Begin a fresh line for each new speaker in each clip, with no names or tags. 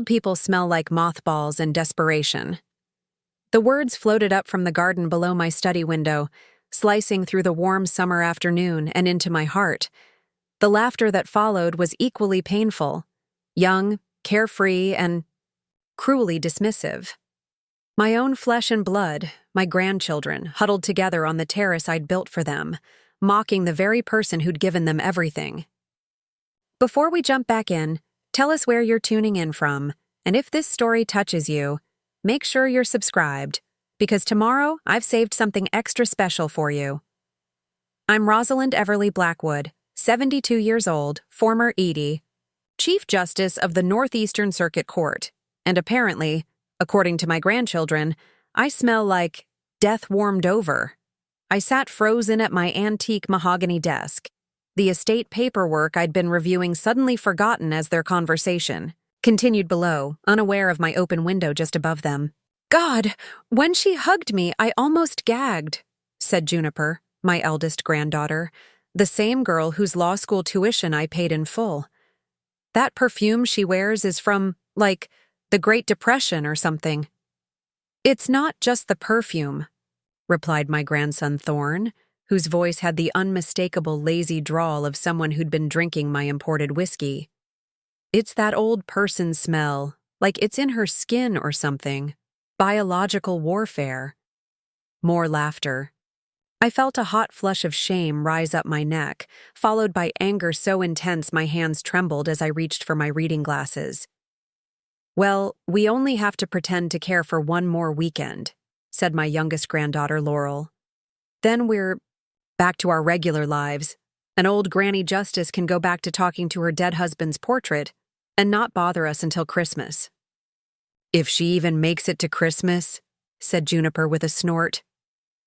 Old people smell like mothballs and desperation. The words floated up from the garden below my study window, slicing through the warm summer afternoon and into my heart. The laughter that followed was equally painful, young, carefree, and cruelly dismissive. My own flesh and blood, my grandchildren, huddled together on the terrace I'd built for them, mocking the very person who'd given them everything. Before we jump back in, tell us where you're tuning in from, and if this story touches you, make sure you're subscribed, because tomorrow I've saved something extra special for you. I'm Rosalind Everly Blackwood, 72 years old, former ED, Chief Justice of the Northeastern Circuit Court, and apparently, according to my grandchildren, I smell like death warmed over. I sat frozen at my antique mahogany desk, the estate paperwork I'd been reviewing suddenly forgotten as their conversation continued below, unaware of my open window just above them. "God, when she hugged me, I almost gagged," said Juniper, my eldest granddaughter, the same girl whose law school tuition I paid in full. "That perfume she wears is from, like, the Great Depression or something." "It's not just the perfume," replied my grandson Thorne, whose voice had the unmistakable lazy drawl of someone who'd been drinking my imported whiskey. "It's that old person smell, like it's in her skin or something. Biological warfare." More laughter. I felt a hot flush of shame rise up my neck, followed by anger so intense my hands trembled as I reached for my reading glasses. "Well, we only have to pretend to care for one more weekend," said my youngest granddaughter, Laurel. "Then we're back to our regular lives, and old Granny Justice can go back to talking to her dead husband's portrait and not bother us until Christmas." "If she even makes it to Christmas," said Juniper with a snort.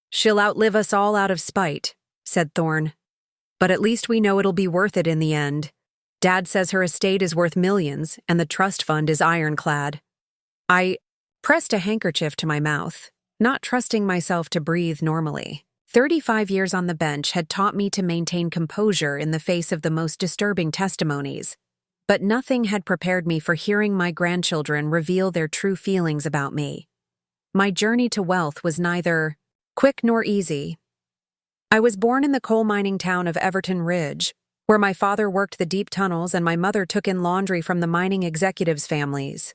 "She'll outlive us all out of spite," said Thorne. "But at least we know it'll be worth it in the end. Dad says her estate is worth millions, and the trust fund is ironclad." I pressed a handkerchief to my mouth, not trusting myself to breathe normally. 35 years on the bench had taught me to maintain composure in the face of the most disturbing testimonies, but nothing had prepared me for hearing my grandchildren reveal their true feelings about me. My journey to wealth was neither quick nor easy. I was born in the coal mining town of Everton Ridge, where my father worked the deep tunnels and my mother took in laundry from the mining executives' families.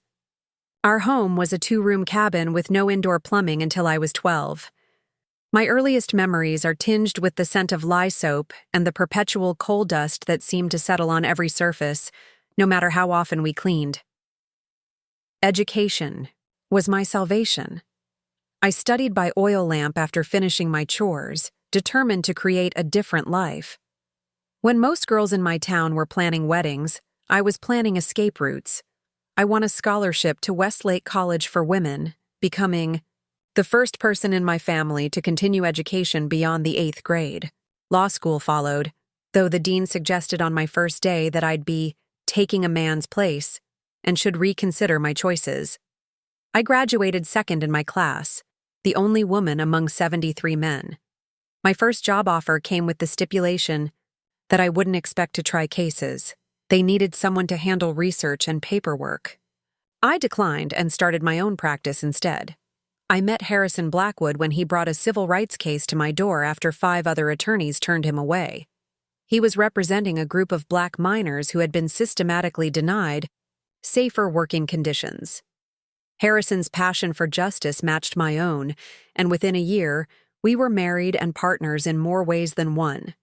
Our home was a 2-room cabin with no indoor plumbing until I was 12. My earliest memories are tinged with the scent of lye soap and the perpetual coal dust that seemed to settle on every surface, no matter how often we cleaned. Education was my salvation. I studied by oil lamp after finishing my chores, determined to create a different life. When most girls in my town were planning weddings, I was planning escape routes. I won a scholarship to Westlake College for Women, becoming the first person in my family to continue education beyond the 8th grade. Law school followed, though the dean suggested on my first day that I'd be taking a man's place and should reconsider my choices. I graduated second in my class, the only woman among 73 men. My first job offer came with the stipulation that I wouldn't expect to try cases. They needed someone to handle research and paperwork. I declined and started my own practice instead. I met Harrison Blackwood when he brought a civil rights case to my door after 5 other attorneys turned him away. He was representing a group of black miners who had been systematically denied safer working conditions. Harrison's passion for justice matched my own, and within a year, we were married and partners in more ways than one.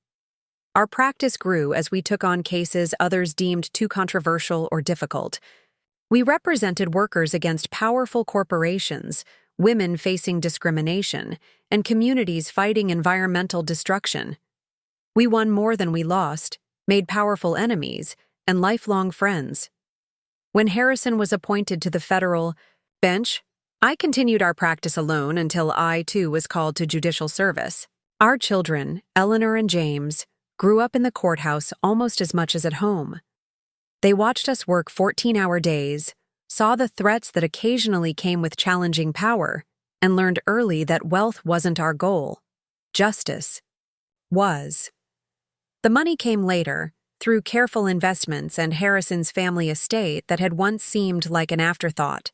Our practice grew as we took on cases others deemed too controversial or difficult. We represented workers against powerful corporations, women facing discrimination, and communities fighting environmental destruction. We won more than we lost, made powerful enemies, and lifelong friends. When Harrison was appointed to the federal bench, I continued our practice alone until I, too, was called to judicial service. Our children, Eleanor and James, grew up in the courthouse almost as much as at home. They watched us work 14-hour days, saw the threats that occasionally came with challenging power, and learned early that wealth wasn't our goal. Justice was. The money came later, through careful investments and Harrison's family estate that had once seemed like an afterthought.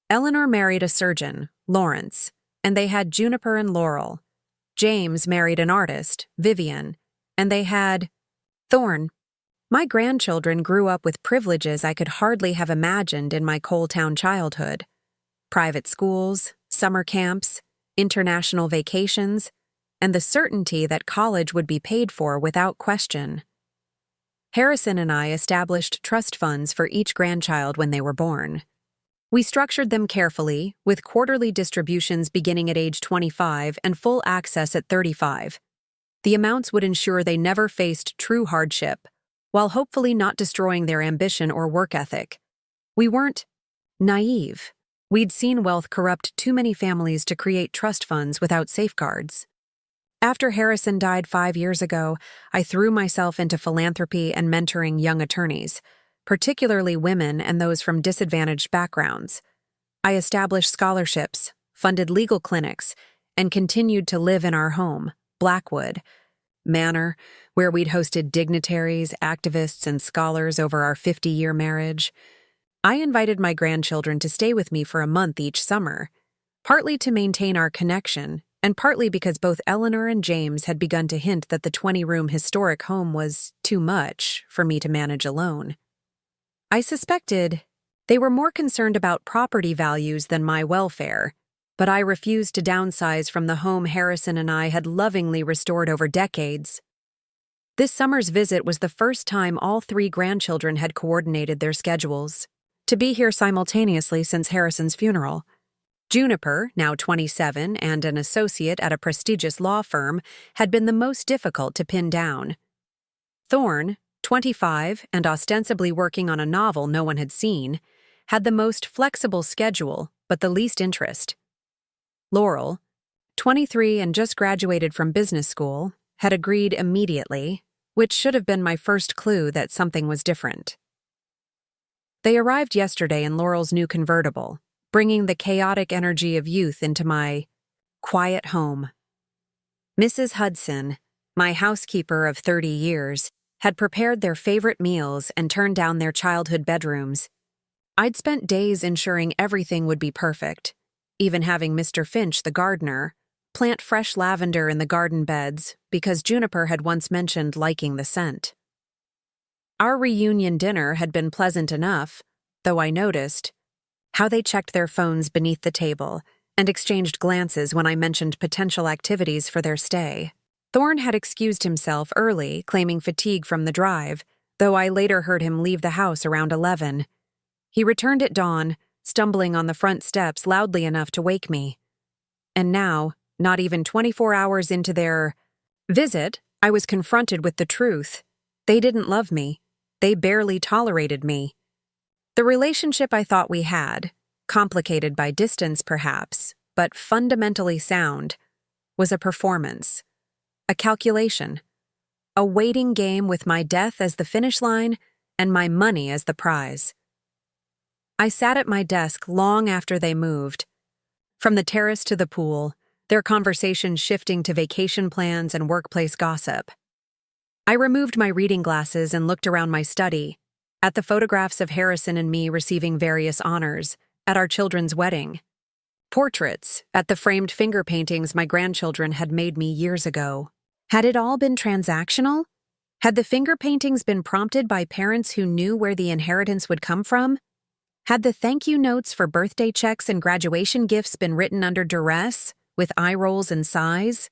Eleanor married a surgeon, Lawrence, and they had Juniper and Laurel. James married an artist, Vivian, and they had Thorne. My grandchildren grew up with privileges I could hardly have imagined in my Coal Town childhood. Private schools, summer camps, international vacations, and the certainty that college would be paid for without question. Harrison and I established trust funds for each grandchild when they were born. We structured them carefully, with quarterly distributions beginning at age 25 and full access at 35. The amounts would ensure they never faced true hardship, while hopefully not destroying their ambition or work ethic. We weren't naive. We'd seen wealth corrupt too many families to create trust funds without safeguards. After Harrison died 5 years ago, I threw myself into philanthropy and mentoring young attorneys, particularly women and those from disadvantaged backgrounds. I established scholarships, funded legal clinics, and continued to live in our home, Blackwood Manor, where we'd hosted dignitaries, activists, and scholars over our 50-year marriage. I invited my grandchildren to stay with me for a month each summer, partly to maintain our connection, and partly because both Eleanor and James had begun to hint that the 20-room historic home was too much for me to manage alone. I suspected they were more concerned about property values than my welfare, but I refused to downsize from the home Harrison and I had lovingly restored over decades. This summer's visit was the first time all 3 grandchildren had coordinated their schedules to be here simultaneously since Harrison's funeral. Juniper, now 27 and an associate at a prestigious law firm, had been the most difficult to pin down. Thorne, 25 and ostensibly working on a novel no one had seen, had the most flexible schedule but the least interest. Laurel, 23 and just graduated from business school, had agreed immediately, which should have been my first clue that something was different. They arrived yesterday in Laurel's new convertible, bringing the chaotic energy of youth into my quiet home. Mrs. Hudson, my housekeeper of 30 years, had prepared their favorite meals and turned down their childhood bedrooms. I'd spent days ensuring everything would be perfect, even having Mr. Finch, the gardener, plant fresh lavender in the garden beds because Juniper had once mentioned liking the scent. Our reunion dinner had been pleasant enough, though I noticed how they checked their phones beneath the table and exchanged glances when I mentioned potential activities for their stay. Thorne had excused himself early, claiming fatigue from the drive, though I later heard him leave the house around 11. He returned at dawn, stumbling on the front steps loudly enough to wake me. And now, not even 24 hours into their visit, I was confronted with the truth. They didn't love me. They barely tolerated me. The relationship I thought we had, complicated by distance perhaps, but fundamentally sound, was a performance, a calculation, a waiting game with my death as the finish line and my money as the prize. I sat at my desk long after they moved. From the terrace to the pool, their conversation shifting to vacation plans and workplace gossip. I removed my reading glasses and looked around my study, at the photographs of Harrison and me receiving various honors, at our children's wedding. Portraits, at the framed finger paintings my grandchildren had made me years ago. Had it all been transactional? Had the finger paintings been prompted by parents who knew where the inheritance would come from? Had the thank you notes for birthday checks and graduation gifts been written under duress, with eye rolls and sighs?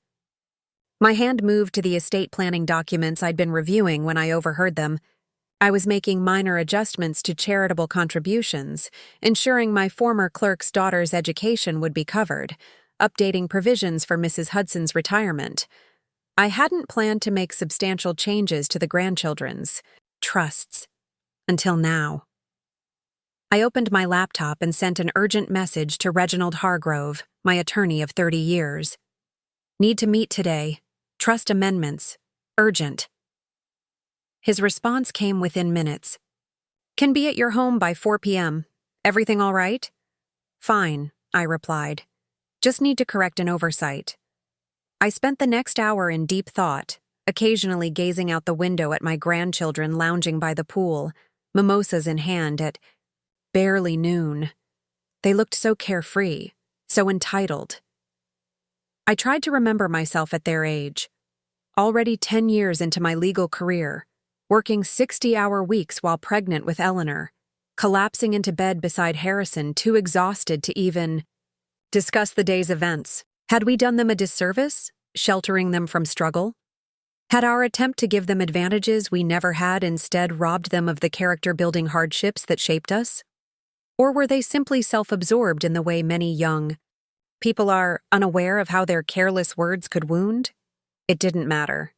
My hand moved to the estate planning documents I'd been reviewing when I overheard them. I was making minor adjustments to charitable contributions, ensuring my former clerk's daughter's education would be covered, updating provisions for Mrs. Hudson's retirement. I hadn't planned to make substantial changes to the grandchildren's trusts until now. I opened my laptop and sent an urgent message to Reginald Hargrove, my attorney of 30 years. Need to meet today. Trust amendments. Urgent. His response came within minutes. Can be at your home by 4 p.m. Everything all right? Fine, I replied. Just need to correct an oversight. I spent the next hour in deep thought, occasionally gazing out the window at my grandchildren lounging by the pool, mimosas in hand at barely noon. They looked so carefree, so entitled. I tried to remember myself at their age, already 10 years into my legal career, working 60-hour weeks while pregnant with Eleanor, collapsing into bed beside Harrison, too exhausted to even discuss the day's events. Had we done them a disservice, sheltering them from struggle? Had our attempt to give them advantages we never had instead robbed them of the character-building hardships that shaped us? Or were they simply self-absorbed in the way many young people are, unaware of how their careless words could wound? It didn't matter.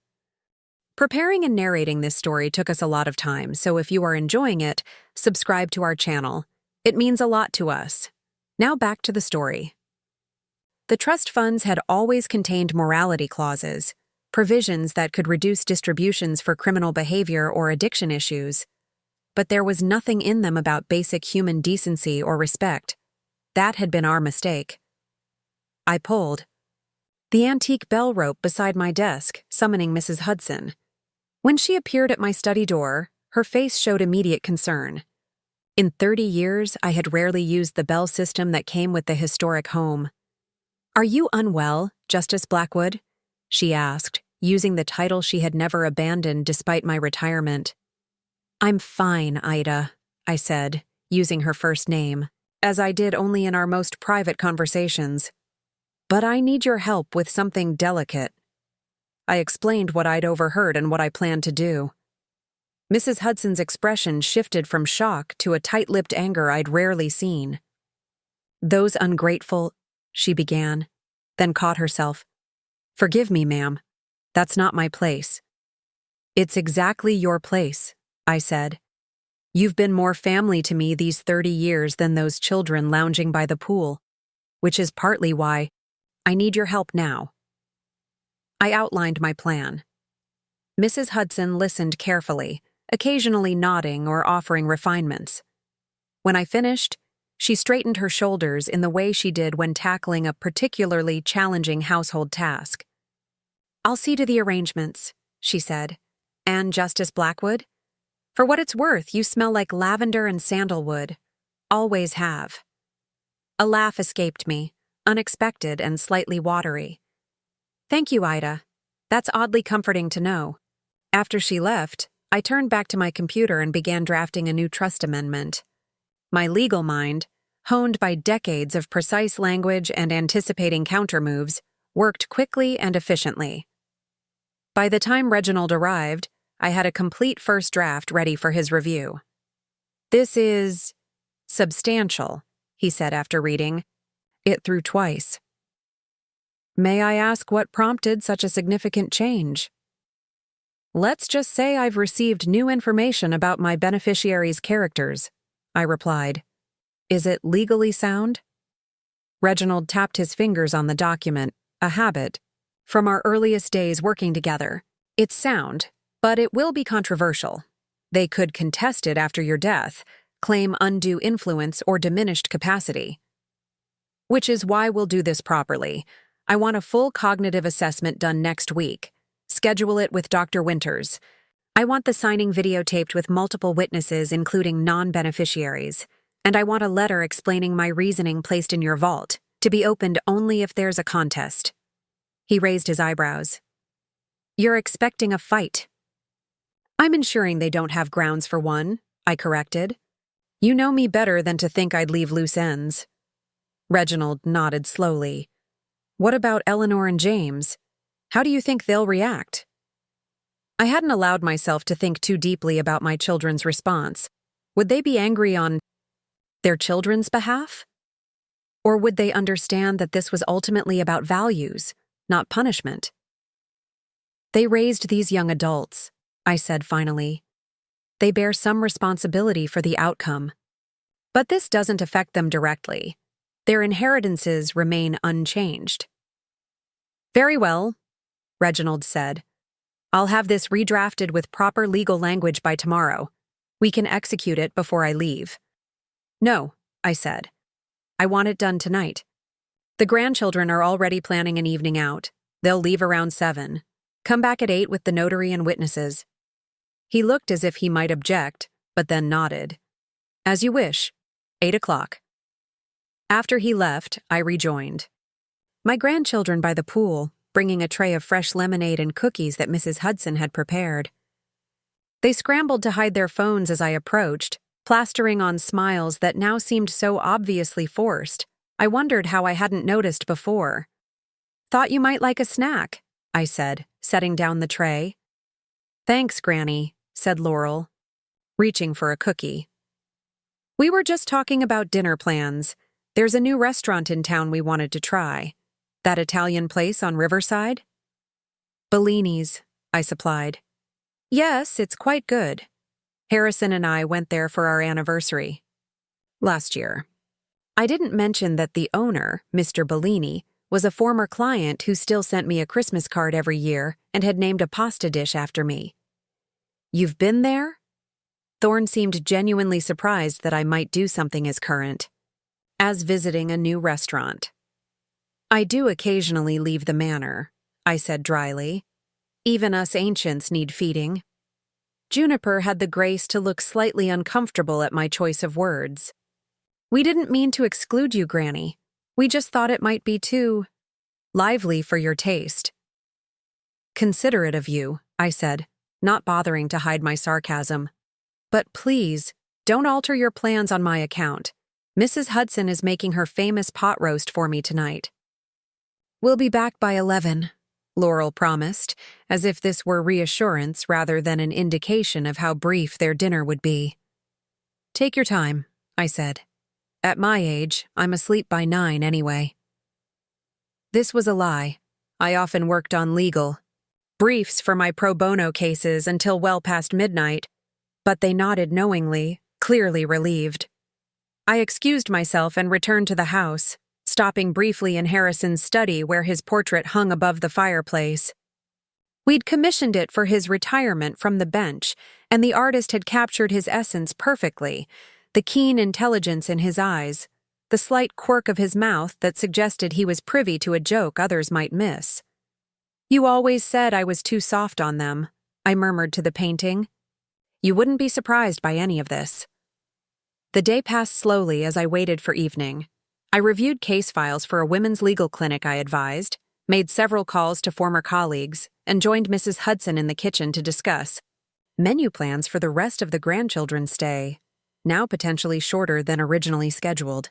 Preparing and narrating this story took us a lot of time, so if you are enjoying it, subscribe to our channel. It means a lot to us. Now back to the story. The trust funds had always contained morality clauses, provisions that could reduce distributions for criminal behavior or addiction issues, but there was nothing in them about basic human decency or respect. That had been our mistake. I pulled the antique bell rope beside my desk, summoning Mrs. Hudson. When she appeared at my study door, her face showed immediate concern. In 30 years, I had rarely used the bell system that came with the historic home. "Are you unwell, Justice Blackwood?" she asked, using the title she had never abandoned despite my retirement. "I'm fine, Ida," I said, using her first name, as I did only in our most private conversations. "But I need your help with something delicate." I explained what I'd overheard and what I planned to do. Mrs. Hudson's expression shifted from shock to a tight-lipped anger I'd rarely seen. "Those ungrateful," she began, then caught herself. "Forgive me, ma'am. That's not my place." "It's exactly your place," I said. "You've been more family to me these 30 years than those children lounging by the pool, which is partly why I need your help now." I outlined my plan. Mrs. Hudson listened carefully, occasionally nodding or offering refinements. When I finished, she straightened her shoulders in the way she did when tackling a particularly challenging household task. "I'll see to the arrangements," she said. "And Justice Blackwood? For what it's worth, you smell like lavender and sandalwood. Always have." A laugh escaped me, unexpected and slightly watery. "Thank you, Ida. That's oddly comforting to know." After she left, I turned back to my computer and began drafting a new trust amendment. My legal mind, honed by decades of precise language and anticipating countermoves, worked quickly and efficiently. By the time Reginald arrived, I had a complete first draft ready for his review. "This is substantial," he said after reading it through twice. "May I ask what prompted such a significant change?" "Let's just say I've received new information about my beneficiaries' characters," I replied. "Is it legally sound?" Reginald tapped his fingers on the document, a habit from our earliest days working together. "It's sound, but it will be controversial. They could contest it after your death, claim undue influence or diminished capacity. Which is why we'll do this properly. I want a full cognitive assessment done next week. Schedule it with Dr. Winters. I want the signing videotaped with multiple witnesses, including non-beneficiaries. And I want a letter explaining my reasoning placed in your vault, to be opened only if there's a contest." He raised his eyebrows. "You're expecting a fight." "I'm ensuring they don't have grounds for one," I corrected. "You know me better than to think I'd leave loose ends." Reginald nodded slowly. "What about Eleanor and James? How do you think they'll react?" I hadn't allowed myself to think too deeply about my children's response. Would they be angry on their children's behalf? Or would they understand that this was ultimately about values, not punishment? "They raised these young adults," I said finally. "They bear some responsibility for the outcome. But this doesn't affect them directly. Their inheritances remain unchanged." "Very well," Reginald said. "I'll have this redrafted with proper legal language by tomorrow. We can execute it before I leave." "No," I said. "I want it done tonight. The grandchildren are already planning an evening out. They'll leave around 7. Come back at 8 with the notary and witnesses." He looked as if he might object, but then nodded. "As you wish. 8 o'clock." After he left, I rejoined. My grandchildren by the pool, bringing a tray of fresh lemonade and cookies that Mrs. Hudson had prepared. They scrambled to hide their phones as I approached, plastering on smiles that now seemed so obviously forced. I wondered how I hadn't noticed before. "Thought you might like a snack," I said, setting down the tray. "Thanks, Granny," said Laurel, reaching for a cookie. "We were just talking about dinner plans. There's a new restaurant in town we wanted to try. That Italian place on Riverside?" "Bellini's," I supplied. "Yes, it's quite good. Harrison and I went there for our anniversary last year." I didn't mention that the owner, Mr. Bellini, was a former client who still sent me a Christmas card every year and had named a pasta dish after me. "You've been there?" Thorne seemed genuinely surprised that I might do something as current as visiting a new restaurant. "I do occasionally leave the manor," I said dryly. "Even us ancients need feeding." Juniper had the grace to look slightly uncomfortable at my choice of words. "We didn't mean to exclude you, Granny. We just thought it might be too lively for your taste." "Considerate of you," I said, not bothering to hide my sarcasm. "But please, don't alter your plans on my account. Mrs. Hudson is making her famous pot roast for me tonight." "We'll be back by 11, Laurel promised, as if this were reassurance rather than an indication of how brief their dinner would be. "Take your time," I said. "At my age, I'm asleep by 9 anyway." This was a lie. I often worked on legal briefs for my pro bono cases until well past midnight, but they nodded knowingly, clearly relieved. I excused myself and returned to the house, stopping briefly in Harrison's study where his portrait hung above the fireplace. We'd commissioned it for his retirement from the bench, and the artist had captured his essence perfectly, the keen intelligence in his eyes, the slight quirk of his mouth that suggested he was privy to a joke others might miss. "You always said I was too soft on them," I murmured to the painting. "You wouldn't be surprised by any of this." The day passed slowly as I waited for evening. I reviewed case files for a women's legal clinic I advised, made several calls to former colleagues, and joined Mrs. Hudson in the kitchen to discuss menu plans for the rest of the grandchildren's stay, now potentially shorter than originally scheduled.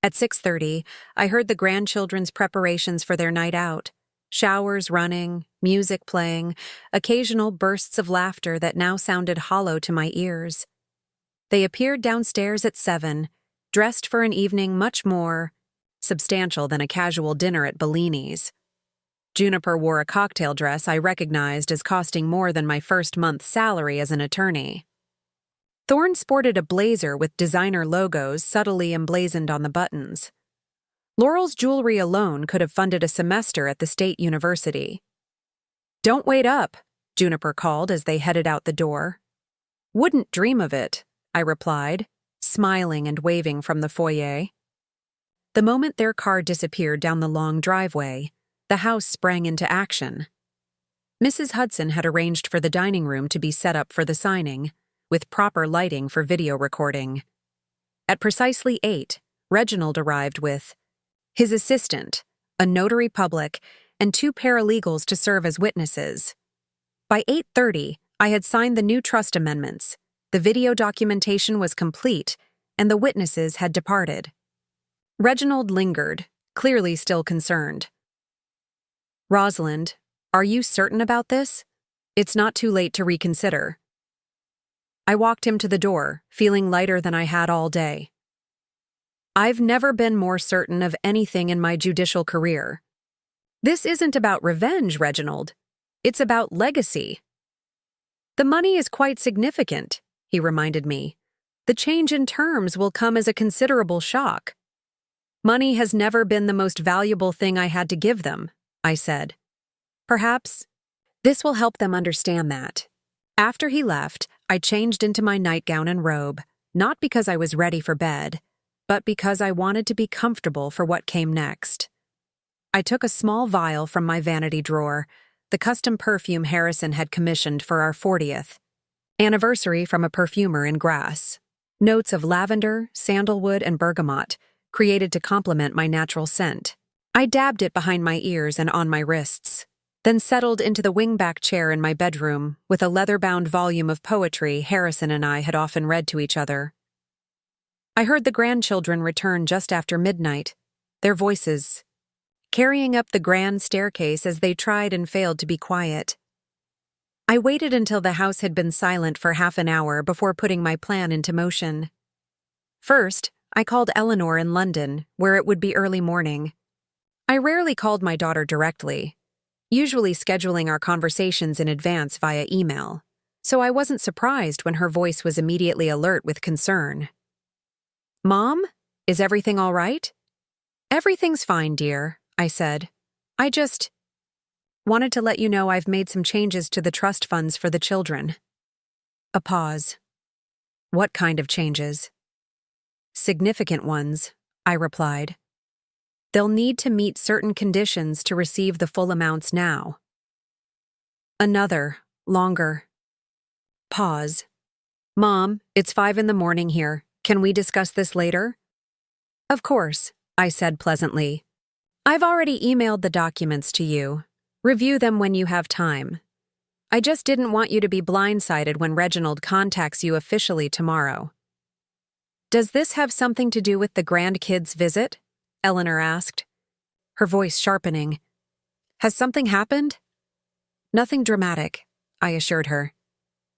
At 6:30, I heard the grandchildren's preparations for their night out, showers running, music playing, occasional bursts of laughter that now sounded hollow to my ears. They appeared downstairs at 7, dressed for an evening much more substantial than a casual dinner at Bellini's. Juniper wore a cocktail dress I recognized as costing more than my first month's salary as an attorney. Thorne sported a blazer with designer logos subtly emblazoned on the buttons. Laurel's jewelry alone could have funded a semester at the state university. "Don't wait up," Juniper called as they headed out the door. "Wouldn't dream of it," I replied, smiling and waving from the foyer. The moment their car disappeared down the long driveway, the house sprang into action. Mrs. Hudson had arranged for the dining room to be set up for the signing, with proper lighting for video recording. At precisely 8, Reginald arrived with his assistant, a notary public, and 2 paralegals to serve as witnesses. By 8:30, I had signed the new trust amendments. The video documentation was complete, and the witnesses had departed. Reginald lingered, clearly still concerned. "Rosalind, are you certain about this? It's not too late to reconsider." I walked him to the door, feeling lighter than I had all day. "I've never been more certain of anything in my judicial career. This isn't about revenge, Reginald. It's about legacy." "The money is quite significant," he reminded me. "The change in terms will come as a considerable shock." "Money has never been the most valuable thing I had to give them," I said. "Perhaps this will help them understand that." After he left, I changed into my nightgown and robe, not because I was ready for bed, but because I wanted to be comfortable for what came next. I took a small vial from my vanity drawer, the custom perfume Harrison had commissioned for our 40th anniversary from a perfumer in Grass. Notes of lavender, sandalwood, and bergamot, created to complement my natural scent. I dabbed it behind my ears and on my wrists, then settled into the wingback chair in my bedroom with a leather-bound volume of poetry Harrison and I had often read to each other. I heard the grandchildren return just after midnight, their voices carrying up the grand staircase as they tried and failed to be quiet. I waited until the house had been silent for half an hour before putting my plan into motion. First, I called Eleanor in London, where it would be early morning. I rarely called my daughter directly, usually scheduling our conversations in advance via email, so I wasn't surprised when her voice was immediately alert with concern. "Mom, is everything all right?" "Everything's fine, dear," I said. "I just wanted to let you know I've made some changes to the trust funds for the children." A pause. "What kind of changes?" "Significant ones," I replied. "They'll need to meet certain conditions to receive the full amounts now." Another, longer pause. "Mom, it's 5 a.m. here. Can we discuss this later?" "Of course," I said pleasantly. "I've already emailed the documents to you. Review them when you have time. I just didn't want you to be blindsided when Reginald contacts you officially tomorrow." "Does this have something to do with the grandkids' visit?" Eleanor asked, her voice sharpening. "Has something happened?" "Nothing dramatic," I assured her.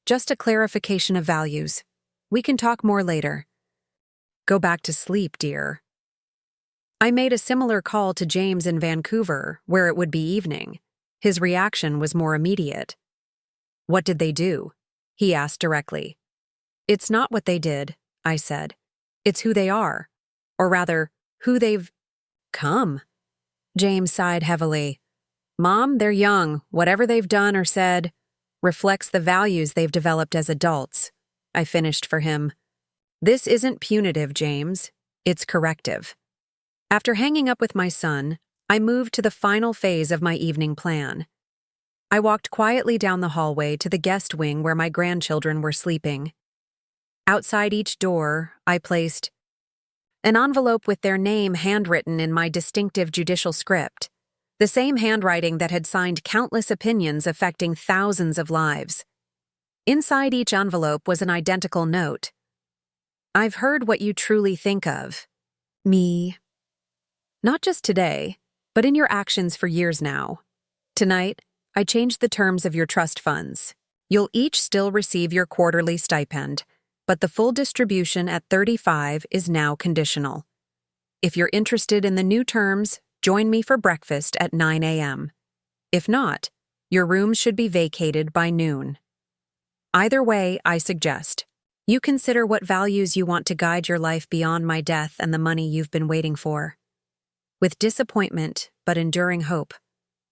"Just a clarification of values. We can talk more later." "Go back to sleep, dear." I made a similar call to James in Vancouver, where it would be evening. His reaction was more immediate. "What did they do?" he asked directly. "It's not what they did," I said. "It's who they are. Or rather, who they've come." James sighed heavily. "Mom, they're young. Whatever they've done or said reflects the values they've developed as adults," I finished for him. "This isn't punitive, James. It's corrective." After hanging up with my son, I moved to the final phase of my evening plan. I walked quietly down the hallway to the guest wing where my grandchildren were sleeping. Outside each door, I placed an envelope with their name handwritten in my distinctive judicial script, the same handwriting that had signed countless opinions affecting thousands of lives. Inside each envelope was an identical note. "I've heard what you truly think of me. Not just today, but in your actions for years now. Tonight, I changed the terms of your trust funds. You'll each still receive your quarterly stipend, but the full distribution at 35 is now conditional. If you're interested in the new terms, join me for breakfast at 9 a.m. If not, your rooms should be vacated by noon. Either way, I suggest you consider what values you want to guide your life beyond my death and the money you've been waiting for. With disappointment, but enduring hope,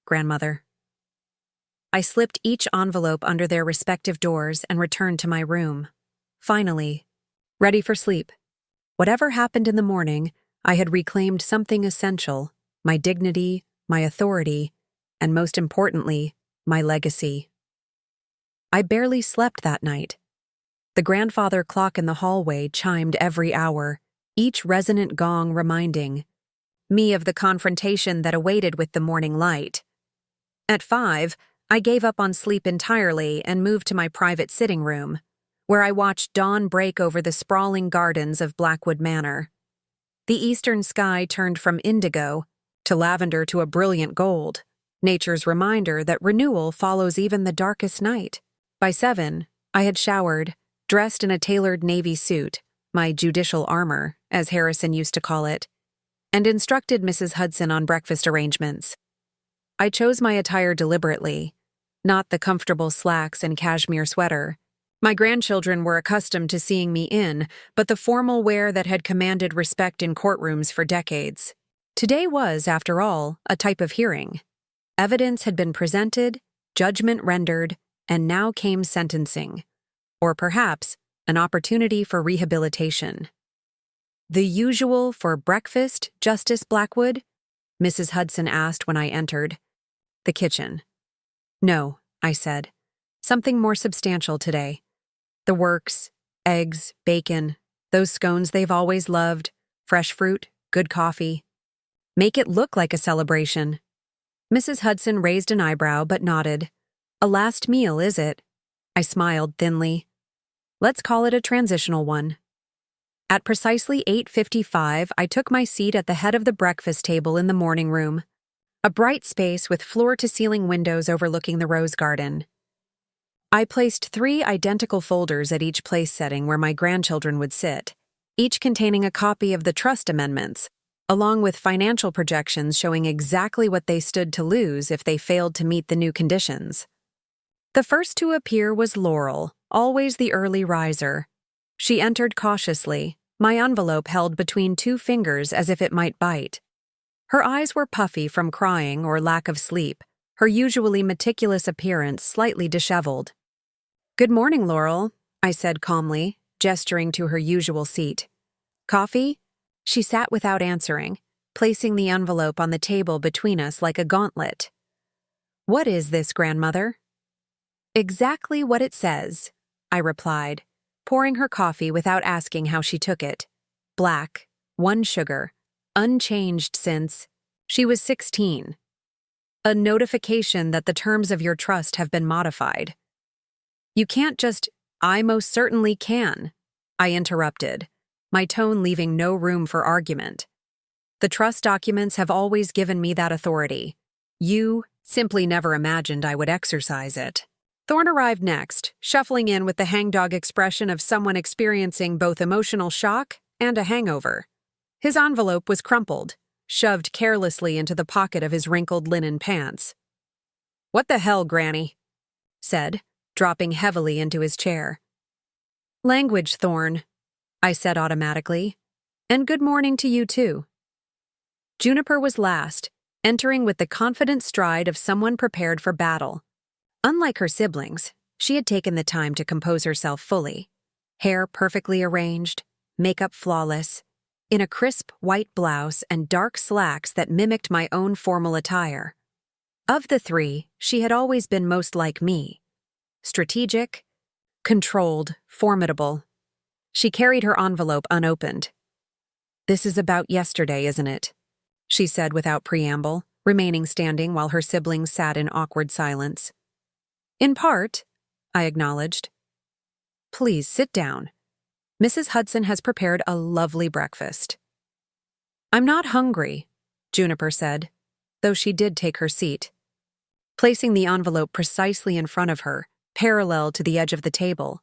Grandmother." I slipped each envelope under their respective doors and returned to my room. Finally, ready for sleep. Whatever happened in the morning, I had reclaimed something essential: my dignity, my authority, and most importantly, my legacy. I barely slept that night. The grandfather clock in the hallway chimed every hour, each resonant gong reminding me of the confrontation that awaited with the morning light. At 5, I gave up on sleep entirely and moved to my private sitting room, where I watched dawn break over the sprawling gardens of Blackwood Manor. The eastern sky turned from indigo to lavender to a brilliant gold, nature's reminder that renewal follows even the darkest night. By 7, I had showered, dressed in a tailored navy suit, my judicial armor, as Harrison used to call it, and instructed Mrs. Hudson on breakfast arrangements. I chose my attire deliberately, not the comfortable slacks and cashmere sweater my grandchildren were accustomed to seeing me in, but the formal wear that had commanded respect in courtrooms for decades. Today was, after all, a type of hearing. Evidence had been presented, judgment rendered, and now came sentencing, or perhaps an opportunity for rehabilitation. "The usual for breakfast, Justice Blackwood?" Mrs. Hudson asked when I entered the kitchen. No, I said. Something more substantial today. The works, eggs, bacon, those scones they've always loved, fresh fruit, good coffee. Make it look like a celebration. Mrs. Hudson raised an eyebrow but nodded. A last meal, is it? I smiled thinly. Let's call it a transitional one. At precisely 8:55, I took my seat at the head of the breakfast table in the morning room, a bright space with floor-to-ceiling windows overlooking the rose garden. I placed 3 identical folders at each place setting where my grandchildren would sit, each containing a copy of the trust amendments, along with financial projections showing exactly what they stood to lose if they failed to meet the new conditions. The first to appear was Laurel, always the early riser. She entered cautiously, my envelope held between 2 fingers as if it might bite. Her eyes were puffy from crying or lack of sleep, her usually meticulous appearance slightly disheveled. "Good morning, Laurel," I said calmly, gesturing to her usual seat. "Coffee?" She sat without answering, placing the envelope on the table between us like a gauntlet. "What is this, grandmother?" "Exactly what it says," I replied, pouring her coffee without asking how she took it. Black, 1 sugar, unchanged since she was 16. A notification that the terms of your trust have been modified. "You can't just—" "I most certainly can," I interrupted, my tone leaving no room for argument. "The trust documents have always given me that authority. You simply never imagined I would exercise it." Thorne arrived next, shuffling in with the hangdog expression of someone experiencing both emotional shock and a hangover. His envelope was crumpled, shoved carelessly into the pocket of his wrinkled linen pants. "What the hell, Granny?" said, dropping heavily into his chair. "Language, Thorne," I said automatically. "And good morning to you, too." Juniper was last, entering with the confident stride of someone prepared for battle. Unlike her siblings, she had taken the time to compose herself fully. Hair perfectly arranged, makeup flawless, in a crisp white blouse and dark slacks that mimicked my own formal attire. Of the 3, she had always been most like me. Strategic, controlled, formidable. She carried her envelope unopened. "This is about yesterday, isn't it?" she said without preamble, remaining standing while her siblings sat in awkward silence. "In part," I acknowledged. "Please sit down. Mrs. Hudson has prepared a lovely breakfast." "I'm not hungry," Juniper said, though she did take her seat. Placing the envelope precisely in front of her, parallel to the edge of the table.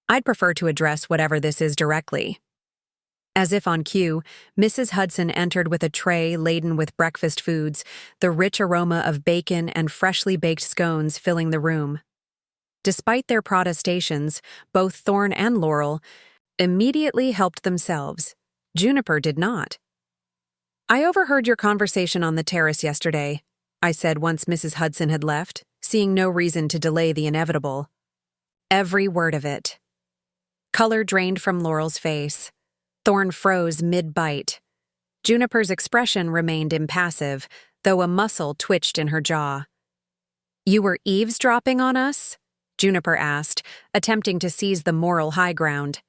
"I'd prefer to address whatever this is directly." As if on cue, Mrs. Hudson entered with a tray laden with breakfast foods, the rich aroma of bacon and freshly baked scones filling the room. Despite their protestations, both Thorne and Laurel immediately helped themselves. Juniper did not. "I overheard your conversation on the terrace yesterday," I said once Mrs. Hudson had left, seeing no reason to delay the inevitable. "Every word of it." Color drained from Laurel's face. Thorne froze mid-bite. Juniper's expression remained impassive, though a muscle twitched in her jaw. "You were eavesdropping on us?" Juniper asked, attempting to seize the moral high ground.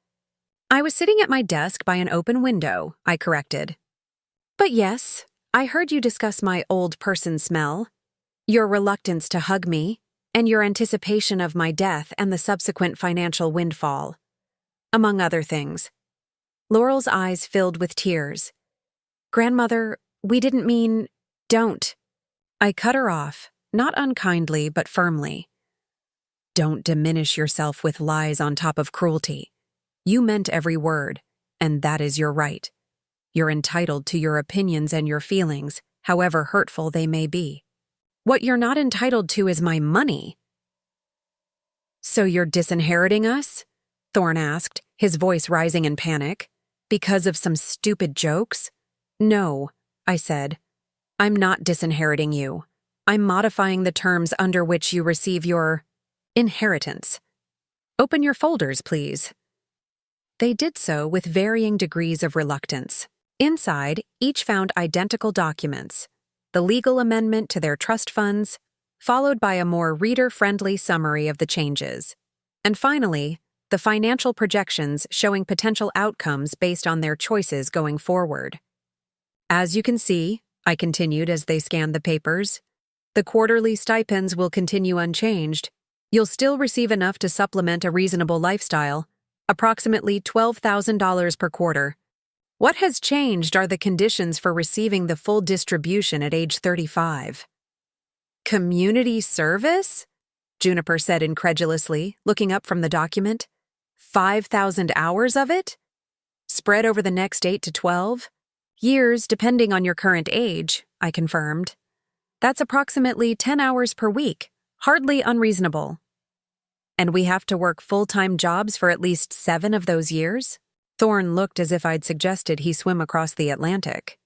"I was sitting at my desk by an open window," I corrected. "But yes, I heard you discuss my old person smell, your reluctance to hug me, and your anticipation of my death and the subsequent financial windfall. Among other things." Laurel's eyes filled with tears. "Grandmother, we didn't mean—" "Don't." I cut her off, not unkindly but firmly. "Don't diminish yourself with lies on top of cruelty. You meant every word, and that is your right. You're entitled to your opinions and your feelings, however hurtful they may be. What you're not entitled to is my money." "So you're disinheriting us?" Thorne asked, his voice rising in panic. "Because of some stupid jokes?" "No," I said. "I'm not disinheriting you. I'm modifying the terms under which you receive your inheritance. Open your folders, please." They did so with varying degrees of reluctance. Inside, each found identical documents: the legal amendment to their trust funds, followed by a more reader-friendly summary of the changes. And finally, the financial projections showing potential outcomes based on their choices going forward. As you can see, I continued as they scanned the papers, the quarterly stipends will continue unchanged. You'll still receive enough to supplement a reasonable lifestyle, approximately $12,000 per quarter. What has changed are the conditions for receiving the full distribution at age 35. Community service? Juniper said incredulously, looking up from the document. 5,000 hours of it? Spread over the next 8 to 12? Years, depending on your current age, I confirmed. That's approximately 10 hours per week, hardly unreasonable. And we have to work full-time jobs for at least 7 of those years? Thorne looked as if I'd suggested he swim across the Atlantic.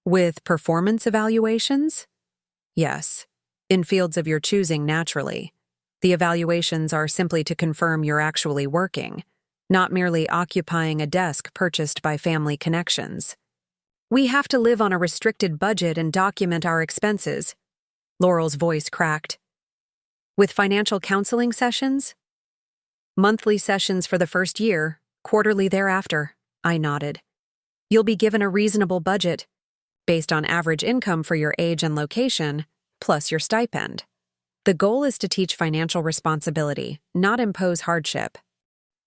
With performance evaluations? Yes, in fields of your choosing naturally. The evaluations are simply to confirm you're actually working, not merely occupying a desk purchased by family connections. We have to live on a restricted budget and document our expenses. Laurel's voice cracked. With financial counseling sessions? Monthly sessions for the first year, quarterly thereafter, I nodded. You'll be given a reasonable budget, based on average income for your age and location, plus your stipend. The goal is to teach financial responsibility, not impose hardship.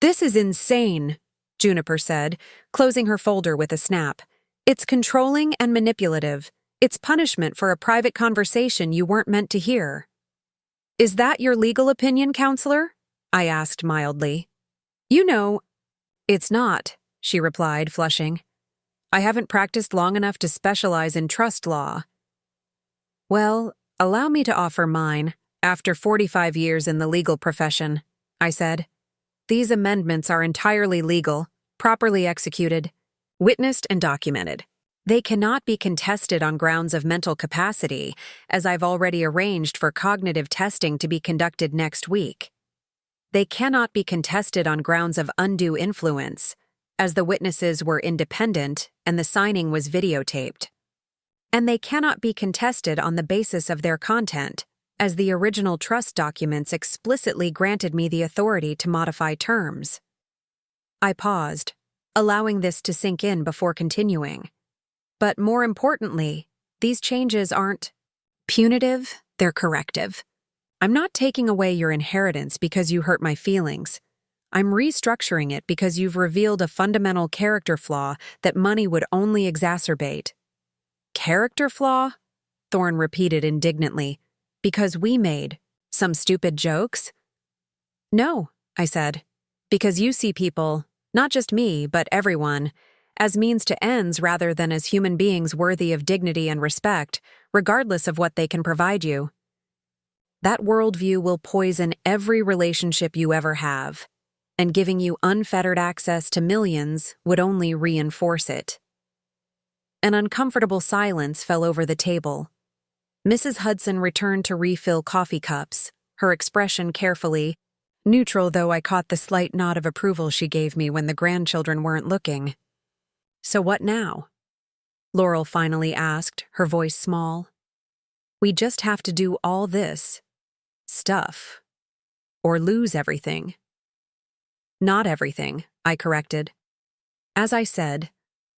This is insane, Juniper said, closing her folder with a snap. It's controlling and manipulative. It's punishment for a private conversation you weren't meant to hear. Is that your legal opinion, counselor? I asked mildly. You know, it's not, she replied, flushing. I haven't practiced long enough to specialize in trust law. Well, allow me to offer mine, after 45 years in the legal profession, I said. These amendments are entirely legal, properly executed, witnessed and documented. They cannot be contested on grounds of mental capacity, as I've already arranged for cognitive testing to be conducted next week. They cannot be contested on grounds of undue influence, as the witnesses were independent and the signing was videotaped. And they cannot be contested on the basis of their content, as the original trust documents explicitly granted me the authority to modify terms. I paused, allowing this to sink in before continuing. But more importantly, these changes aren't punitive, they're corrective. I'm not taking away your inheritance because you hurt my feelings. I'm restructuring it because you've revealed a fundamental character flaw that money would only exacerbate. Character flaw? Thorne repeated indignantly. Because we made some stupid jokes? No, I said. Because you see people, not just me, but everyone, as means to ends rather than as human beings worthy of dignity and respect, regardless of what they can provide you. That worldview will poison every relationship you ever have, and giving you unfettered access to millions would only reinforce it. An uncomfortable silence fell over the table. Mrs. Hudson returned to refill coffee cups, her expression carefully, neutral though I caught the slight nod of approval she gave me when the grandchildren weren't looking. So what now? Laurel finally asked, her voice small. We just have to do all this stuff, or lose everything. Not everything, I corrected. As I said,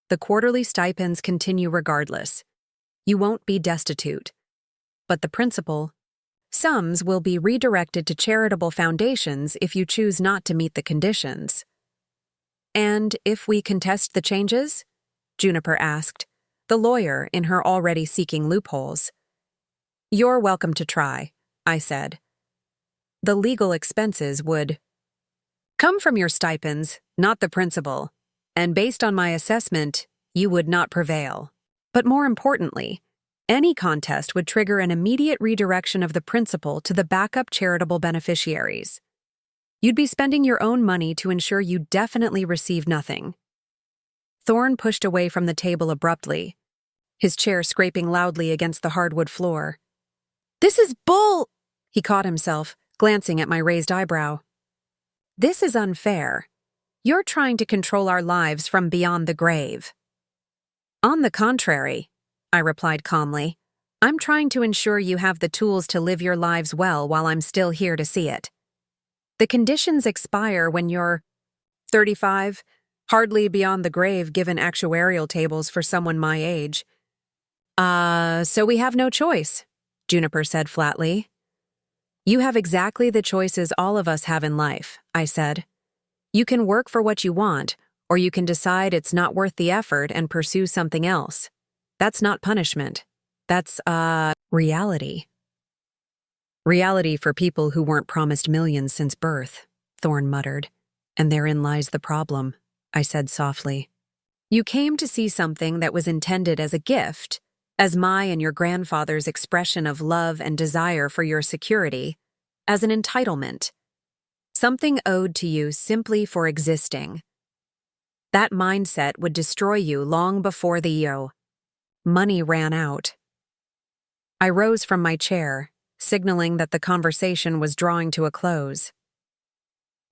the quarterly stipends continue regardless. You won't be destitute. But the principal, sums will be redirected to charitable foundations if you choose not to meet the conditions. And if we contest the changes? Juniper asked, the lawyer in her already seeking loopholes. You're welcome to try, I said. The legal expenses would come from your stipends, not the principal, and based on my assessment, you would not prevail. But more importantly, any contest would trigger an immediate redirection of the principal to the backup charitable beneficiaries. You'd be spending your own money to ensure you definitely receive nothing. Thorne pushed away from the table abruptly, his chair scraping loudly against the hardwood floor. This is bull! He caught himself, glancing at my raised eyebrow. This is unfair. You're trying to control our lives from beyond the grave. On the contrary, I replied calmly, I'm trying to ensure you have the tools to live your lives well while I'm still here to see it. The conditions expire when you're 35, hardly beyond the grave given actuarial tables for someone my age. So we have no choice, Juniper said flatly. You have exactly the choices all of us have in life, I said. You can work for what you want, or you can decide it's not worth the effort and pursue something else. That's not punishment. That's, reality. Reality for people who weren't promised millions since birth, Thorne muttered. And therein lies the problem, I said softly. You came to see something that was intended as a gift, as my and your grandfather's expression of love and desire for your security, as an entitlement. Something owed to you simply for existing. That mindset would destroy you long before the money ran out. I rose from my chair, signaling that the conversation was drawing to a close.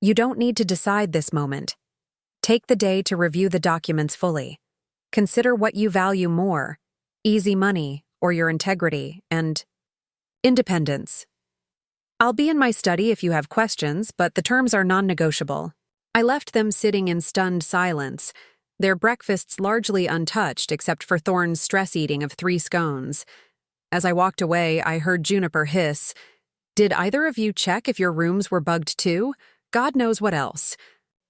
You don't need to decide this moment. Take the day to review the documents fully. Consider what you value more, easy money or your integrity and independence. I'll be in my study if you have questions, but the terms are non-negotiable. I left them sitting in stunned silence, their breakfasts largely untouched except for Thorne's stress eating of 3 scones. As I walked away, I heard Juniper hiss, "Did either of you check if your rooms were bugged too? God knows what else,"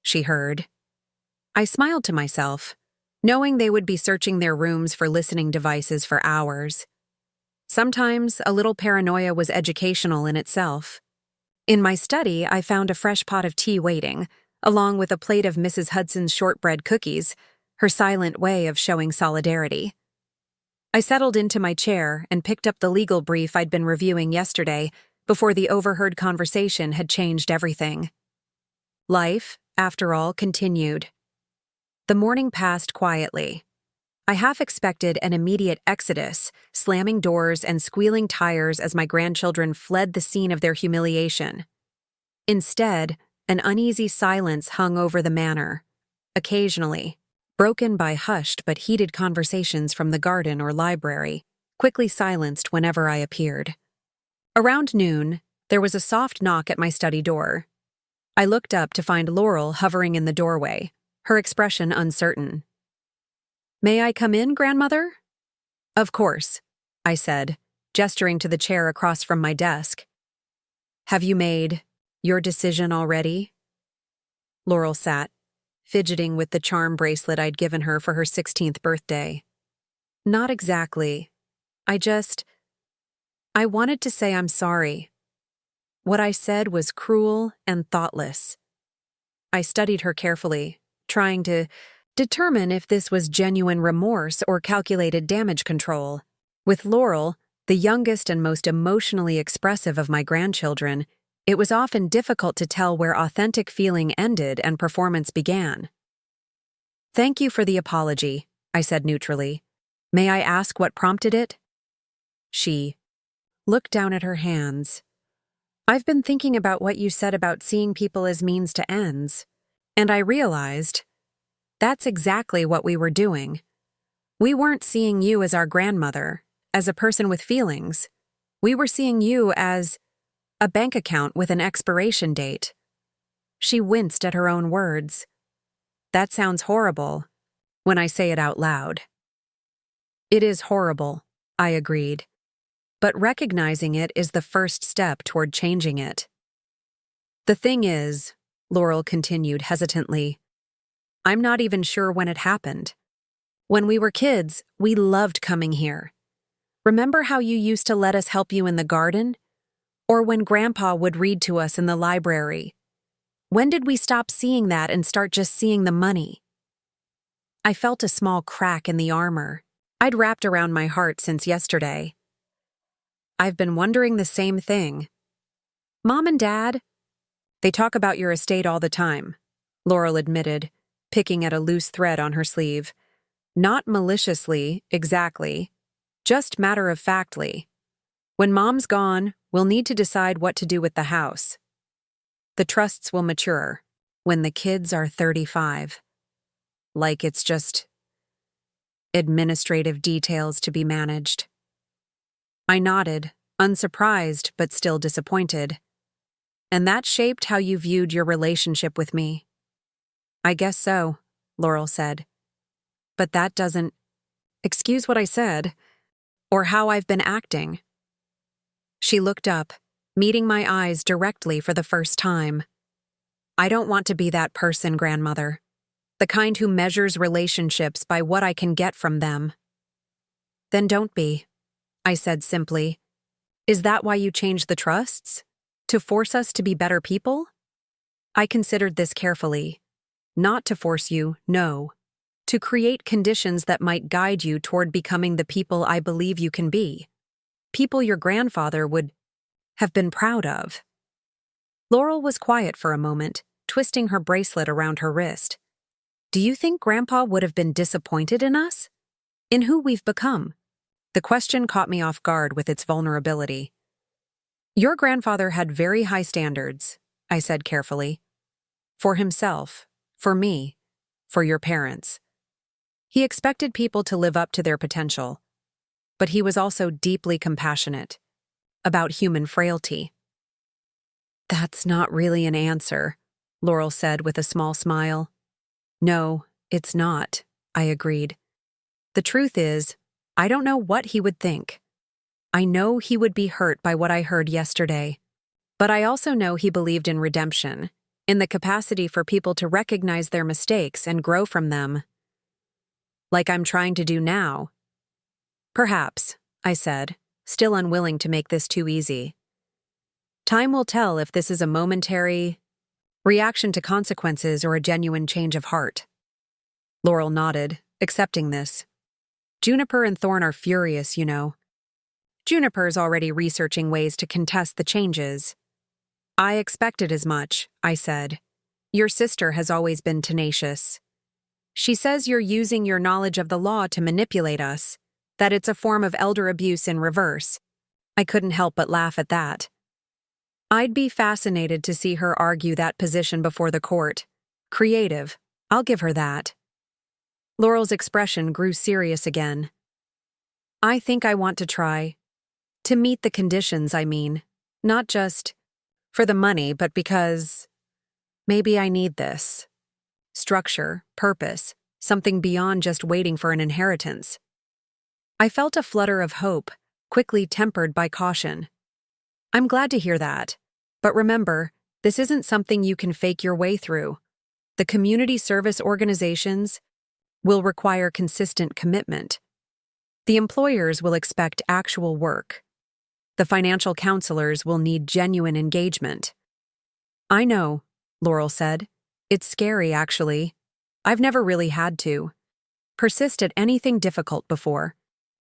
she heard. I smiled to myself, knowing they would be searching their rooms for listening devices for hours. Sometimes a little paranoia was educational in itself. In my study, I found a fresh pot of tea waiting, along with a plate of Mrs. Hudson's shortbread cookies, her silent way of showing solidarity. I settled into my chair and picked up the legal brief I'd been reviewing yesterday before the overheard conversation had changed everything. Life, after all, continued. The morning passed quietly. I half expected an immediate exodus, slamming doors and squealing tires as my grandchildren fled the scene of their humiliation. Instead, an uneasy silence hung over the manor, occasionally, broken by hushed but heated conversations from the garden or library, quickly silenced whenever I appeared. Around noon, there was a soft knock at my study door. I looked up to find Laurel hovering in the doorway, her expression uncertain. "May I come in, grandmother?" "Of course," I said, gesturing to the chair across from my desk. "Have you made your decision already?" Laurel sat, fidgeting with the charm bracelet I'd given her for her 16th birthday. "Not exactly. I wanted to say I'm sorry. What I said was cruel and thoughtless." I studied her carefully, trying to determine if this was genuine remorse or calculated damage control. With Laurel, the youngest and most emotionally expressive of my grandchildren, it was often difficult to tell where authentic feeling ended and performance began. "Thank you for the apology," I said neutrally. "May I ask what prompted it?" She looked down at her hands. "I've been thinking about what you said about seeing people as means to ends, and I realized that's exactly what we were doing. We weren't seeing you as our grandmother, as a person with feelings. We were seeing you as a bank account with an expiration date." She winced at her own words. "That sounds horrible when I say it out loud." "It is horrible," I agreed. "But recognizing it is the first step toward changing it." "The thing is," Laurel continued hesitantly, "I'm not even sure when it happened. When we were kids, we loved coming here. Remember how you used to let us help you in the garden? Or when Grandpa would read to us in the library? When did we stop seeing that and start just seeing the money?" I felt a small crack in the armor I'd wrapped around my heart since yesterday. "I've been wondering the same thing. Mom and Dad, they talk about your estate all the time," Laurel admitted, picking at a loose thread on her sleeve. "Not maliciously, exactly, just matter-of-factly. When Mom's gone, we'll need to decide what to do with the house. The trusts will mature when the kids are 35. Like it's just administrative details to be managed." I nodded, unsurprised but still disappointed. And that shaped how you viewed your relationship with me. I guess so, Laurel said. But that doesn't excuse what I said, or how I've been acting. She looked up, meeting my eyes directly for the first time. I don't want to be that person, grandmother. The kind who measures relationships by what I can get from them. Then don't be, I said simply. Is that why you changed the trusts? To force us to be better people? I considered this carefully. Not to force you, no. To create conditions that might guide you toward becoming the people I believe you can be. People your grandfather would have been proud of. Laurel was quiet for a moment, twisting her bracelet around her wrist. Do you think Grandpa would have been disappointed in us? In who we've become? The question caught me off guard with its vulnerability. Your grandfather had very high standards, I said carefully. For himself, for me, for your parents. He expected people to live up to their potential. But he was also deeply compassionate about human frailty. That's not really an answer, Laurel said with a small smile. No, it's not, I agreed. The truth is, I don't know what he would think. I know he would be hurt by what I heard yesterday. But I also know he believed in redemption, in the capacity for people to recognize their mistakes and grow from them. Like I'm trying to do now. Perhaps, I said, still unwilling to make this too easy. Time will tell if this is a momentary reaction to consequences or a genuine change of heart. Laurel nodded, accepting this. Juniper and Thorne are furious, you know. Juniper's already researching ways to contest the changes. I expected as much, I said. Your sister has always been tenacious. She says you're using your knowledge of the law to manipulate us, that it's a form of elder abuse in reverse. I couldn't help but laugh at that. I'd be fascinated to see her argue that position before the court. Creative, I'll give her that. Laurel's expression grew serious again. I think I want to try. To meet the conditions, I mean. Not just for the money, but because maybe I need this. Structure, purpose, something beyond just waiting for an inheritance. I felt a flutter of hope, quickly tempered by caution. I'm glad to hear that. But remember, this isn't something you can fake your way through. The community service organizations will require consistent commitment. The employers will expect actual work. The financial counselors will need genuine engagement. I know, Laurel said. It's scary, actually. I've never really had to persist at anything difficult before.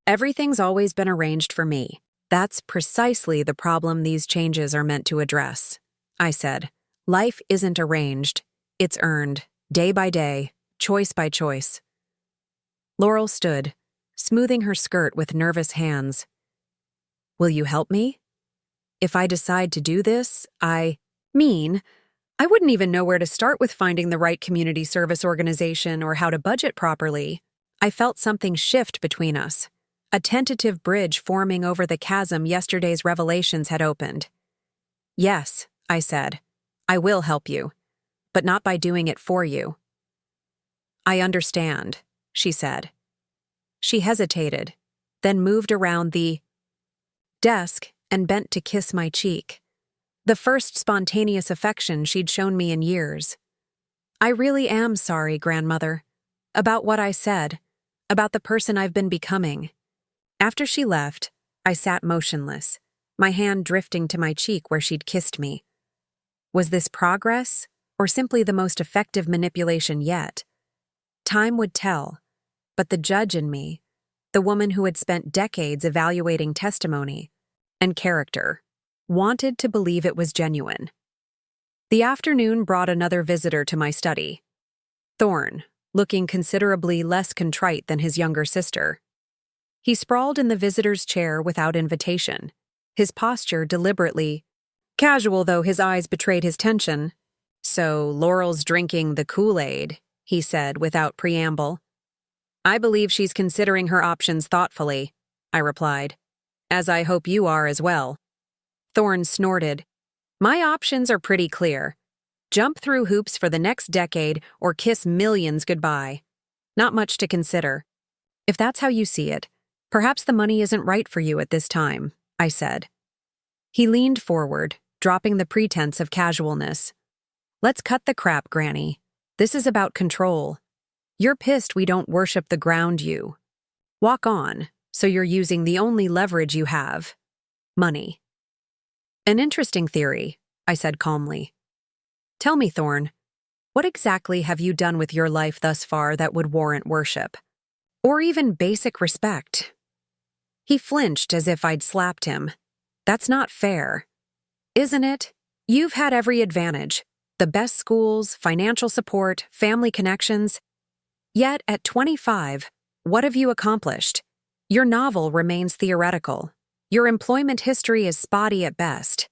Everything's always been arranged for me. That's precisely the problem these changes are meant to address, I said. Life isn't arranged. It's earned, day by day, choice by choice. Laurel stood, smoothing her skirt with nervous hands. Will you help me? If I decide to do this, I wouldn't even know where to start with finding the right community service organization or how to budget properly. I felt something shift between us. A tentative bridge forming over the chasm yesterday's revelations had opened. Yes, I said. I will help you, but not by doing it for you. I understand, she said. She hesitated, then moved around the desk and bent to kiss my cheek. The first spontaneous affection she'd shown me in years. I really am sorry, grandmother, about what I said, about the person I've been becoming. After she left, I sat motionless, my hand drifting to my cheek where she'd kissed me. Was this progress, or simply the most effective manipulation yet? Time would tell, but the judge in me, the woman who had spent decades evaluating testimony and character, wanted to believe it was genuine. The afternoon brought another visitor to my study. Thorne, looking considerably less contrite than his younger sister. He sprawled in the visitor's chair without invitation, his posture deliberately casual, though his eyes betrayed his tension. So Laurel's drinking the Kool-Aid, he said without preamble. I believe she's considering her options thoughtfully, I replied. As I hope you are as well. Thorne snorted. My options are pretty clear. Jump through hoops for the next decade or kiss millions goodbye. Not much to consider. If that's how you see it, perhaps the money isn't right for you at this time, I said. He leaned forward, dropping the pretense of casualness. Let's cut the crap, Granny. This is about control. You're pissed we don't worship the ground you. Walk on, so you're using the only leverage you have. Money. An interesting theory, I said calmly. Tell me, Thorne, what exactly have you done with your life thus far that would warrant worship? Or even basic respect? He flinched as if I'd slapped him. That's not fair. Isn't it? You've had every advantage. The best schools, financial support, family connections. Yet, at 25, what have you accomplished? Your novel remains theoretical. Your employment history is spotty at best.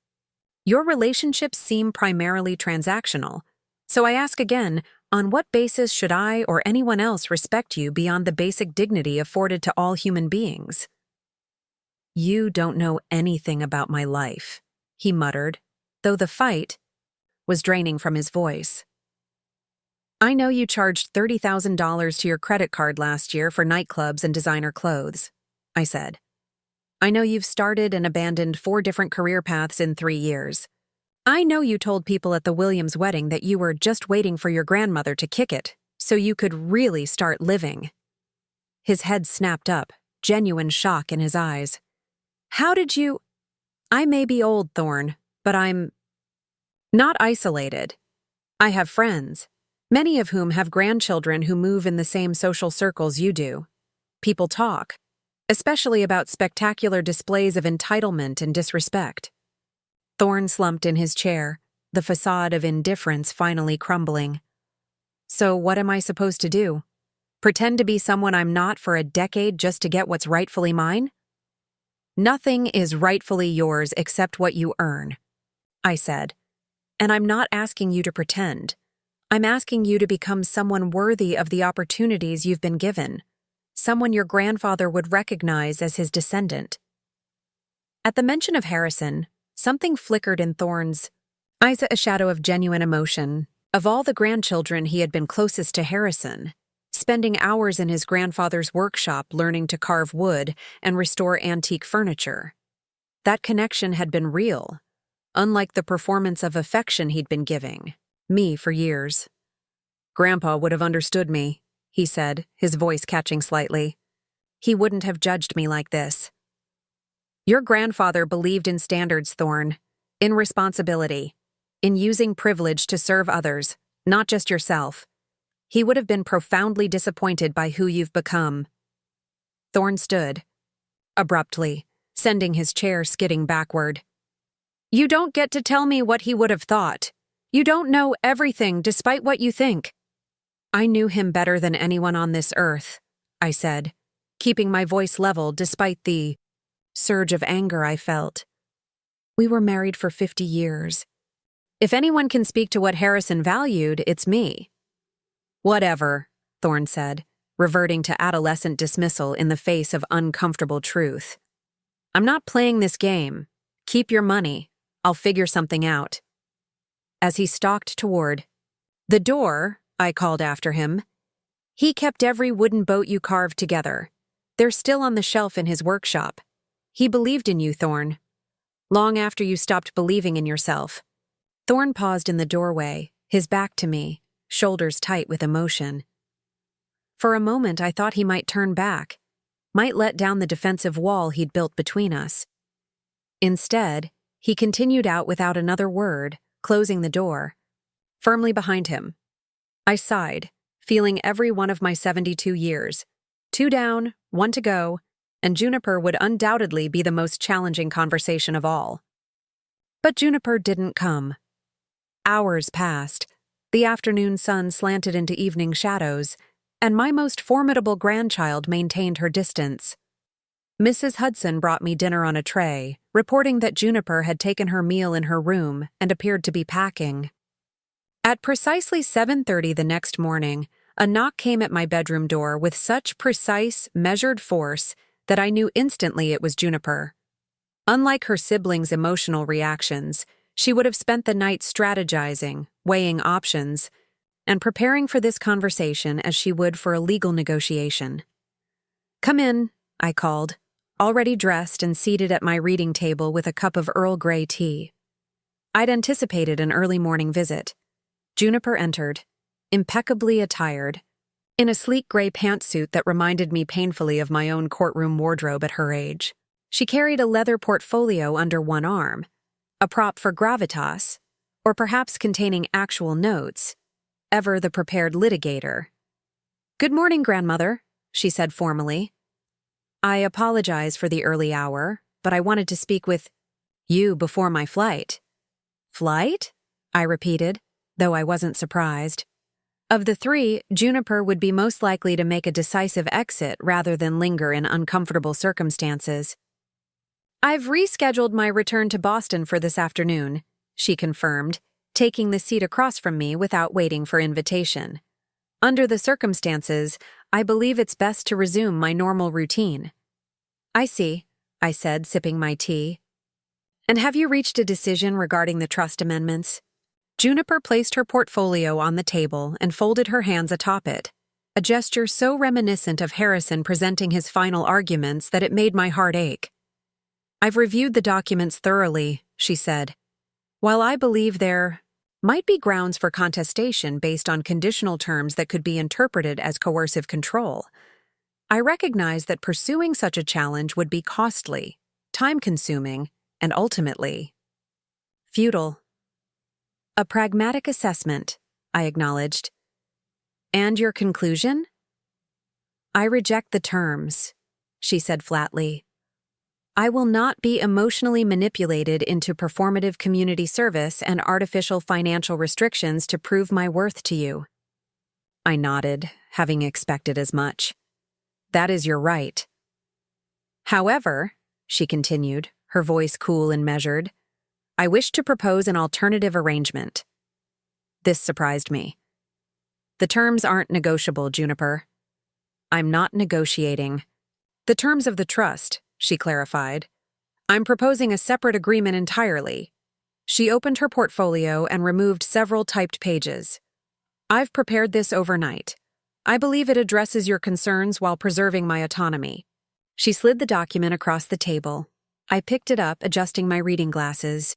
Your relationships seem primarily transactional. So I ask again, on what basis should I or anyone else respect you beyond the basic dignity afforded to all human beings? You don't know anything about my life, he muttered, though the fight was draining from his voice. I know you charged $30,000 to your credit card last year for nightclubs and designer clothes, I said. I know you've started and abandoned 4 different career paths in 3 years. I know you told people at the Williams wedding that you were just waiting for your grandmother to kick it, so you could really start living. His head snapped up, genuine shock in his eyes. How did you— I may be old, Thorne, but I'm not isolated. I have friends, many of whom have grandchildren who move in the same social circles you do. People talk, especially about spectacular displays of entitlement and disrespect. Thorne slumped in his chair, the facade of indifference finally crumbling. So what am I supposed to do? Pretend to be someone I'm not for a decade just to get what's rightfully mine? Nothing is rightfully yours except what you earn, I said. And I'm not asking you to pretend. I'm asking you to become someone worthy of the opportunities you've been given, someone your grandfather would recognize as his descendant. At the mention of Harrison, something flickered in Thorne's eyes, a shadow of genuine emotion. Of all the grandchildren, he had been closest to Harrison, spending hours in his grandfather's workshop learning to carve wood and restore antique furniture. That connection had been real, unlike the performance of affection he'd been giving me for years. Grandpa would have understood me, he said, his voice catching slightly. He wouldn't have judged me like this. Your grandfather believed in standards, Thorne, in responsibility, in using privilege to serve others, not just yourself. He would have been profoundly disappointed by who you've become. Thorne stood, abruptly, sending his chair skidding backward. You don't get to tell me what he would have thought. You don't know everything despite what you think. I knew him better than anyone on this earth, I said, keeping my voice level despite the surge of anger I felt. We were married for 50 years. If anyone can speak to what Harrison valued, it's me. Whatever, Thorne said, reverting to adolescent dismissal in the face of uncomfortable truth. I'm not playing this game. Keep your money. I'll figure something out. As he stalked toward the door, I called after him. He kept every wooden boat you carved together. They're still on the shelf in his workshop. He believed in you, Thorne. Long after you stopped believing in yourself. Thorne paused in the doorway, his back to me, shoulders tight with emotion. For a moment I thought he might turn back, might let down the defensive wall he'd built between us. Instead, he continued out without another word, closing the door, firmly behind him. I sighed, feeling every one of my 72 years. 2 down, 1 to go, and Juniper would undoubtedly be the most challenging conversation of all. But Juniper didn't come. Hours passed. The afternoon sun slanted into evening shadows, and my most formidable grandchild maintained her distance. Mrs. Hudson brought me dinner on a tray, reporting that Juniper had taken her meal in her room and appeared to be packing. At precisely 7:30 the next morning, a knock came at my bedroom door with such precise, measured force that I knew instantly it was Juniper, Unlike her siblings' emotional reactions, she would have spent the night strategizing, weighing options, and preparing for this conversation as she would for a legal negotiation. "Come in," I called, already dressed and seated at my reading table with a cup of Earl Grey tea. I'd anticipated an early morning visit. Juniper entered, impeccably attired, in a sleek gray pantsuit that reminded me painfully of my own courtroom wardrobe at her age. She carried a leather portfolio under one arm, a prop for gravitas, or perhaps containing actual notes, ever the prepared litigator. "Good morning, grandmother," she said formally. "I apologize for the early hour, but I wanted to speak with you before my flight." "Flight?" I repeated, though I wasn't surprised. Of the three, Juniper would be most likely to make a decisive exit rather than linger in uncomfortable circumstances. "I've rescheduled my return to Boston for this afternoon," she confirmed, taking the seat across from me without waiting for invitation. "Under the circumstances, I believe it's best to resume my normal routine." "I see," I said, sipping my tea. "And have you reached a decision regarding the trust amendments?" Juniper placed her portfolio on the table and folded her hands atop it, a gesture so reminiscent of Harrison presenting his final arguments that it made my heart ache. "I've reviewed the documents thoroughly," she said. "While I believe there might be grounds for contestation based on conditional terms that could be interpreted as coercive control, I recognize that pursuing such a challenge would be costly, time-consuming, and ultimately futile." "A pragmatic assessment," I acknowledged. "And your conclusion?" "I reject the terms," she said flatly. "I will not be emotionally manipulated into performative community service and artificial financial restrictions to prove my worth to you." I nodded, having expected as much. "That is your right." "However," she continued, her voice cool and measured, "I wish to propose an alternative arrangement." This surprised me. "The terms aren't negotiable, Juniper." "I'm not negotiating. The terms of the trust," she clarified. "I'm proposing a separate agreement entirely." She opened her portfolio and removed several typed pages. "I've prepared this overnight. I believe it addresses your concerns while preserving my autonomy." She slid the document across the table. I picked it up, adjusting my reading glasses.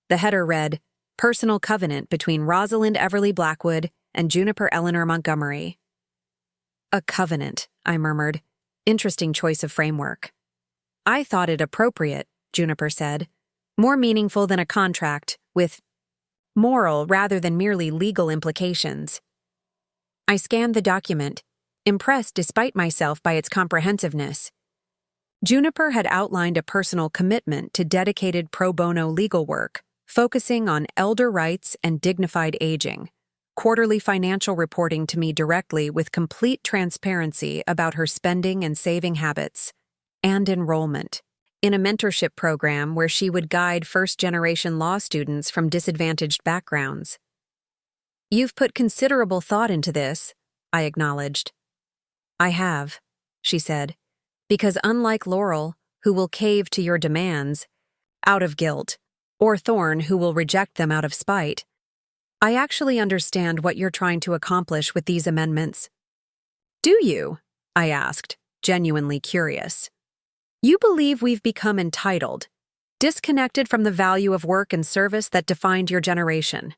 The header read, "Personal Covenant between Rosalind Everly Blackwood and Juniper Eleanor Montgomery." "A covenant," I murmured. "Interesting choice of framework." "I thought it appropriate," Juniper said. "More meaningful than a contract, with moral rather than merely legal implications." I scanned the document, impressed despite myself by its comprehensiveness. Juniper had outlined a personal commitment to dedicated pro bono legal work, focusing on elder rights and dignified aging, quarterly financial reporting to me directly with complete transparency about her spending and saving habits, and enrollment in a mentorship program where she would guide first-generation law students from disadvantaged backgrounds. "You've put considerable thought into this," I acknowledged. "I have," she said, "because unlike Laurel, who will cave to your demands out of guilt, or Thorne, who will reject them out of spite, I actually understand what you're trying to accomplish with these amendments." "Do you?" I asked, genuinely curious. "You believe we've become entitled, disconnected from the value of work and service that defined your generation.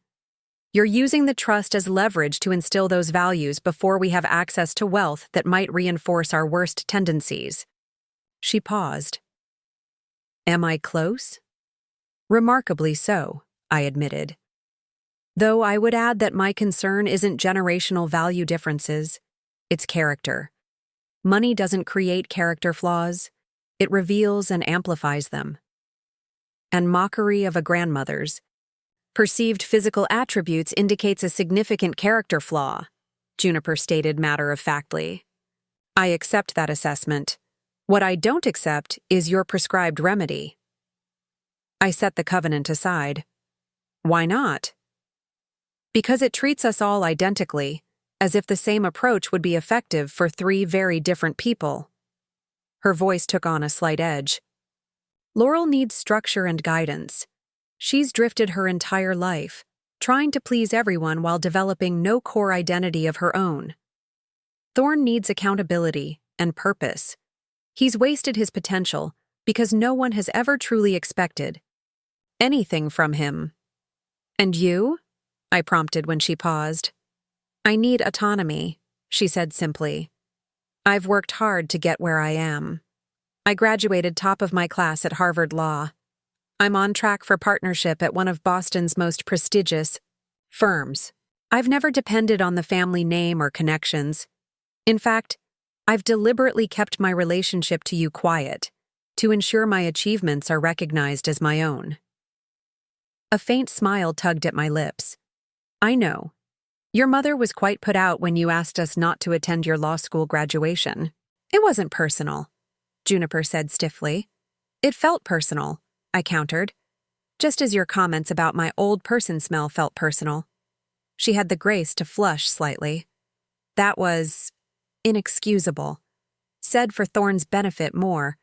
You're using the trust as leverage to instill those values before we have access to wealth that might reinforce our worst tendencies." She paused. "Am I close?" "Remarkably so," I admitted. "Though I would add that my concern isn't generational value differences, it's character. Money doesn't create character flaws, it reveals and amplifies them. And mockery of a grandmother's perceived physical attributes indicates a significant character flaw," Juniper stated matter-of-factly. "I accept that assessment. What I don't accept is your prescribed remedy." I set the covenant aside. "Why not?" "Because it treats us all identically, as if the same approach would be effective for three very different people." Her voice took on a slight edge. Laurel needs structure and guidance. She's drifted her entire life, trying to please everyone while developing no core identity of her own. Thorne needs accountability and purpose. He's wasted his potential because no one has ever truly expected anything from him. And you? I prompted when she paused. I need autonomy, she said simply. I've worked hard to get where I am. I graduated top of my class at Harvard Law. I'm on track for partnership at one of Boston's most prestigious firms. I've never depended on the family name or connections. In fact, I've deliberately kept my relationship to you quiet to ensure my achievements are recognized as my own. A faint smile tugged at my lips. I know. Your mother was quite put out when you asked us not to attend your law school graduation. It wasn't personal, Juniper said stiffly. It felt personal, I countered, just as your comments about my old person smell felt personal. She had the grace to flush slightly. That was inexcusable. Said for Thorne's benefit more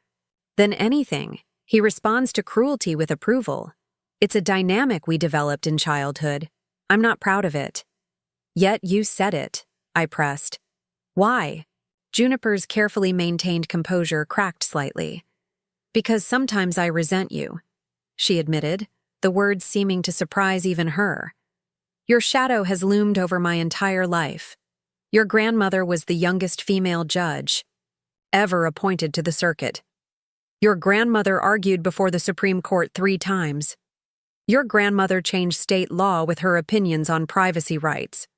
than anything. He responds to cruelty with approval. It's a dynamic we developed in childhood. I'm not proud of it. Yet you said it, I pressed. Why? Juniper's carefully maintained composure cracked slightly. Because sometimes I resent you, she admitted, the words seeming to surprise even her. Your shadow has loomed over my entire life. Your grandmother was the youngest female judge ever appointed to the circuit. Your grandmother argued before the Supreme Court 3 times. Your grandmother changed state law with her opinions on privacy rights.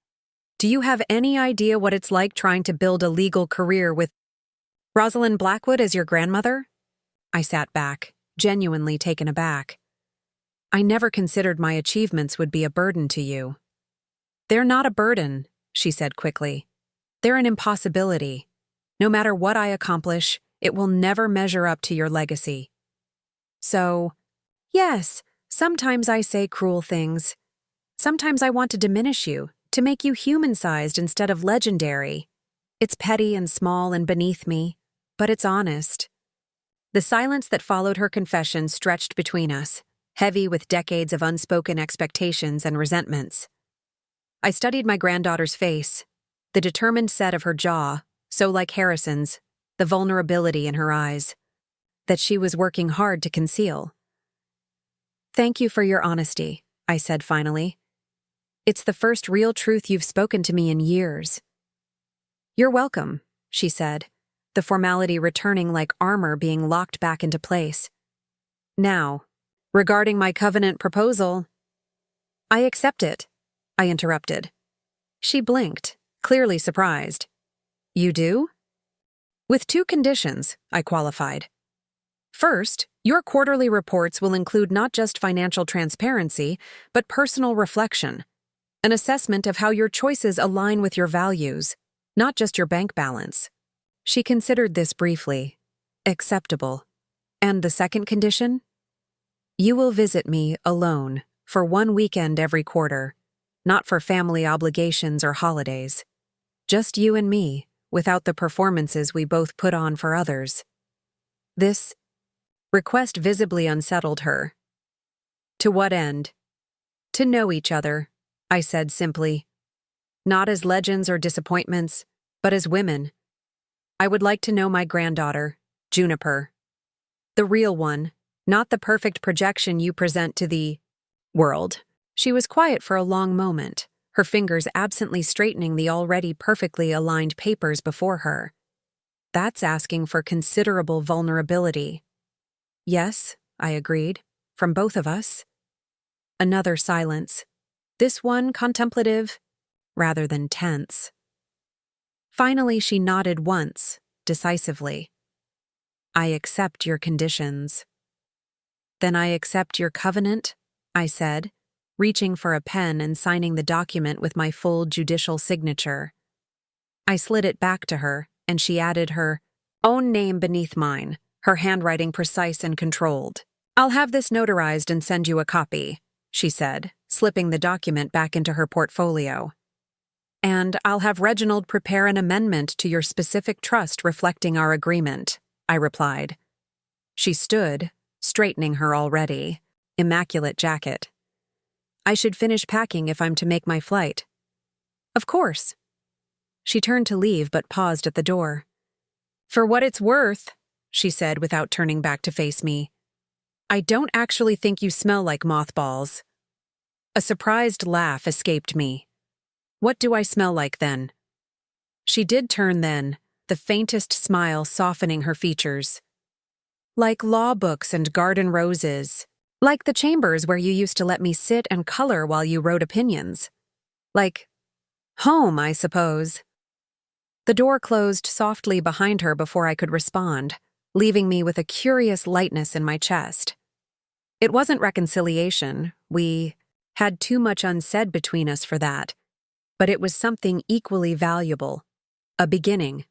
Do you have any idea what it's like trying to build a legal career with Rosalind Blackwood as your grandmother? I sat back, genuinely taken aback. I never considered my achievements would be a burden to you. They're not a burden, she said quickly. They're an impossibility. No matter what I accomplish, it will never measure up to your legacy. So, yes, sometimes I say cruel things. Sometimes I want to diminish you, to make you human-sized instead of legendary. It's petty and small and beneath me, but it's honest. The silence that followed her confession stretched between us, heavy with decades of unspoken expectations and resentments. I studied my granddaughter's face, the determined set of her jaw, so like Harrison's, the vulnerability in her eyes, that she was working hard to conceal. Thank you for your honesty, I said finally. It's the first real truth you've spoken to me in years. You're welcome, she said, the formality returning like armor being locked back into place. Now, regarding my covenant proposal, I accept it, I interrupted. She blinked, clearly surprised. You do? With 2 conditions, I qualified. First, your quarterly reports will include not just financial transparency, but personal reflection, an assessment of how your choices align with your values, not just your bank balance. She considered this briefly. Acceptable. And the second condition? You will visit me alone for 1 weekend every quarter, not for family obligations or holidays. Just you and me, without the performances we both put on for others. This request visibly unsettled her. To what end? To know each other, I said simply. Not as legends or disappointments, but as women. I would like to know my granddaughter, Juniper. The real one, not the perfect projection you present to the world. She was quiet for a long moment, her fingers absently straightening the already perfectly aligned papers before her. That's asking for considerable vulnerability. Yes, I agreed, from both of us. Another silence, this one contemplative, rather than tense. Finally, she nodded once, decisively. I accept your conditions. Then I accept your covenant, I said, reaching for a pen and signing the document with my full judicial signature. I slid it back to her, and she added her own name beneath mine, her handwriting precise and controlled. I'll have this notarized and send you a copy, she said, slipping the document back into her portfolio. And I'll have Reginald prepare an amendment to your specific trust reflecting our agreement, I replied. She stood, straightening her already immaculate jacket. I should finish packing if I'm to make my flight. Of course. She turned to leave but paused at the door. For what it's worth, she said without turning back to face me, I don't actually think you smell like mothballs. A surprised laugh escaped me. What do I smell like then? She did turn then, the faintest smile softening her features. Like law books and garden roses. Like the chambers where you used to let me sit and color while you wrote opinions. Like home, I suppose. The door closed softly behind her before I could respond, leaving me with a curious lightness in my chest. It wasn't reconciliation. We had too much unsaid between us for that. But it was something equally valuable. A beginning.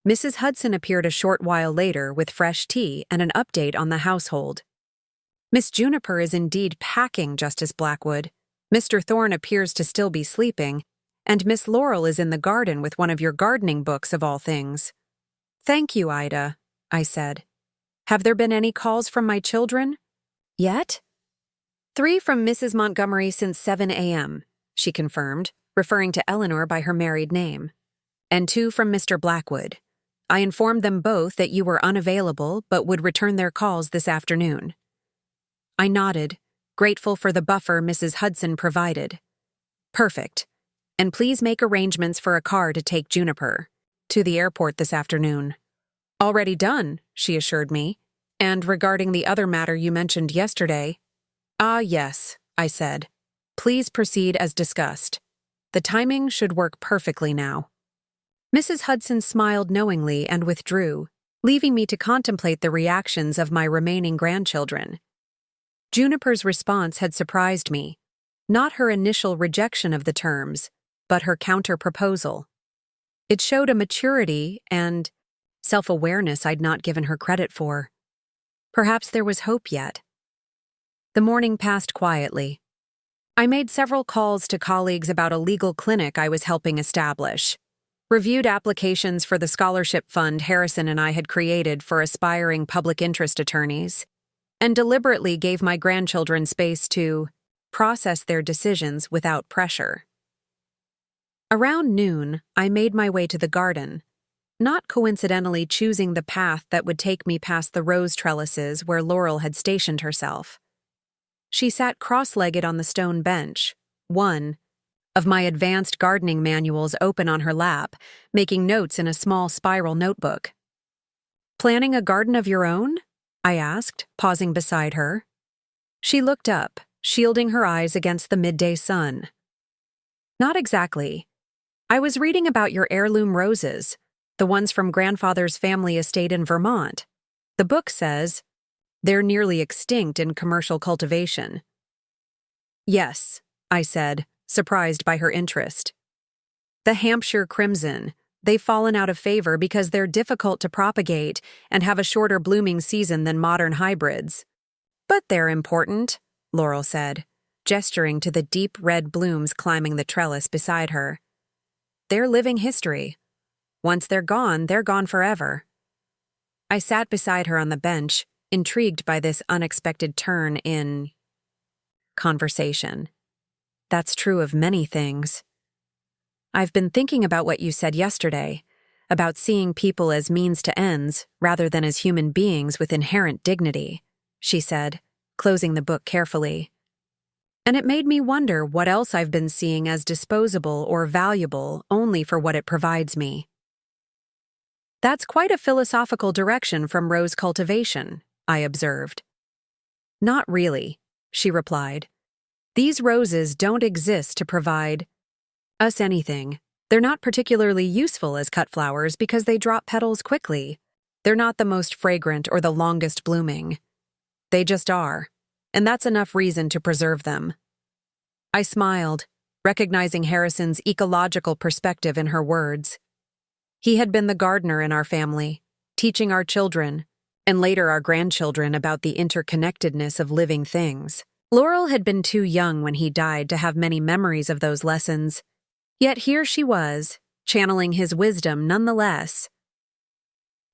Mrs. Hudson appeared a short while later with fresh tea and an update on the household. Miss Juniper is indeed packing, Justice Blackwood. Mr. Thorne appears to still be sleeping, and Miss Laurel is in the garden with one of your gardening books of all things. Thank you, Ida, I said. Have there been any calls from my children? Yet? 3 from Mrs. Montgomery since 7 a.m., she confirmed, referring to Eleanor by her married name. And 2 from Mr. Blackwood. I informed them both that you were unavailable but would return their calls this afternoon. I nodded, grateful for the buffer Mrs. Hudson provided. Perfect. And please make arrangements for a car to take Juniper to the airport this afternoon. Already done, she assured me. And regarding the other matter you mentioned yesterday, yes, I said. Please proceed as discussed. The timing should work perfectly now. Mrs. Hudson smiled knowingly and withdrew, leaving me to contemplate the reactions of my remaining grandchildren. Juniper's response had surprised me, not her initial rejection of the terms, but her counter-proposal. It showed a maturity and self-awareness I'd not given her credit for. Perhaps there was hope yet. The morning passed quietly. I made several calls to colleagues about a legal clinic I was helping establish, reviewed applications for the scholarship fund Harrison and I had created for aspiring public interest attorneys, and deliberately gave my grandchildren space to process their decisions without pressure. Around noon, I made my way to the garden, not coincidentally choosing the path that would take me past the rose trellises where Laurel had stationed herself. She sat cross-legged on the stone bench, one of my advanced gardening manuals open on her lap, making notes in a small spiral notebook. Planning a garden of your own? I asked, pausing beside her. She looked up, shielding her eyes against the midday sun. Not exactly. I was reading about your heirloom roses, the ones from grandfather's family estate in Vermont. The book says they're nearly extinct in commercial cultivation. Yes, I said, surprised by her interest. The Hampshire crimson. They've fallen out of favor because they're difficult to propagate and have a shorter blooming season than modern hybrids. But they're important, Laurel said, gesturing to the deep red blooms climbing the trellis beside her. They're living history. Once they're gone forever. I sat beside her on the bench, intrigued by this unexpected turn in conversation. That's true of many things. I've been thinking about what you said yesterday, about seeing people as means to ends rather than as human beings with inherent dignity, she said, closing the book carefully. And it made me wonder what else I've been seeing as disposable or valuable only for what it provides me. That's quite a philosophical direction from rose cultivation, I observed. Not really, she replied. These roses don't exist to provide us anything. They're not particularly useful as cut flowers because they drop petals quickly. They're not the most fragrant or the longest blooming. They just are, and that's enough reason to preserve them. I smiled, recognizing Harrison's ecological perspective in her words. He had been the gardener in our family, teaching our children, and later our grandchildren about the interconnectedness of living things. Laurel had been too young when he died to have many memories of those lessons, yet here she was, channeling his wisdom nonetheless.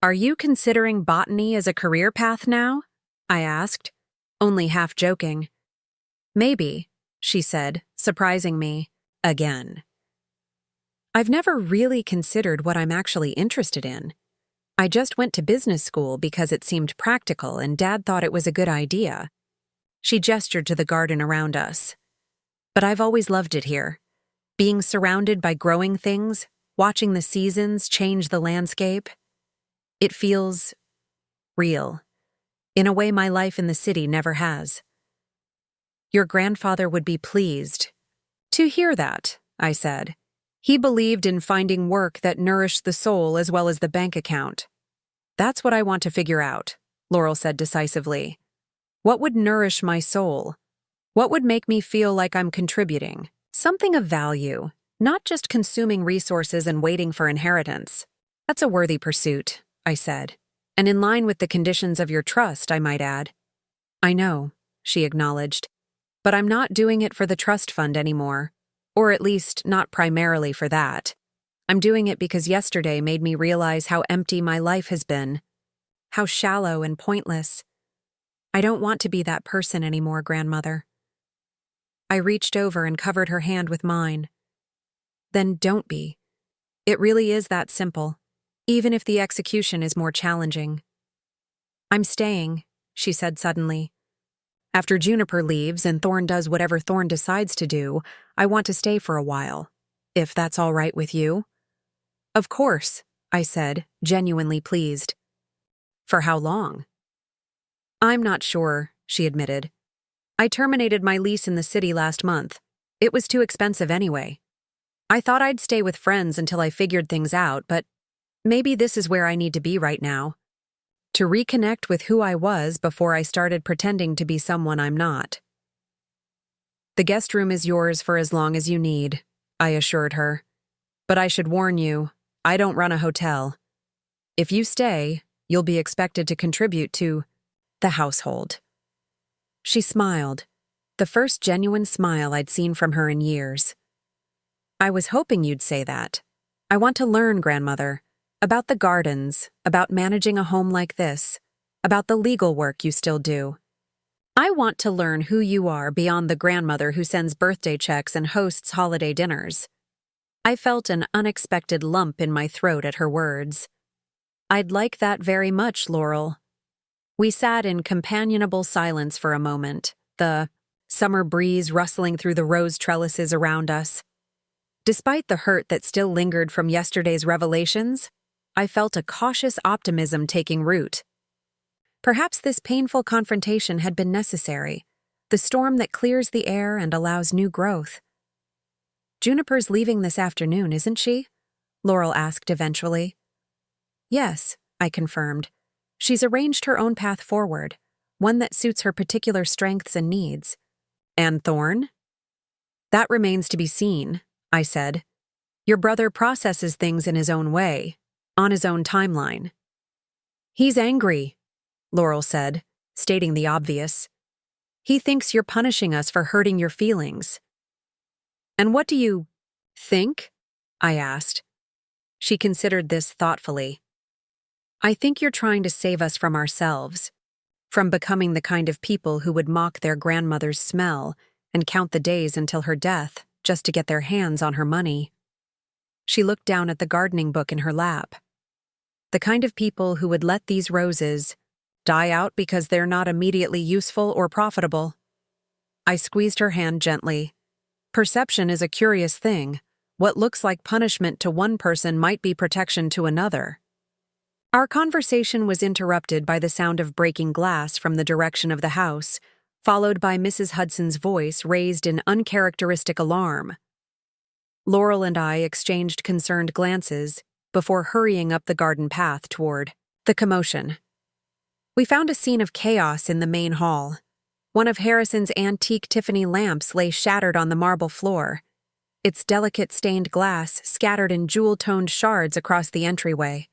Are you considering botany as a career path now? I asked, only half joking. Maybe, she said, surprising me again. I've never really considered what I'm actually interested in. I just went to business school because it seemed practical and Dad thought it was a good idea. She gestured to the garden around us. But I've always loved it here. Being surrounded by growing things, watching the seasons change the landscape. It feels real, in a way my life in the city never has. Your grandfather would be pleased to hear that, I said. He believed in finding work that nourished the soul as well as the bank account. That's what I want to figure out, Laurel said decisively. What would nourish my soul? What would make me feel like I'm contributing? Something of value, not just consuming resources and waiting for inheritance. That's a worthy pursuit, I said. And in line with the conditions of your trust, I might add. I know, she acknowledged. But I'm not doing it for the trust fund anymore. Or at least not primarily for that. I'm doing it because yesterday made me realize how empty my life has been. How shallow and pointless. I don't want to be that person anymore, Grandmother. I reached over and covered her hand with mine. Then don't be. It really is that simple, even if the execution is more challenging. I'm staying, she said suddenly. After Juniper leaves and Thorne does whatever Thorne decides to do, I want to stay for a while, if that's all right with you. Of course, I said, genuinely pleased. For how long? I'm not sure, she admitted. I terminated my lease in the city last month. It was too expensive anyway. I thought I'd stay with friends until I figured things out, but maybe this is where I need to be right now. To reconnect with who I was before I started pretending to be someone I'm not. The guest room is yours for as long as you need, I assured her. But I should warn you, I don't run a hotel. If you stay, you'll be expected to contribute to the household. She smiled, the first genuine smile I'd seen from her in years. I was hoping you'd say that. I want to learn, Grandmother. About the gardens, about managing a home like this, about the legal work you still do. I want to learn who you are beyond the grandmother who sends birthday checks and hosts holiday dinners. I felt an unexpected lump in my throat at her words. I'd like that very much, Laurel. We sat in companionable silence for a moment, the summer breeze rustling through the rose trellises around us. Despite the hurt that still lingered from yesterday's revelations, I felt a cautious optimism taking root. Perhaps this painful confrontation had been necessary, the storm that clears the air and allows new growth. Juniper's leaving this afternoon, isn't she? Laurel asked eventually. Yes, I confirmed. She's arranged her own path forward, one that suits her particular strengths and needs. And Thorne? That remains to be seen, I said. Your brother processes things in his own way. On his own timeline. He's angry, Laurel said, stating the obvious. He thinks you're punishing us for hurting your feelings. And what do you think? I asked. She considered this thoughtfully. I think you're trying to save us from ourselves, from becoming the kind of people who would mock their grandmother's smell and count the days until her death just to get their hands on her money. She looked down at the gardening book in her lap. The kind of people who would let these roses die out because they're not immediately useful or profitable. I squeezed her hand gently. Perception is a curious thing. What looks like punishment to one person might be protection to another. Our conversation was interrupted by the sound of breaking glass from the direction of the house, followed by Mrs. Hudson's voice raised in uncharacteristic alarm. Laurel and I exchanged concerned glances before hurrying up the garden path toward the commotion. We found a scene of chaos in the main hall. One of Harrison's antique Tiffany lamps lay shattered on the marble floor, its delicate stained glass scattered in jewel-toned shards across the entryway.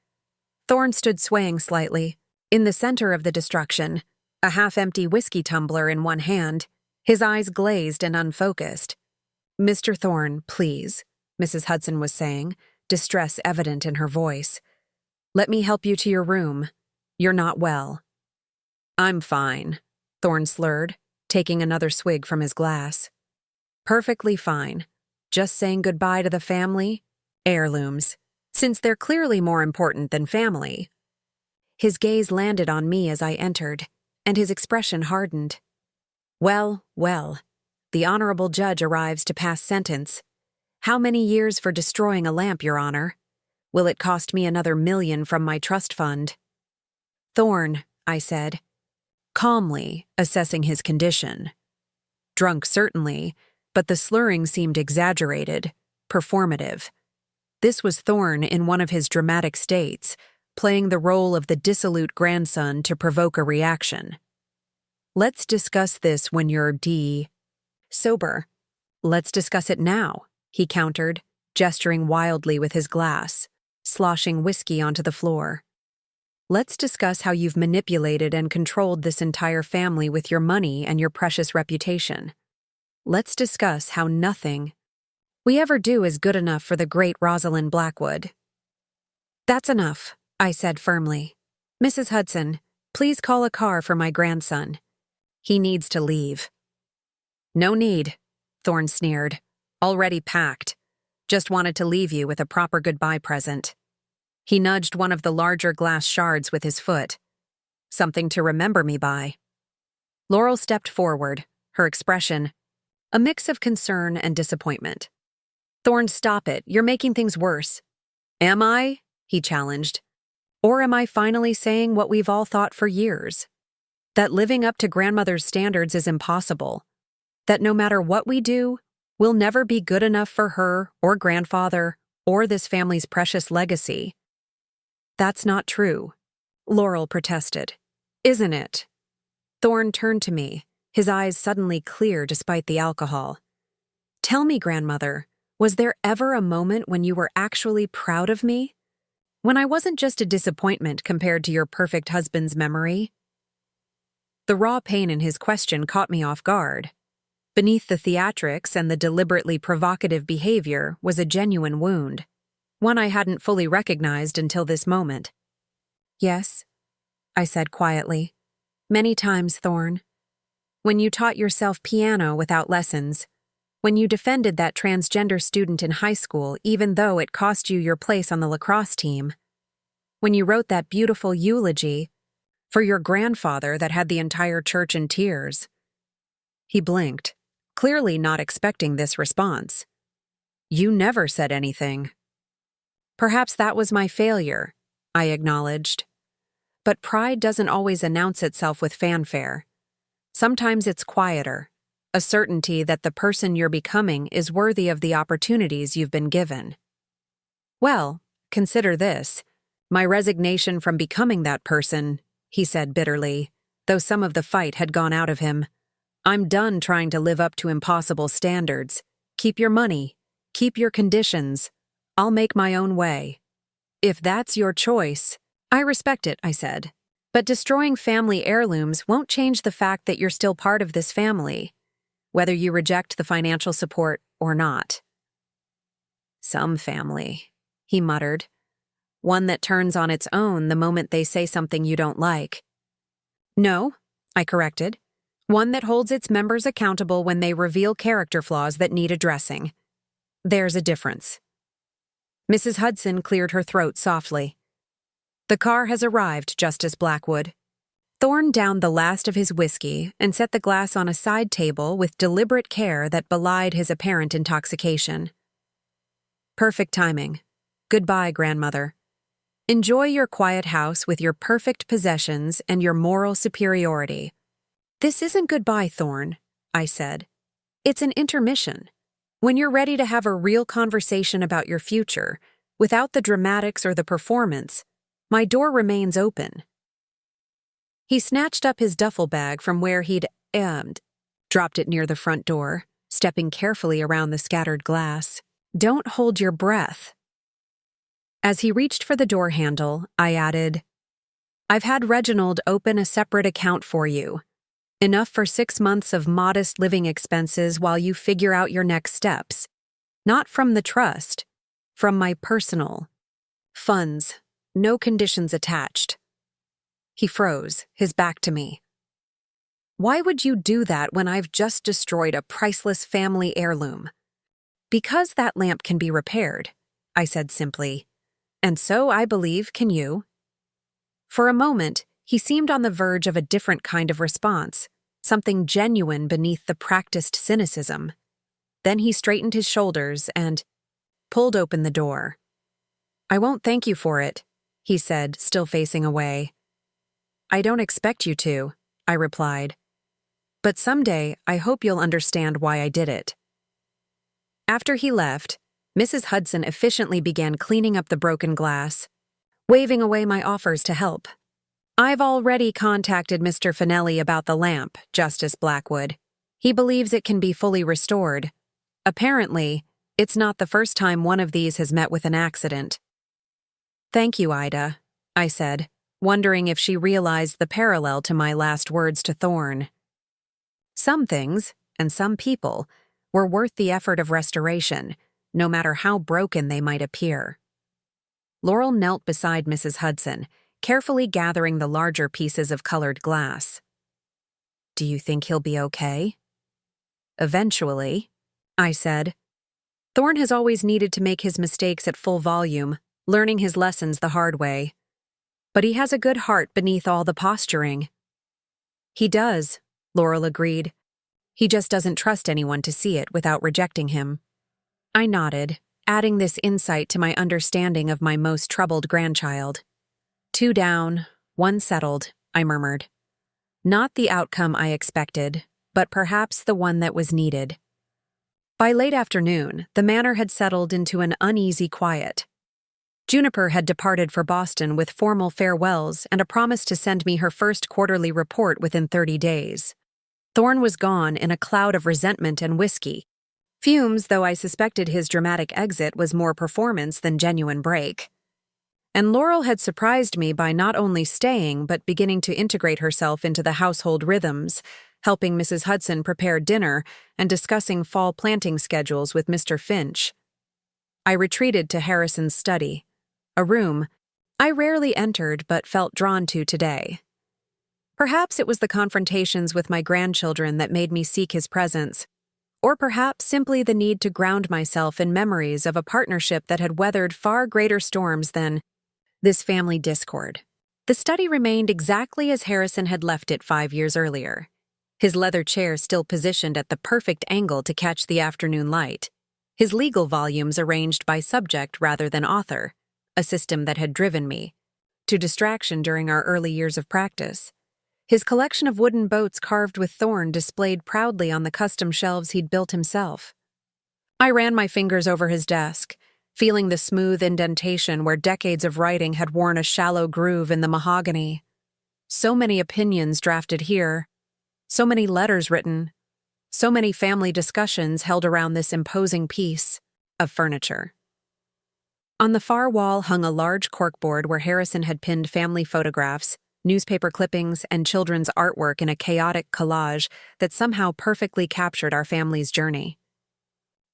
Thorne stood swaying slightly, in the center of the destruction, a half-empty whiskey tumbler in one hand, his eyes glazed and unfocused. Mr. Thorne, please, Mrs. Hudson was saying, distress evident in her voice. Let me help you to your room. You're not well. I'm fine, Thorne slurred, taking another swig from his glass. Perfectly fine. Just saying goodbye to the family? Heirlooms. Since they're clearly more important than family. His gaze landed on me as I entered, and his expression hardened. Well, well. The honorable judge arrives to pass sentence. How many years for destroying a lamp, Your Honor? Will it cost me another $1 million from my trust fund? Thorne, I said, calmly assessing his condition. Drunk, certainly, but the slurring seemed exaggerated, performative. This was Thorne in one of his dramatic states, playing the role of the dissolute grandson to provoke a reaction. Let's discuss this when you're sober. Let's discuss it now, he countered, gesturing wildly with his glass, sloshing whiskey onto the floor. Let's discuss how you've manipulated and controlled this entire family with your money and your precious reputation. Let's discuss how nothing we ever do is good enough for the great Rosalind Blackwood. That's enough, I said firmly. Mrs. Hudson, please call a car for my grandson. He needs to leave. No need, Thorne sneered. Already packed. Just wanted to leave you with a proper goodbye present. He nudged one of the larger glass shards with his foot. Something to remember me by. Laurel stepped forward, her expression a mix of concern and disappointment. Thorne, stop it. You're making things worse. Am I? He challenged. Or am I finally saying what we've all thought for years? That living up to grandmother's standards is impossible. That no matter what we do, we'll never be good enough for her or grandfather or this family's precious legacy. That's not true, Laurel protested. Isn't it? Thorne turned to me, his eyes suddenly clear despite the alcohol. Tell me, grandmother, was there ever a moment when you were actually proud of me? When I wasn't just a disappointment compared to your perfect husband's memory? The raw pain in his question caught me off guard. Beneath the theatrics and the deliberately provocative behavior was a genuine wound, one I hadn't fully recognized until this moment. Yes, I said quietly. Many times, Thorne. When you taught yourself piano without lessons, when you defended that transgender student in high school even though it cost you your place on the lacrosse team, when you wrote that beautiful eulogy for your grandfather that had the entire church in tears. He blinked, clearly not expecting this response. You never said anything. Perhaps that was my failure, I acknowledged. But pride doesn't always announce itself with fanfare. Sometimes it's quieter, a certainty that the person you're becoming is worthy of the opportunities you've been given. Well, consider this. My resignation from becoming that person, he said bitterly, though some of the fight had gone out of him. I'm done trying to live up to impossible standards. Keep your money. Keep your conditions. I'll make my own way. If that's your choice, I respect it, I said. But destroying family heirlooms won't change the fact that you're still part of this family, whether you reject the financial support or not. Some family, he muttered. One that turns on its own the moment they say something you don't like. No, I corrected. One that holds its members accountable when they reveal character flaws that need addressing. There's a difference. Mrs. Hudson cleared her throat softly. The car has arrived, Justice Blackwood. Thorne downed the last of his whiskey and set the glass on a side table with deliberate care that belied his apparent intoxication. Perfect timing. Goodbye, grandmother. Enjoy your quiet house with your perfect possessions and your moral superiority. This isn't goodbye, Thorne, I said. It's an intermission. When you're ready to have a real conversation about your future, without the dramatics or the performance, my door remains open. He snatched up his duffel bag from where he'd dropped it near the front door, stepping carefully around the scattered glass. Don't hold your breath. As he reached for the door handle, I added, I've had Reginald open a separate account for you. Enough for 6 months of modest living expenses while you figure out your next steps. Not from the trust, from my personal funds, no conditions attached. He froze, his back to me. Why would you do that when I've just destroyed a priceless family heirloom? Because that lamp can be repaired, I said simply. And so, I believe, can you? For a moment, he seemed on the verge of a different kind of response, something genuine beneath the practiced cynicism. Then he straightened his shoulders and pulled open the door. I won't thank you for it, he said, still facing away. I don't expect you to, I replied. But someday, I hope you'll understand why I did it. After he left, Mrs. Hudson efficiently began cleaning up the broken glass, waving away my offers to help. I've already contacted Mr. Finelli about the lamp, Justice Blackwood. He believes it can be fully restored. Apparently, it's not the first time one of these has met with an accident. Thank you, Ida, I said, wondering if she realized the parallel to my last words to Thorne. Some things, and some people, were worth the effort of restoration, no matter how broken they might appear. Laurel knelt beside Mrs. Hudson, carefully gathering the larger pieces of colored glass. Do you think he'll be okay? Eventually, I said. Thorne has always needed to make his mistakes at full volume, learning his lessons the hard way. But he has a good heart beneath all the posturing. He does, Laurel agreed. He just doesn't trust anyone to see it without rejecting him. I nodded, adding this insight to my understanding of my most troubled grandchild. 2 down, 1 settled, I murmured. Not the outcome I expected, but perhaps the one that was needed. By late afternoon, the manor had settled into an uneasy quiet. Juniper had departed for Boston with formal farewells and a promise to send me her first quarterly report within 30 days. Thorne was gone in a cloud of resentment and whiskey. Fumes, though I suspected his dramatic exit was more performance than genuine break. And Laurel had surprised me by not only staying but beginning to integrate herself into the household rhythms, helping Mrs. Hudson prepare dinner and discussing fall planting schedules with Mr. Finch. I retreated to Harrison's study, a room I rarely entered but felt drawn to today. Perhaps it was the confrontations with my grandchildren that made me seek his presence, or perhaps simply the need to ground myself in memories of a partnership that had weathered far greater storms than this family discord. The study remained exactly as Harrison had left it 5 years earlier, his leather chair still positioned at the perfect angle to catch the afternoon light, his legal volumes arranged by subject rather than author, a system that had driven me to distraction during our early years of practice. His collection of wooden boats carved with Thorne displayed proudly on the custom shelves he'd built himself. I ran my fingers over his desk, feeling the smooth indentation where decades of writing had worn a shallow groove in the mahogany. So many opinions drafted here, so many letters written, so many family discussions held around this imposing piece of furniture. On the far wall hung a large corkboard where Harrison had pinned family photographs, newspaper clippings, and children's artwork in a chaotic collage that somehow perfectly captured our family's journey.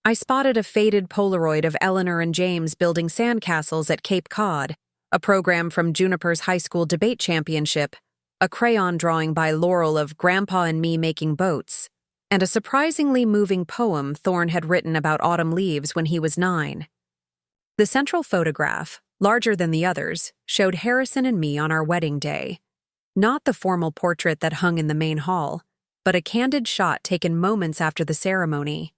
I spotted a faded Polaroid of Eleanor and James building sandcastles at Cape Cod, a program from Juniper's high school debate championship, a crayon drawing by Laurel of Grandpa and me making boats, and a surprisingly moving poem Thorne had written about autumn leaves when he was 9. The central photograph, larger than the others, showed Harrison and me on our wedding day. Not the formal portrait that hung in the main hall, but a candid shot taken moments after the ceremony.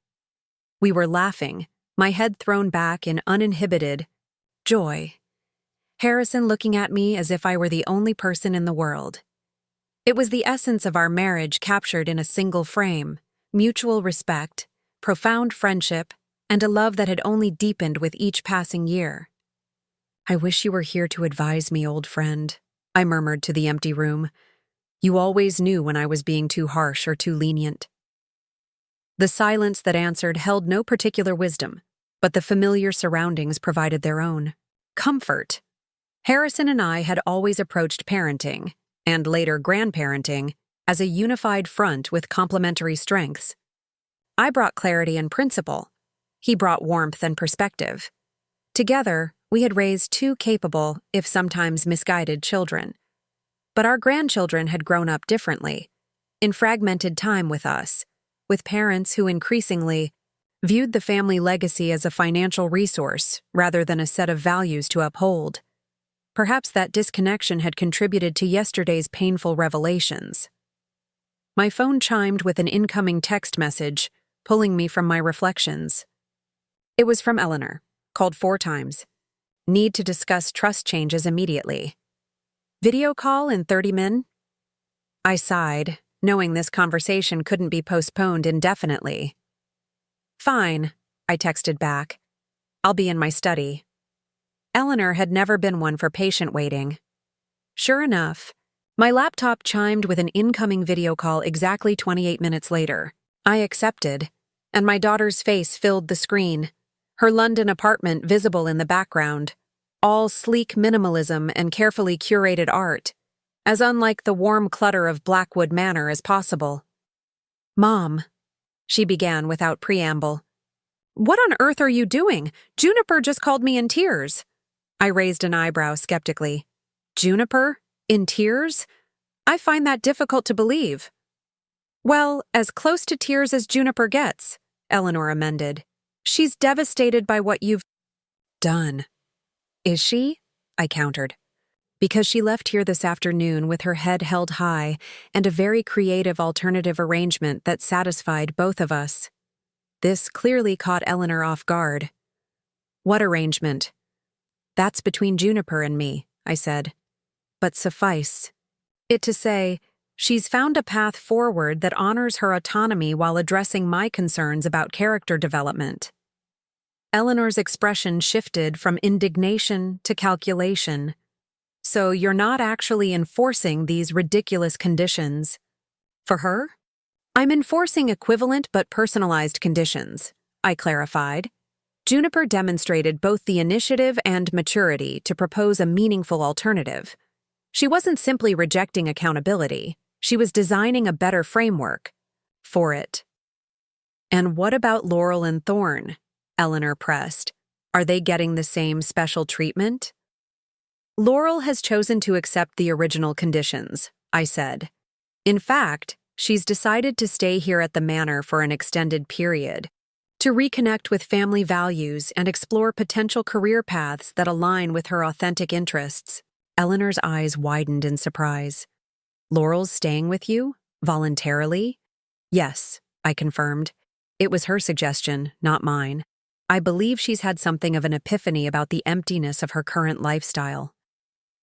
We were laughing, my head thrown back in uninhibited joy. Harrison looking at me as if I were the only person in the world. It was the essence of our marriage captured in a single frame, mutual respect, profound friendship, and a love that had only deepened with each passing year. I wish you were here to advise me, old friend, I murmured to the empty room. You always knew when I was being too harsh or too lenient. The silence that answered held no particular wisdom, but the familiar surroundings provided their own comfort. Harrison and I had always approached parenting, and later grandparenting, as a unified front with complementary strengths. I brought clarity and principle. He brought warmth and perspective. Together, we had raised 2 capable, if sometimes misguided, children. But our grandchildren had grown up differently. in fragmented time with us, with parents who increasingly viewed the family legacy as a financial resource rather than a set of values to uphold. Perhaps that disconnection had contributed to yesterday's painful revelations. My phone chimed with an incoming text message, pulling me from my reflections. It was from Eleanor, called 4 times. Need to discuss trust changes immediately. Video call in 30 min? I sighed, knowing this conversation couldn't be postponed indefinitely. Fine, I texted back. I'll be in my study. Eleanor had never been one for patient waiting. Sure enough, my laptop chimed with an incoming video call exactly 28 minutes later. I accepted, and my daughter's face filled the screen, her London apartment visible in the background, all sleek minimalism and carefully curated art, as unlike the warm clutter of Blackwood Manor as possible. "Mom," she began without preamble. "What on earth are you doing? Juniper just called me in tears." I raised an eyebrow skeptically. Juniper? In tears? I find that difficult to believe. "Well, as close to tears as Juniper gets," Eleanor amended. "She's devastated by what you've done." "Is she?" I countered. "Because she left here this afternoon with her head held high and a very creative alternative arrangement that satisfied both of us." This clearly caught Eleanor off guard. "What arrangement?" "That's between Juniper and me," I said. "But suffice it to say, she's found a path forward that honors her autonomy while addressing my concerns about character development." Eleanor's expression shifted from indignation to calculation. "So you're not actually enforcing these ridiculous conditions for her?" "I'm enforcing equivalent but personalized conditions," I clarified. Juniper demonstrated both the initiative and maturity to propose a meaningful alternative. She wasn't simply rejecting accountability, she was designing a better framework for it. "And what about Laurel and Thorne?" Eleanor pressed. "Are they getting the same special treatment?" "Laurel has chosen to accept the original conditions," I said. "In fact, she's decided to stay here at the manor for an extended period, to reconnect with family values and explore potential career paths that align with her authentic interests." Eleanor's eyes widened in surprise. "Laurel's staying with you? Voluntarily?" "Yes," I confirmed. "It was her suggestion, not mine. I believe she's had something of an epiphany about the emptiness of her current lifestyle."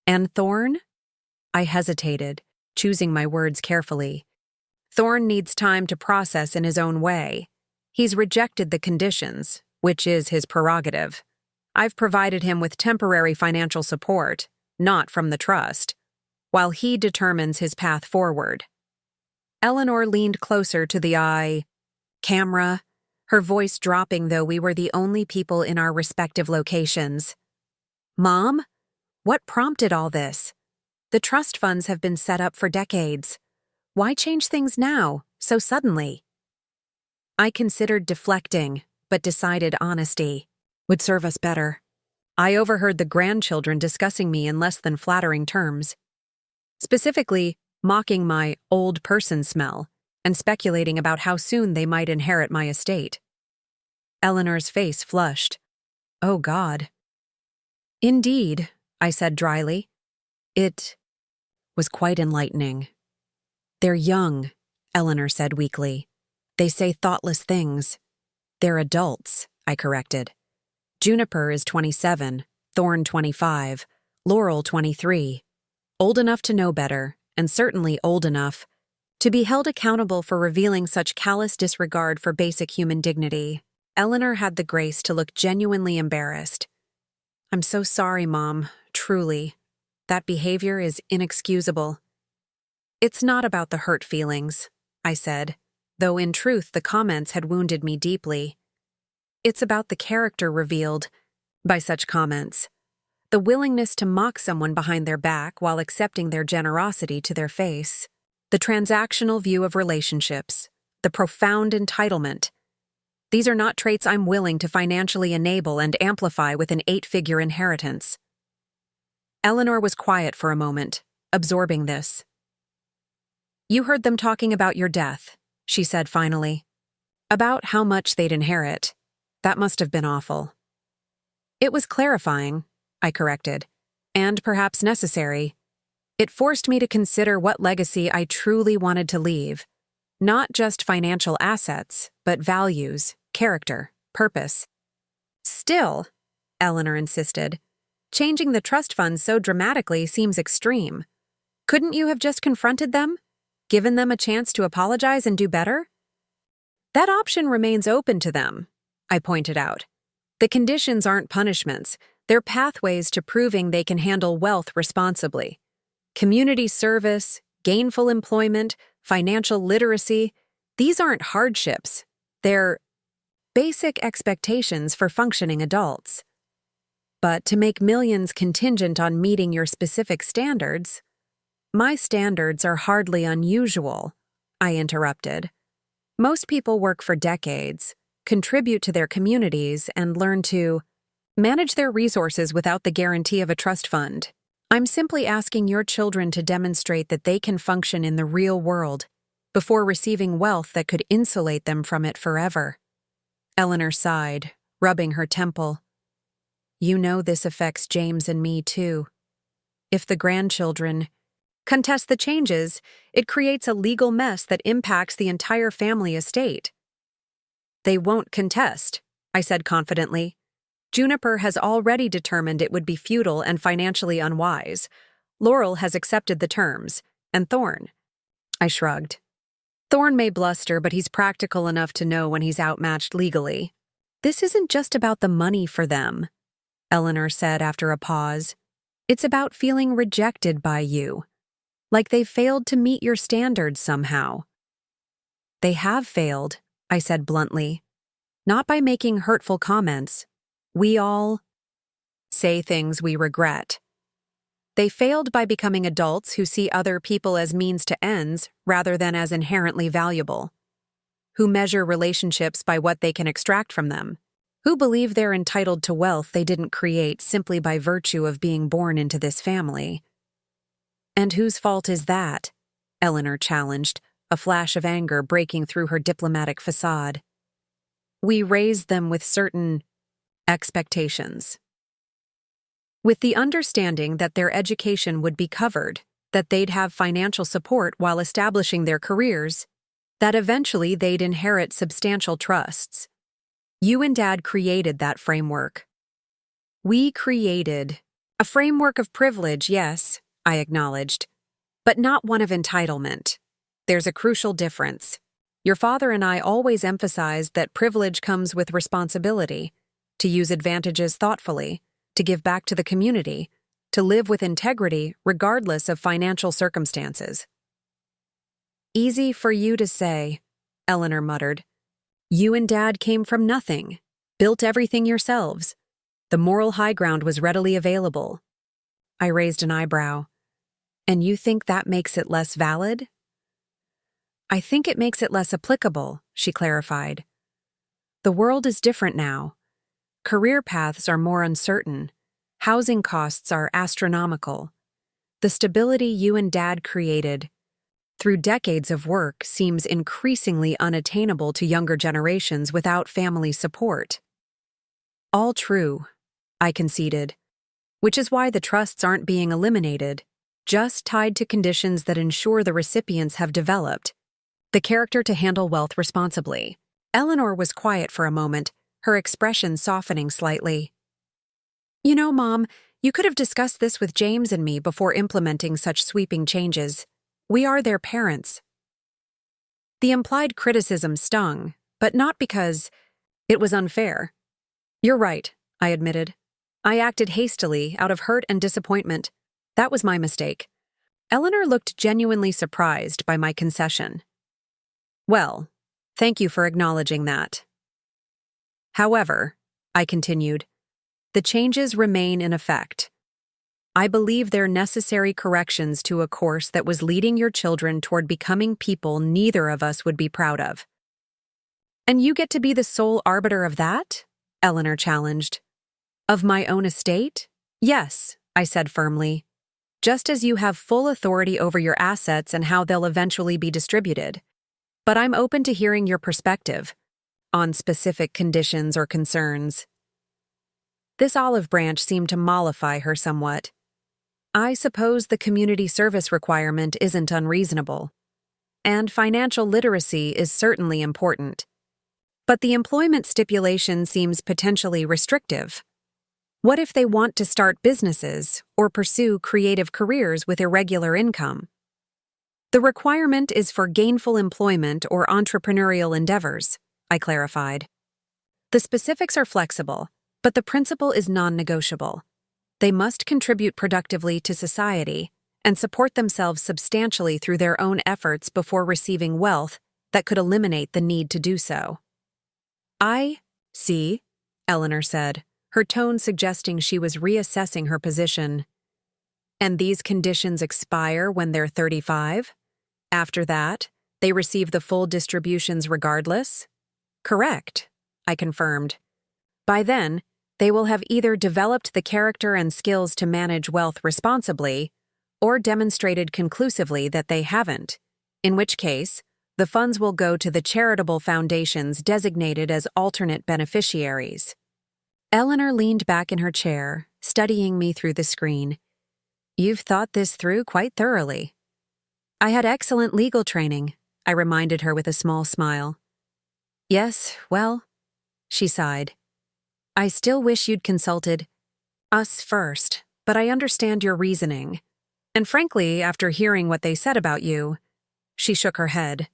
"And Thorne?" I hesitated, choosing my words carefully. "Thorne needs time to process in his own way. He's rejected the conditions, which is his prerogative. I've provided him with temporary financial support, not from the trust, while he determines his path forward." Eleanor leaned closer to the camera, her voice dropping though we were the only people in our respective locations. "Mom, what prompted all this? The trust funds have been set up for decades. Why change things now, so suddenly?" I considered deflecting, but decided honesty would serve us better. I overheard the grandchildren discussing me in less than flattering terms, specifically mocking my old person smell and speculating about how soon they might inherit my estate. Eleanor's face flushed. "Oh, God." "Indeed," I said dryly. "It was quite enlightening." "They're young," Eleanor said weakly. "They say thoughtless things." "They're adults," I corrected. "Juniper is 27, Thorne 25, Laurel 23. Old enough to know better, and certainly old enough to be held accountable for revealing such callous disregard for basic human dignity." Eleanor had the grace to look genuinely embarrassed. "I'm so sorry, Mom, truly. That behavior is inexcusable." "It's not about the hurt feelings," I said, though in truth the comments had wounded me deeply. "It's about the character revealed by such comments. The willingness to mock someone behind their back while accepting their generosity to their face. The transactional view of relationships. The profound entitlement. These are not traits I'm willing to financially enable and amplify with an 8-figure inheritance." Eleanor was quiet for a moment, absorbing this. You heard them talking about your death, she said finally. About how much they'd inherit. That must have been awful. It was clarifying, I corrected, and perhaps necessary. It forced me to consider what legacy I truly wanted to leave. Not just financial assets, but values, character, purpose. Still, Eleanor insisted, changing the trust fund so dramatically seems extreme. Couldn't you have just confronted them? Given them a chance to apologize and do better? That option remains open to them, I pointed out. The conditions aren't punishments, they're pathways to proving they can handle wealth responsibly. Community service, gainful employment, financial literacy, these aren't hardships. They're basic expectations for functioning adults. But to make millions contingent on meeting your specific standards, my standards are hardly unusual, I interrupted. Most people work for decades, contribute to their communities, and learn to manage their resources without the guarantee of a trust fund. I'm simply asking your children to demonstrate that they can function in the real world before receiving wealth that could insulate them from it forever. Eleanor sighed, rubbing her temple. You know this affects James and me too. If the grandchildren contest the changes, it creates a legal mess that impacts the entire family estate. They won't contest, I said confidently. Juniper has already determined it would be futile and financially unwise. Laurel has accepted the terms, and Thorne. I shrugged. Thorne may bluster, but he's practical enough to know when he's outmatched legally. This isn't just about the money for them, Eleanor said after a pause. It's about feeling rejected by you, like they've failed to meet your standards somehow. They have failed, I said bluntly. Not by making hurtful comments. We all say things we regret. They failed by becoming adults who see other people as means to ends rather than as inherently valuable, who measure relationships by what they can extract from them, who believe they're entitled to wealth they didn't create simply by virtue of being born into this family. And whose fault is that? Eleanor challenged, a flash of anger breaking through her diplomatic facade. We raised them with certain expectations. With the understanding that their education would be covered, that they'd have financial support while establishing their careers, that eventually they'd inherit substantial trusts. You and Dad created that framework. We created a framework of privilege, yes, I acknowledged, but not one of entitlement. There's a crucial difference. Your father and I always emphasized that privilege comes with responsibility, to use advantages thoughtfully, to give back to the community, to live with integrity regardless of financial circumstances. Easy for you to say, Eleanor muttered. You and Dad came from nothing, built everything yourselves. The moral high ground was readily available. I raised an eyebrow. And you think that makes it less valid? I think it makes it less applicable, she clarified. The world is different now. Career paths are more uncertain. Housing costs are astronomical. The stability you and Dad created through decades of work seems increasingly unattainable to younger generations without family support. All true, I conceded, which is why the trusts aren't being eliminated, just tied to conditions that ensure the recipients have developed the character to handle wealth responsibly. Eleanor was quiet for a moment, her expression softening slightly. You know, Mom, you could have discussed this with James and me before implementing such sweeping changes. We are their parents. The implied criticism stung, but not because it was unfair. You're right, I admitted. I acted hastily, out of hurt and disappointment. That was my mistake. Eleanor looked genuinely surprised by my concession. Well, thank you for acknowledging that. However, I continued, the changes remain in effect. I believe they're necessary corrections to a course that was leading your children toward becoming people neither of us would be proud of. And you get to be the sole arbiter of that? Eleanor challenged. Of my own estate? Yes, I said firmly. just as you have full authority over your assets and how they'll eventually be distributed. But I'm open to hearing your perspective on specific conditions or concerns. This olive branch seemed to mollify her somewhat. I suppose the community service requirement isn't unreasonable. And financial literacy is certainly important. But the employment stipulation seems potentially restrictive. What if they want to start businesses or pursue creative careers with irregular income? The requirement is for gainful employment or entrepreneurial endeavors, I clarified. The specifics are flexible, but the principle is non-negotiable. They must contribute productively to society and support themselves substantially through their own efforts before receiving wealth that could eliminate the need to do so. I see, Eleanor said, her tone suggesting she was reassessing her position. And these conditions expire when they're 35? After that, they receive the full distributions regardless? Correct, I confirmed. By then, they will have either developed the character and skills to manage wealth responsibly or demonstrated conclusively that they haven't, in which case, the funds will go to the charitable foundations designated as alternate beneficiaries. Eleanor leaned back in her chair, studying me through the screen. You've thought this through quite thoroughly. I had excellent legal training, I reminded her with a small smile. Yes, well, she sighed. I still wish you'd consulted us first, but I understand your reasoning. And frankly, after hearing what they said about you, she shook her head.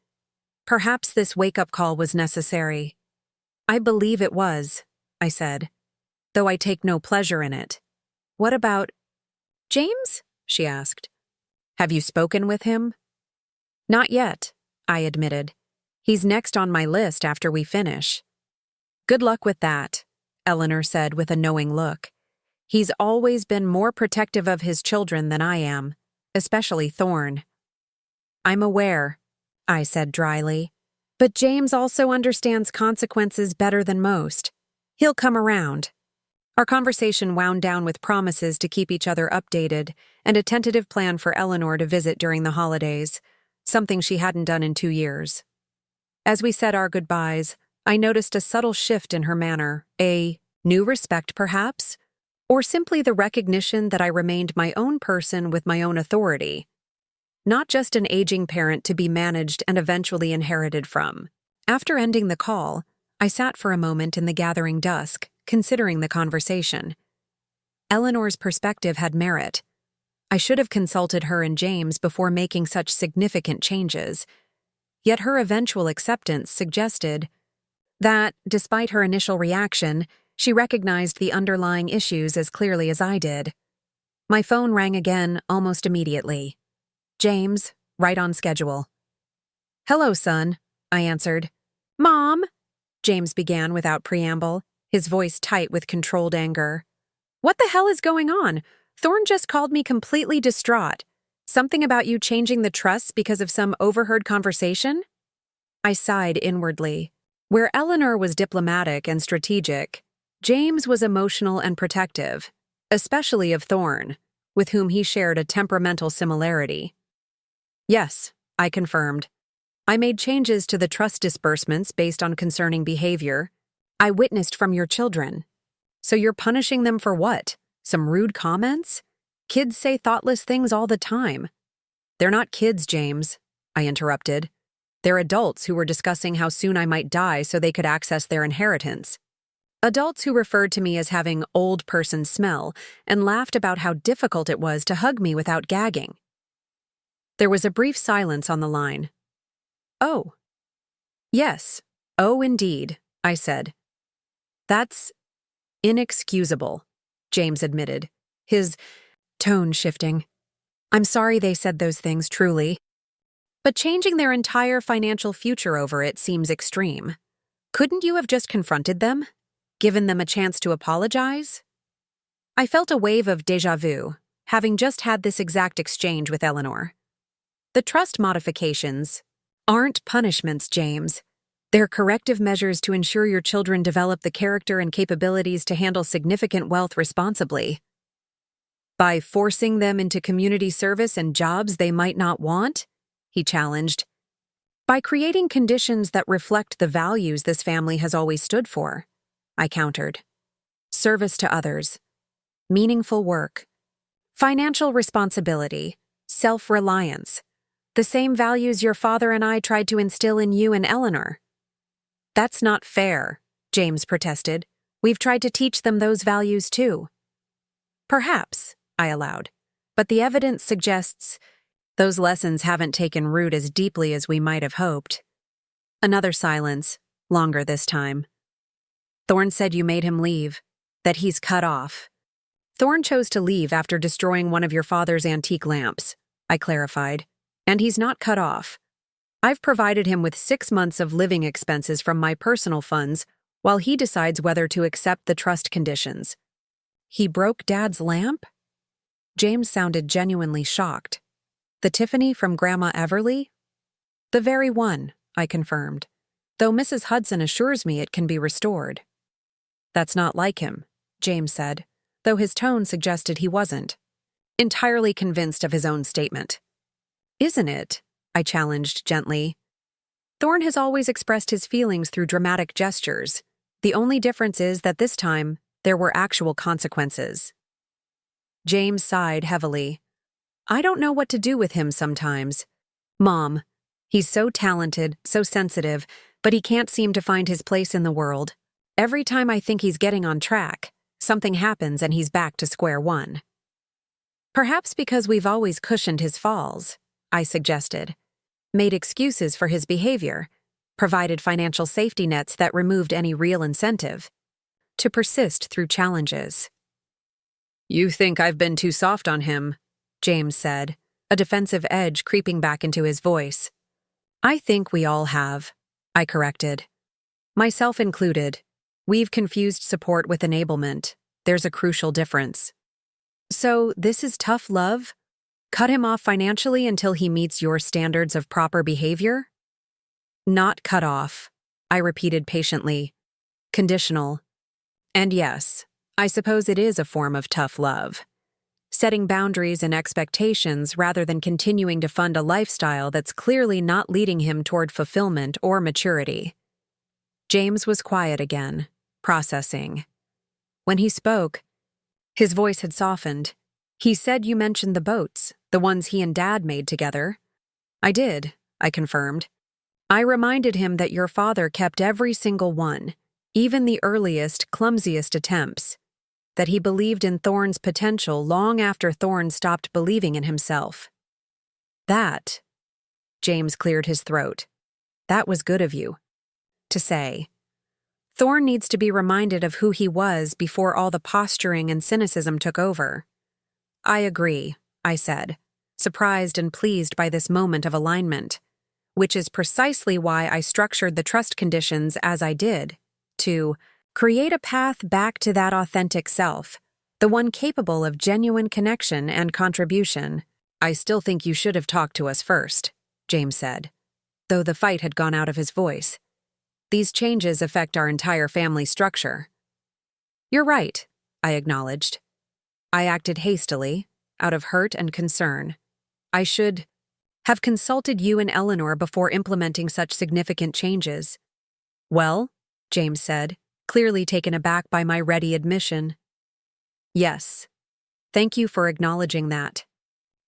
Perhaps this wake-up call was necessary. I believe it was, I said, though I take no pleasure in it. What about James? She asked. Have you spoken with him? Not yet, I admitted. He's next on my list after we finish. Good luck with that, Eleanor said with a knowing look. He's always been more protective of his children than I am, especially Thorne. I'm aware, I said dryly, but James also understands consequences better than most. He'll come around. Our conversation wound down with promises to keep each other updated and a tentative plan for Eleanor to visit during the holidays, something she hadn't done in 2 years. As we said our goodbyes, I noticed a subtle shift in her manner, a new respect perhaps, or simply the recognition that I remained my own person with my own authority, not just an aging parent to be managed and eventually inherited from. After ending the call, I sat for a moment in the gathering dusk, considering the conversation. Eleanor's perspective had merit. I should have consulted her and James before making such significant changes, yet her eventual acceptance suggested that, despite her initial reaction, she recognized the underlying issues as clearly as I did. My phone rang again almost immediately. James, right on schedule. Hello, son, I answered. Mom, James began without preamble, his voice tight with controlled anger. What the hell is going on? Thorne just called me completely distraught. Something about you changing the trusts because of some overheard conversation? I sighed inwardly. Where Eleanor was diplomatic and strategic, James was emotional and protective, especially of Thorne, with whom he shared a temperamental similarity. Yes, I confirmed. I made changes to the trust disbursements based on concerning behavior I witnessed from your children. So you're punishing them for what? Some rude comments? Kids say thoughtless things all the time. They're not kids, James, I interrupted. They're adults who were discussing how soon I might die so they could access their inheritance. Adults who referred to me as having old person smell and laughed about how difficult it was to hug me without gagging. There was a brief silence on the line. Oh. Yes, oh indeed, I said. That's inexcusable, James admitted, his tone shifting. I'm sorry they said those things, truly. But changing their entire financial future over it seems extreme. Couldn't you have just confronted them? Given them a chance to apologize? I felt a wave of déjà vu, having just had this exact exchange with Eleanor. The trust modifications aren't punishments, James. They're corrective measures to ensure your children develop the character and capabilities to handle significant wealth responsibly. By forcing them into community service and jobs they might not want? He challenged. By creating conditions that reflect the values this family has always stood for, I countered. Service to others, meaningful work, financial responsibility, self-reliance, the same values your father and I tried to instill in you and Eleanor. That's not fair, James protested. We've tried to teach them those values too. Perhaps, I allowed, but the evidence suggests those lessons haven't taken root as deeply as we might have hoped. Another silence, longer this time. Thorne said you made him leave, that he's cut off. Thorne chose to leave after destroying one of your father's antique lamps, I clarified, and he's not cut off. I've provided him with 6 months of living expenses from my personal funds while he decides whether to accept the trust conditions. He broke Dad's lamp? James sounded genuinely shocked. The Tiffany from Grandma Everly? The very one, I confirmed, though Mrs. Hudson assures me it can be restored. That's not like him, James said, though his tone suggested he wasn't entirely convinced of his own statement. Isn't it? I challenged gently. Thorne has always expressed his feelings through dramatic gestures. The only difference is that this time, there were actual consequences. James sighed heavily. I don't know what to do with him sometimes. Mom, he's so talented, so sensitive, but he can't seem to find his place in the world. Every time I think he's getting on track, something happens and he's back to square one. Perhaps because we've always cushioned his falls, I suggested, made excuses for his behavior, provided financial safety nets that removed any real incentive to persist through challenges. You think I've been too soft on him, James said, a defensive edge creeping back into his voice. I think we all have, I corrected. Myself included. We've confused support with enablement. There's a crucial difference. So, this is tough love? Cut him off financially until he meets your standards of proper behavior? Not cut off, I repeated patiently. Conditional. And yes, I suppose it is a form of tough love. Setting boundaries and expectations rather than continuing to fund a lifestyle that's clearly not leading him toward fulfillment or maturity. James was quiet again, processing. When he spoke, his voice had softened. He said you mentioned the boats, the ones he and Dad made together. I did, I confirmed. I reminded him that your father kept every single one, even the earliest, clumsiest attempts, that he believed in Thorne's potential long after Thorne stopped believing in himself. That, James cleared his throat, that was good of you to say. Thorne needs to be reminded of who he was before all the posturing and cynicism took over. I agree, I said, surprised and pleased by this moment of alignment, which is precisely why I structured the trust conditions as I did, to create a path back to that authentic self, the one capable of genuine connection and contribution. I still think you should have talked to us first, James said, though the fight had gone out of his voice. These changes affect our entire family structure. You're right, I acknowledged. I acted hastily, out of hurt and concern. I should have consulted you and Eleanor before implementing such significant changes. Well, James said, clearly taken aback by my ready admission. Yes. Thank you for acknowledging that.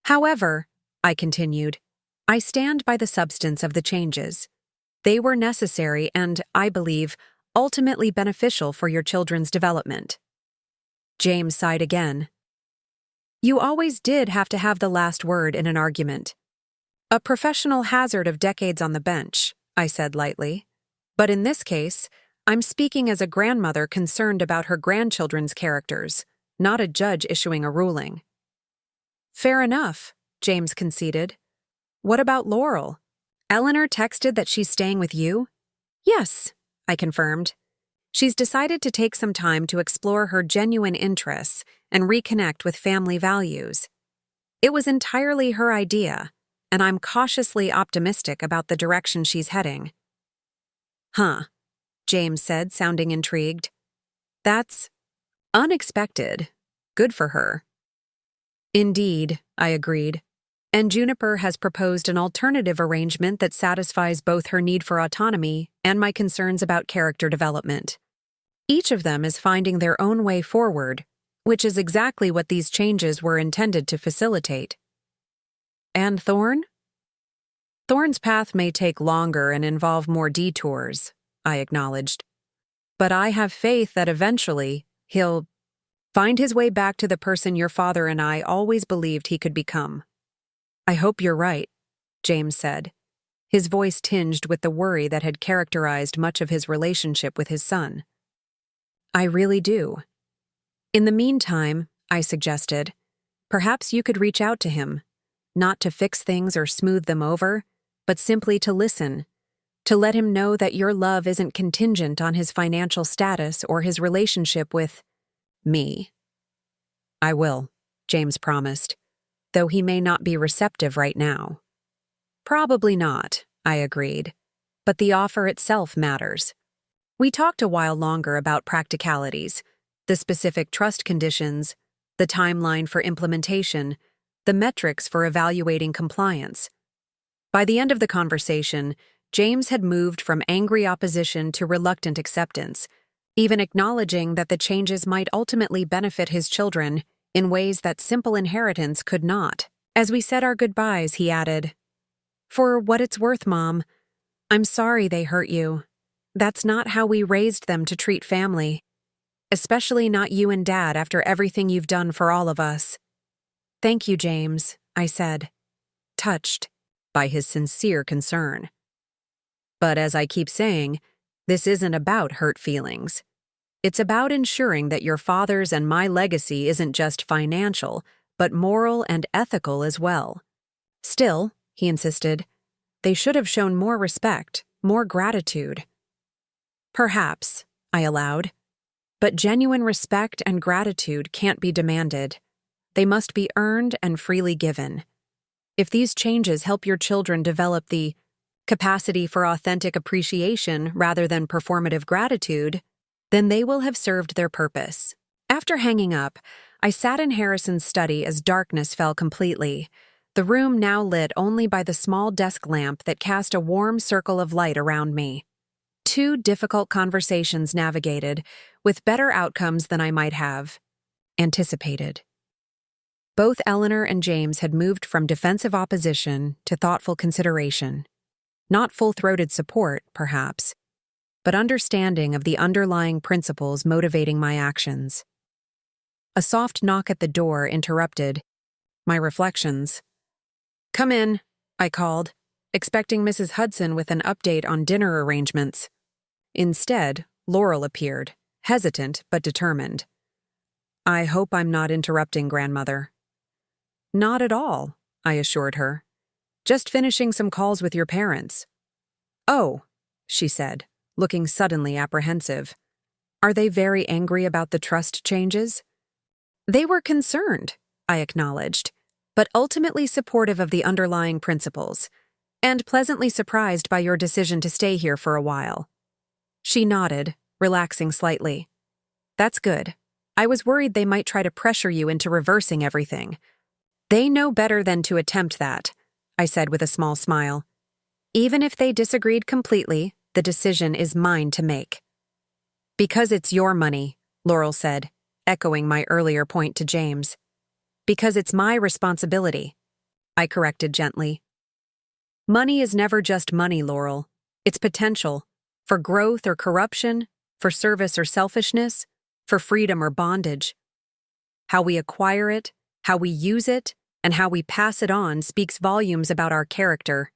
However, I continued, I stand by the substance of the changes. They were necessary and, I believe, ultimately beneficial for your children's development. James sighed again. You always did have to have the last word in an argument. A professional hazard of decades on the bench, I said lightly. But in this case, I'm speaking as a grandmother concerned about her grandchildren's characters, not a judge issuing a ruling. Fair enough, James conceded. What about Laurel? Eleanor texted that she's staying with you? Yes, I confirmed. She's decided to take some time to explore her genuine interests and reconnect with family values. It was entirely her idea, and I'm cautiously optimistic about the direction she's heading. Huh, James said, sounding intrigued. That's unexpected. Good for her. Indeed, I agreed. And Juniper has proposed an alternative arrangement that satisfies both her need for autonomy and my concerns about character development. Each of them is finding their own way forward, which is exactly what these changes were intended to facilitate. And Thorne? Thorne's path may take longer and involve more detours, I acknowledged. But I have faith that eventually he'll find his way back to the person your father and I always believed he could become. I hope you're right, James said, his voice tinged with the worry that had characterized much of his relationship with his son. I really do. In the meantime, I suggested, perhaps you could reach out to him, not to fix things or smooth them over, but simply to listen, to let him know that your love isn't contingent on his financial status or his relationship with me. I will, James promised, though he may not be receptive right now. Probably not, I agreed, but the offer itself matters. We talked a while longer about practicalities, the specific trust conditions, the timeline for implementation, the metrics for evaluating compliance. By the end of the conversation, James had moved from angry opposition to reluctant acceptance, even acknowledging that the changes might ultimately benefit his children in ways that simple inheritance could not. As we said our goodbyes, he added, "For what it's worth, Mom, I'm sorry they hurt you. That's not how we raised them to treat family. Especially not you and Dad after everything you've done for all of us." "Thank you, James," I said, touched by his sincere concern. But as I keep saying, this isn't about hurt feelings. It's about ensuring that your father's and my legacy isn't just financial, but moral and ethical as well. Still, he insisted, they should have shown more respect, more gratitude. Perhaps, I allowed. But genuine respect and gratitude can't be demanded. They must be earned and freely given. If these changes help your children develop the capacity for authentic appreciation rather than performative gratitude, then they will have served their purpose. After hanging up, I sat in Harrison's study as darkness fell completely, the room now lit only by the small desk lamp that cast a warm circle of light around me. 2 difficult conversations navigated, with better outcomes than I might have anticipated. Both Eleanor and James had moved from defensive opposition to thoughtful consideration. Not full-throated support, perhaps, but understanding of the underlying principles motivating my actions. A soft knock at the door interrupted my reflections. "Come in," I called, expecting Mrs. Hudson with an update on dinner arrangements. Instead, Laurel appeared, hesitant but determined. "I hope I'm not interrupting, Grandmother." "Not at all," I assured her. "Just finishing some calls with your parents." "Oh," she said, looking suddenly apprehensive. "Are they very angry about the trust changes?" "They were concerned," I acknowledged, "but ultimately supportive of the underlying principles, and pleasantly surprised by your decision to stay here for a while." She nodded, relaxing slightly. "That's good. I was worried they might try to pressure you into reversing everything." "They know better than to attempt that," I said with a small smile. "Even if they disagreed completely, the decision is mine to make." "Because it's your money," Laurel said, echoing my earlier point to James. "Because it's my responsibility," I corrected gently. Money is never just money, Laurel. It's potential, for growth or corruption, for service or selfishness, for freedom or bondage. How we acquire it, how we use it, and how we pass it on speaks volumes about our character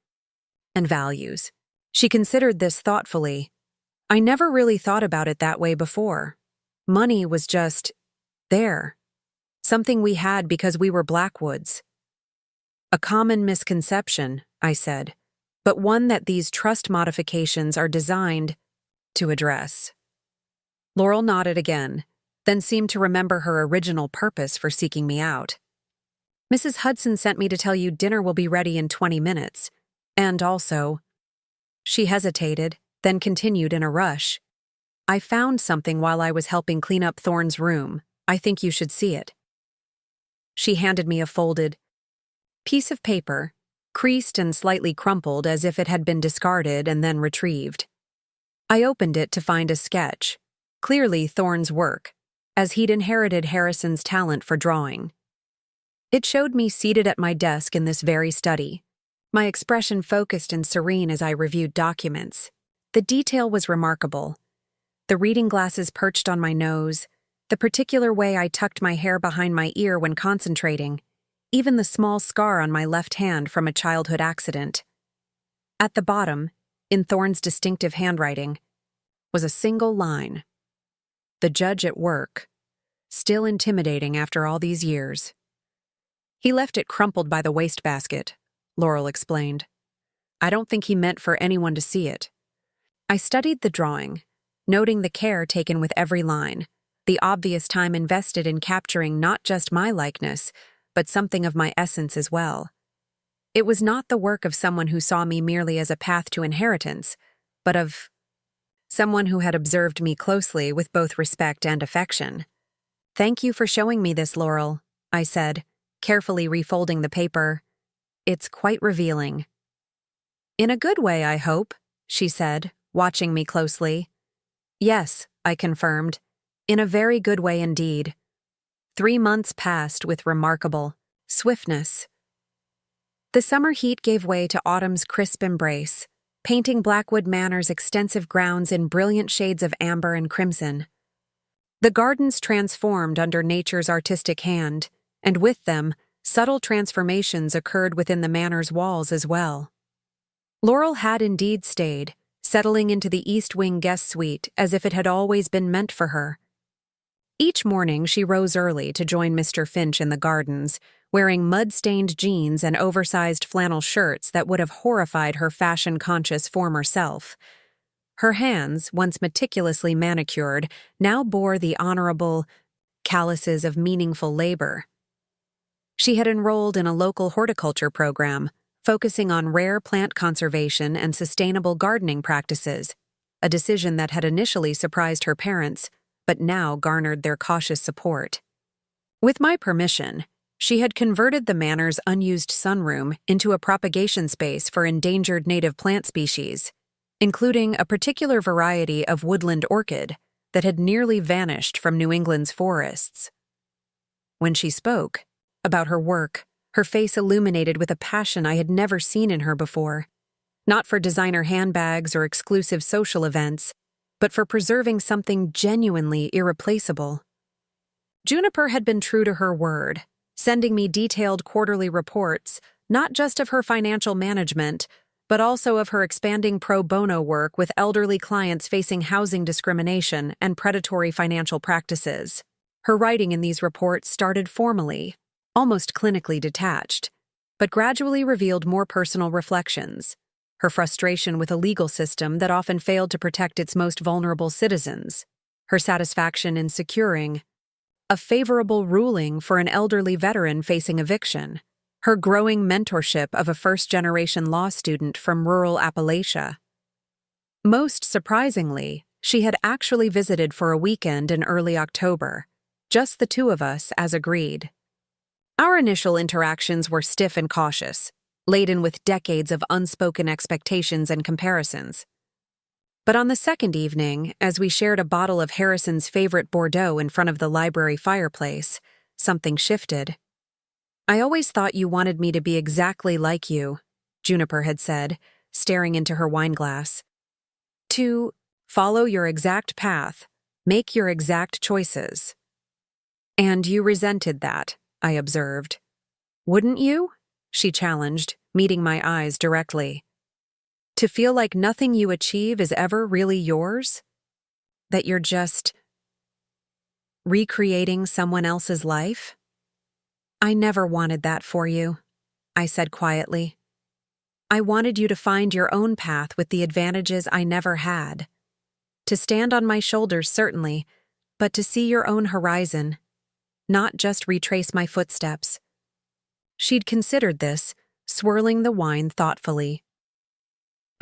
and values. She considered this thoughtfully. I never really thought about it that way before. Money was just there. Something we had because we were Blackwoods. "A common misconception," I said, "but one that these trust modifications are designed to address." Laurel nodded again, then seemed to remember her original purpose for seeking me out. "Mrs. Hudson sent me to tell you dinner will be ready in 20 minutes, and also—" She hesitated, then continued in a rush. "I found something while I was helping clean up Thorne's room. I think you should see it." She handed me a folded piece of paper, creased and slightly crumpled as if it had been discarded and then retrieved. I opened it to find a sketch, clearly Thorne's work, as he'd inherited Harrison's talent for drawing. It showed me seated at my desk in this very study, my expression focused and serene as I reviewed documents. The detail was remarkable. The reading glasses perched on my nose, the particular way I tucked my hair behind my ear when concentrating, even the small scar on my left hand from a childhood accident. At the bottom, in Thorne's distinctive handwriting, was a single line. The judge at work, still intimidating after all these years. He left it crumpled by the wastebasket, Laurel explained. I don't think he meant for anyone to see it. I studied the drawing, noting the care taken with every line, the obvious time invested in capturing not just my likeness, but something of my essence as well. It was not the work of someone who saw me merely as a path to inheritance, but of someone who had observed me closely with both respect and affection. Thank you for showing me this, Laurel, I said, carefully refolding the paper. It's quite revealing. In a good way, I hope, she said, watching me closely. Yes, I confirmed, in a very good way indeed. 3 months passed with remarkable swiftness. The summer heat gave way to autumn's crisp embrace, painting Blackwood Manor's extensive grounds in brilliant shades of amber and crimson. The gardens transformed under nature's artistic hand, and with them, subtle transformations occurred within the manor's walls as well. Laurel had indeed stayed, settling into the East Wing guest suite as if it had always been meant for her. Each morning she rose early to join Mr. Finch in the gardens, wearing mud-stained jeans and oversized flannel shirts that would have horrified her fashion-conscious former self. Her hands, once meticulously manicured, now bore the honorable calluses of meaningful labor. She had enrolled in a local horticulture program, focusing on rare plant conservation and sustainable gardening practices, a decision that had initially surprised her parents, but now garnered their cautious support. With my permission, she had converted the manor's unused sunroom into a propagation space for endangered native plant species, including a particular variety of woodland orchid that had nearly vanished from New England's forests. When she spoke about her work, her face illuminated with a passion I had never seen in her before, not for designer handbags or exclusive social events, but for preserving something genuinely irreplaceable. Juniper had been true to her word, sending me detailed quarterly reports, not just of her financial management, but also of her expanding pro bono work with elderly clients facing housing discrimination and predatory financial practices. Her writing in these reports started formally, almost clinically detached, but gradually revealed more personal reflections. Her frustration with a legal system that often failed to protect its most vulnerable citizens, her satisfaction in securing a favorable ruling for an elderly veteran facing eviction, her growing mentorship of a first-generation law student from rural Appalachia. Most surprisingly, she had actually visited for a weekend in early October, just the two of us as agreed. Our initial interactions were stiff and cautious, laden with decades of unspoken expectations and comparisons. But on the second evening, as we shared a bottle of Harrison's favorite Bordeaux in front of the library fireplace, something shifted. I always thought you wanted me to be exactly like you, Juniper had said, staring into her wineglass. To follow your exact path, make your exact choices. And you resented that, I observed. Wouldn't you? She challenged, meeting my eyes directly. To feel like nothing you achieve is ever really yours? That you're just recreating someone else's life? I never wanted that for you, I said quietly. I wanted you to find your own path with the advantages I never had. To stand on my shoulders, certainly, but to see your own horizon, not just retrace my footsteps. She'd considered this, swirling the wine thoughtfully.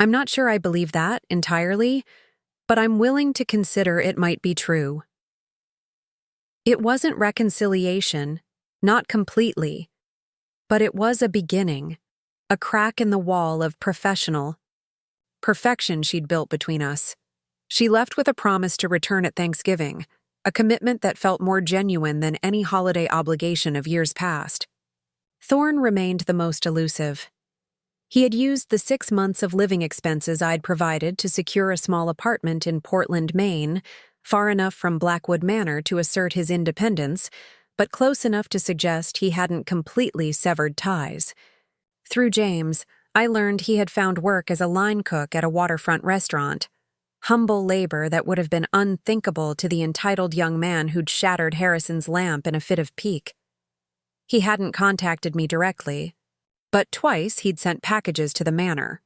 I'm not sure I believe that entirely, but I'm willing to consider it might be true. It wasn't reconciliation, Not completely, but it was a beginning, a crack in the wall of professional perfection she'd built between us. She left with a promise to return at Thanksgiving, a commitment that felt more genuine than any holiday obligation of years past. Thorne remained the most elusive. He had used the 6 months of living expenses I'd provided to secure a small apartment in Portland, Maine, far enough from Blackwood Manor to assert his independence, but close enough to suggest he hadn't completely severed ties. Through James, I learned he had found work as a line cook at a waterfront restaurant. Humble labor that would have been unthinkable to the entitled young man who'd shattered Harrison's lamp in a fit of pique. He hadn't contacted me directly, but twice he'd sent packages to the manor.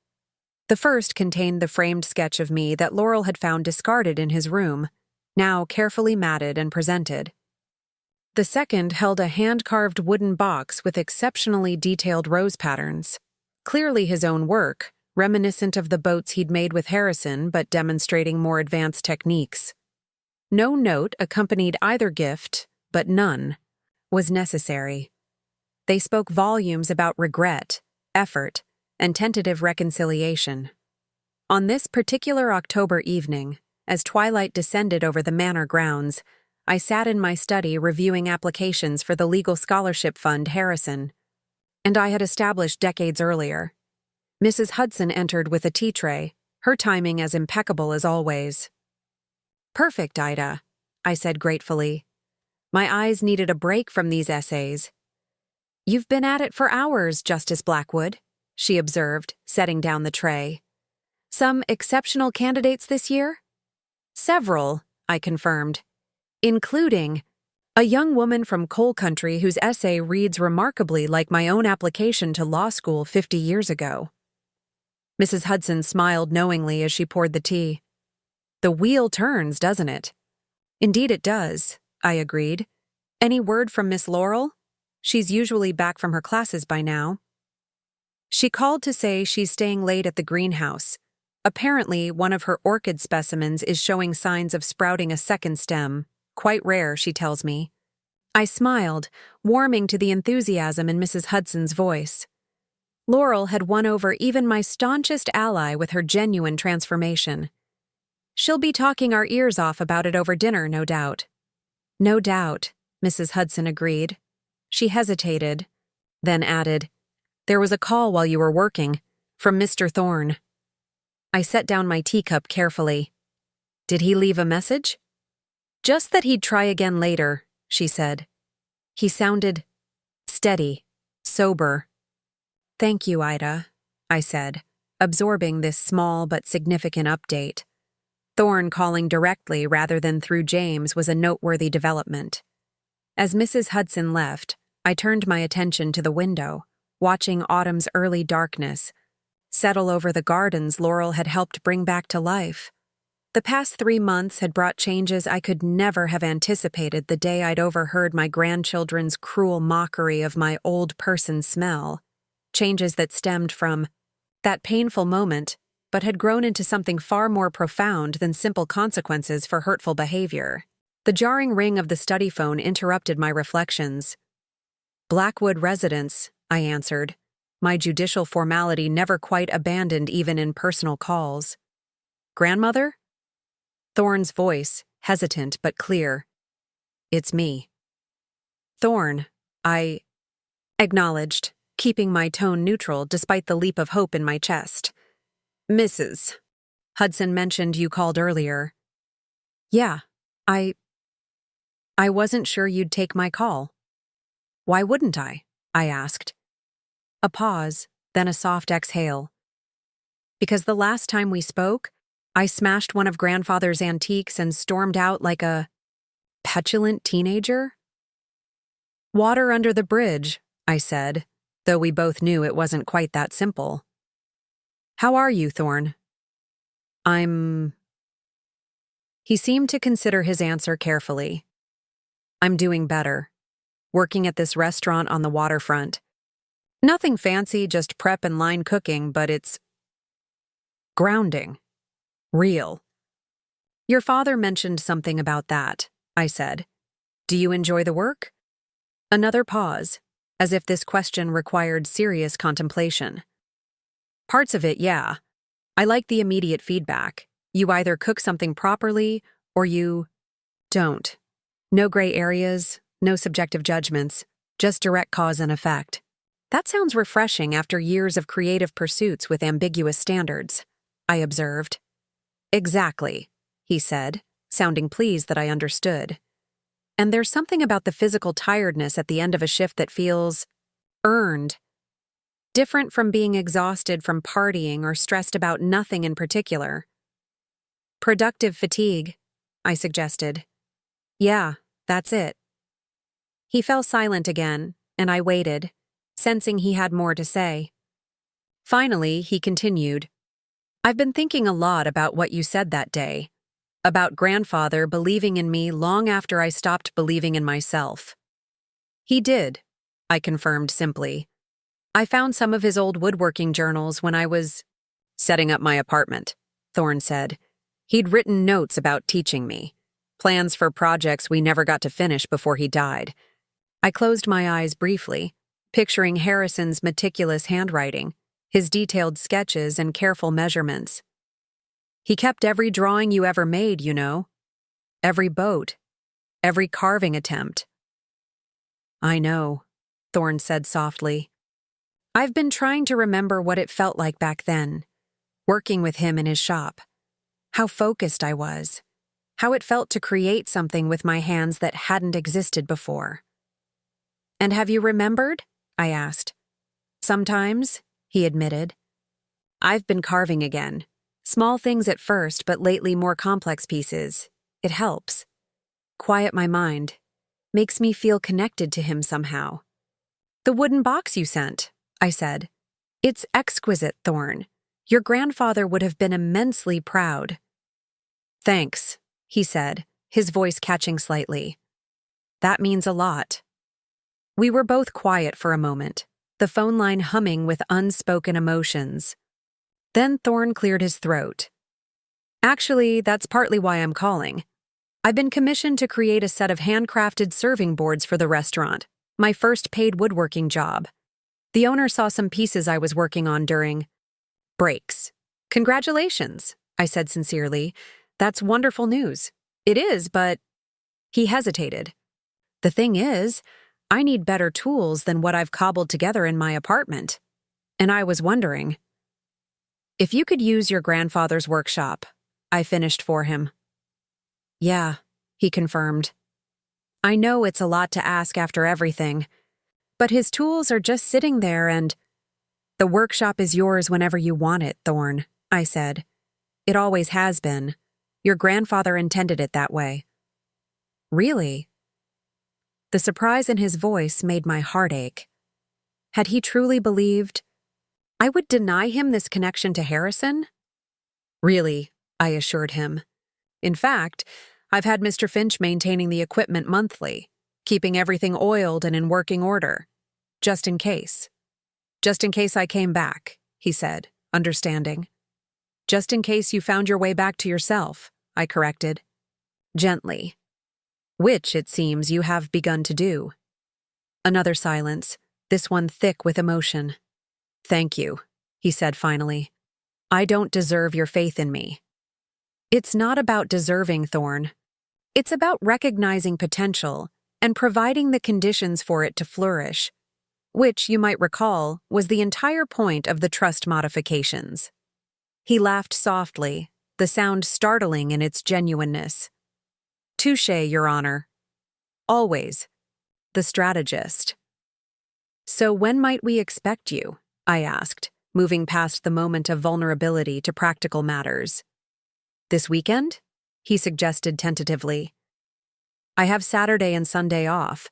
The first contained the framed sketch of me that Laurel had found discarded in his room, now carefully matted and presented. The second held a hand-carved wooden box with exceptionally detailed rose patterns. Clearly his own work, reminiscent of the boats he'd made with Harrison but demonstrating more advanced techniques. No note accompanied either gift, but none was necessary. They spoke volumes about regret, effort, and tentative reconciliation. On this particular October evening, as twilight descended over the manor grounds, I sat in my study reviewing applications for the legal scholarship fund Harrison, and I had established decades earlier. Mrs. Hudson entered with a tea tray, her timing as impeccable as always. "Perfect, Ida," I said gratefully. My eyes needed a break from these essays. "You've been at it for hours, Justice Blackwood," she observed, setting down the tray. "Some exceptional candidates this year?" "Several," I confirmed, "including a young woman from coal country whose essay reads remarkably like my own application to law school 50 years ago." Mrs. Hudson smiled knowingly as she poured the tea. "The wheel turns, doesn't it?" "Indeed it does," I agreed. "Any word from Miss Laurel? She's usually back from her classes by now." "She called to say she's staying late at the greenhouse. Apparently, one of her orchid specimens is showing signs of sprouting a second stem. Quite rare, she tells me." I smiled, warming to the enthusiasm in Mrs. Hudson's voice. Laurel had won over even my staunchest ally with her genuine transformation. "She'll be talking our ears off about it over dinner, no doubt." "No doubt," Mrs. Hudson agreed. She hesitated, then added, "There was a call while you were working, from Mr. Thorne." I set down my teacup carefully. "Did he leave a message?" "Just that he'd try again later," she said. He sounded steady, sober. "Thank you, Ida," I said, absorbing this small but significant update. Thorne calling directly rather than through James was a noteworthy development. As Mrs. Hudson left, I turned my attention to the window, watching autumn's early darkness settle over the gardens Laurel had helped bring back to life. The past 3 months had brought changes I could never have anticipated the day I'd overheard my grandchildren's cruel mockery of my old person smell. Changes that stemmed from that painful moment, but had grown into something far more profound than simple consequences for hurtful behavior. The jarring ring of the study phone interrupted my reflections. "Blackwood residence," I answered, my judicial formality never quite abandoned even in personal calls. "Grandmother?" Thorne's voice, hesitant but clear. "It's me." "Thorne," I acknowledged, keeping my tone neutral despite the leap of hope in my chest. "Mrs. Hudson mentioned you called earlier." "Yeah, I wasn't sure you'd take my call." "Why wouldn't I?" I asked. A pause, then a soft exhale. "Because the last time we spoke, I smashed one of grandfather's antiques and stormed out like a petulant teenager." "Water under the bridge," I said, though we both knew it wasn't quite that simple. "How are you, Thorne?" He seemed to consider his answer carefully. "I'm doing better. Working at this restaurant on the waterfront. Nothing fancy, just prep and line cooking, but it's grounding. Real." "Your father mentioned something about that," I said. "Do you enjoy the work?" Another pause, as if this question required serious contemplation. Parts of it, yeah. I like the immediate feedback. You either cook something properly, or you don't. No gray areas, no subjective judgments, just direct cause and effect. That sounds refreshing after years of creative pursuits with ambiguous standards, I observed. Exactly, he said, sounding pleased that I understood. And there's something about the physical tiredness at the end of a shift that feels earned. Different from being exhausted from partying or stressed about nothing in particular. Productive fatigue, I suggested. Yeah, that's it. He fell silent again, and I waited, sensing he had more to say. Finally, he continued. I've been thinking a lot about what you said that day, about grandfather believing in me long after I stopped believing in myself. He did, I confirmed simply. I found some of his old woodworking journals when I was setting up my apartment, Thorne said. He'd written notes about teaching me, plans for projects we never got to finish before he died. I closed my eyes briefly, picturing Harrison's meticulous handwriting, his detailed sketches and careful measurements. He kept every drawing you ever made, you know. Every boat, every carving attempt. I know, Thorne said softly. I've been trying to remember what it felt like back then, working with him in his shop. How focused I was. How it felt to create something with my hands that hadn't existed before. And have you remembered? I asked. Sometimes, he admitted. I've been carving again. Small things at first, but lately more complex pieces. It helps. Quiet my mind. Makes me feel connected to him somehow. The wooden box you sent, I said. It's exquisite, Thorne. Your grandfather would have been immensely proud. Thanks, he said, his voice catching slightly. That means a lot. We were both quiet for a moment, the phone line humming with unspoken emotions. Then Thorne cleared his throat. Actually, that's partly why I'm calling. I've been commissioned to create a set of handcrafted serving boards for the restaurant, my first paid woodworking job. The owner saw some pieces I was working on during breaks. Congratulations, I said sincerely. That's wonderful news. It is, but... He hesitated. The thing is, I need better tools than what I've cobbled together in my apartment. And I was wondering... If you could use your grandfather's workshop, I finished for him. Yeah, he confirmed. I know it's a lot to ask after everything, but his tools are just sitting there and... The workshop is yours whenever you want it, Thorne, I said. It always has been. Your grandfather intended it that way. Really? The surprise in his voice made my heart ache. Had he truly believed I would deny him this connection to Harrison? Really, I assured him. In fact, I've had Mr. Finch maintaining the equipment monthly, keeping everything oiled and in working order. Just in case. Just in case I came back, he said, understanding. Just in case you found your way back to yourself, I corrected. Gently. Which, it seems, you have begun to do. Another silence, this one thick with emotion. Thank you, he said finally. I don't deserve your faith in me. It's not about deserving, Thorne. It's about recognizing potential and providing the conditions for it to flourish, which, you might recall, was the entire point of the trust modifications. He laughed softly, the sound startling in its genuineness. Touché, Your Honor. Always. The strategist. So when might we expect you? I asked, moving past the moment of vulnerability to practical matters. This weekend? He suggested tentatively. I have Saturday and Sunday off.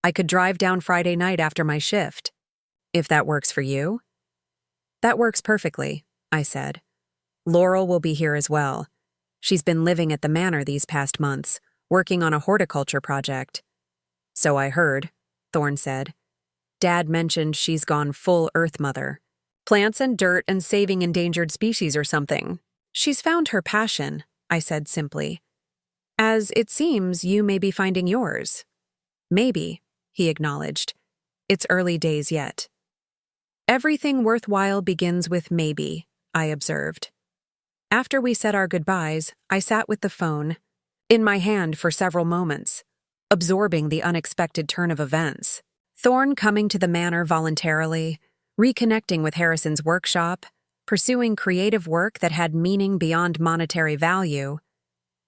I could drive down Friday night after my shift. If that works for you? That works perfectly, I said. Laurel will be here as well. She's been living at the manor these past months, working on a horticulture project. So I heard, Thorne said. Dad mentioned she's gone full Earth Mother. Plants and dirt and saving endangered species or something. She's found her passion, I said simply. As it seems you may be finding yours. Maybe, he acknowledged. It's early days yet. Everything worthwhile begins with maybe, I observed. After we said our goodbyes, I sat with the phone in my hand for several moments, absorbing the unexpected turn of events. Thorne coming to the manor voluntarily, reconnecting with Harrison's workshop, pursuing creative work that had meaning beyond monetary value.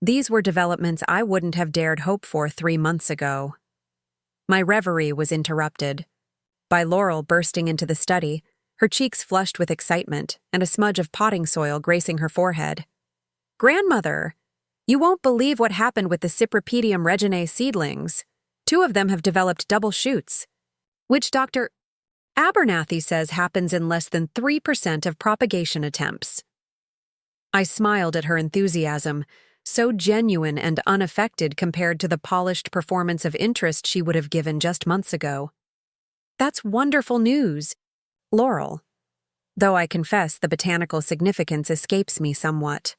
These were developments I wouldn't have dared hope for 3 months ago. My reverie was interrupted by Laurel bursting into the study, her cheeks flushed with excitement and a smudge of potting soil gracing her forehead. "Grandmother, you won't believe what happened with the Cypripedium reginae seedlings. 2 of them have developed double shoots, which Dr. Abernathy says happens in less than 3% of propagation attempts." I smiled at her enthusiasm, so genuine and unaffected compared to the polished performance of interest she would have given just months ago. "That's wonderful news, Laurel," though I confess the botanical significance escapes me somewhat.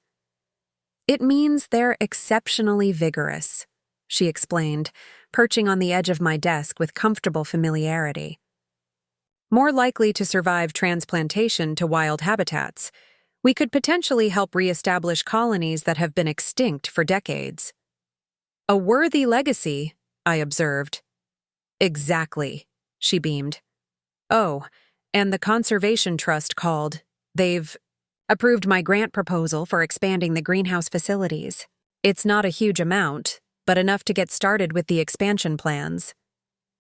"It means they're exceptionally vigorous," she explained, perching on the edge of my desk with comfortable familiarity. "More likely to survive transplantation to wild habitats. We could potentially help re-establish colonies that have been extinct for decades." "A worthy legacy," I observed. "Exactly," she beamed. "Oh, and the Conservation Trust called. They've approved my grant proposal for expanding the greenhouse facilities. It's not a huge amount, but enough to get started with the expansion plans."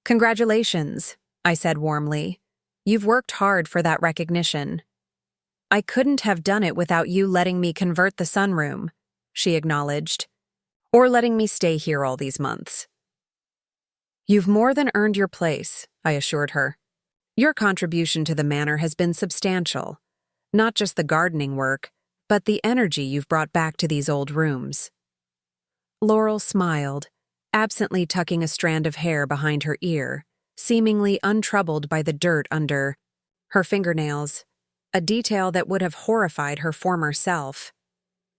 "Congratulations," I said warmly. "You've worked hard for that recognition." "I couldn't have done it without you letting me convert the sunroom," she acknowledged, "or letting me stay here all these months." "You've more than earned your place," I assured her. "Your contribution to the manor has been substantial. Not just the gardening work, but the energy you've brought back to these old rooms." Laurel smiled, absently tucking a strand of hair behind her ear, seemingly untroubled by the dirt under her fingernails, a detail that would have horrified her former self.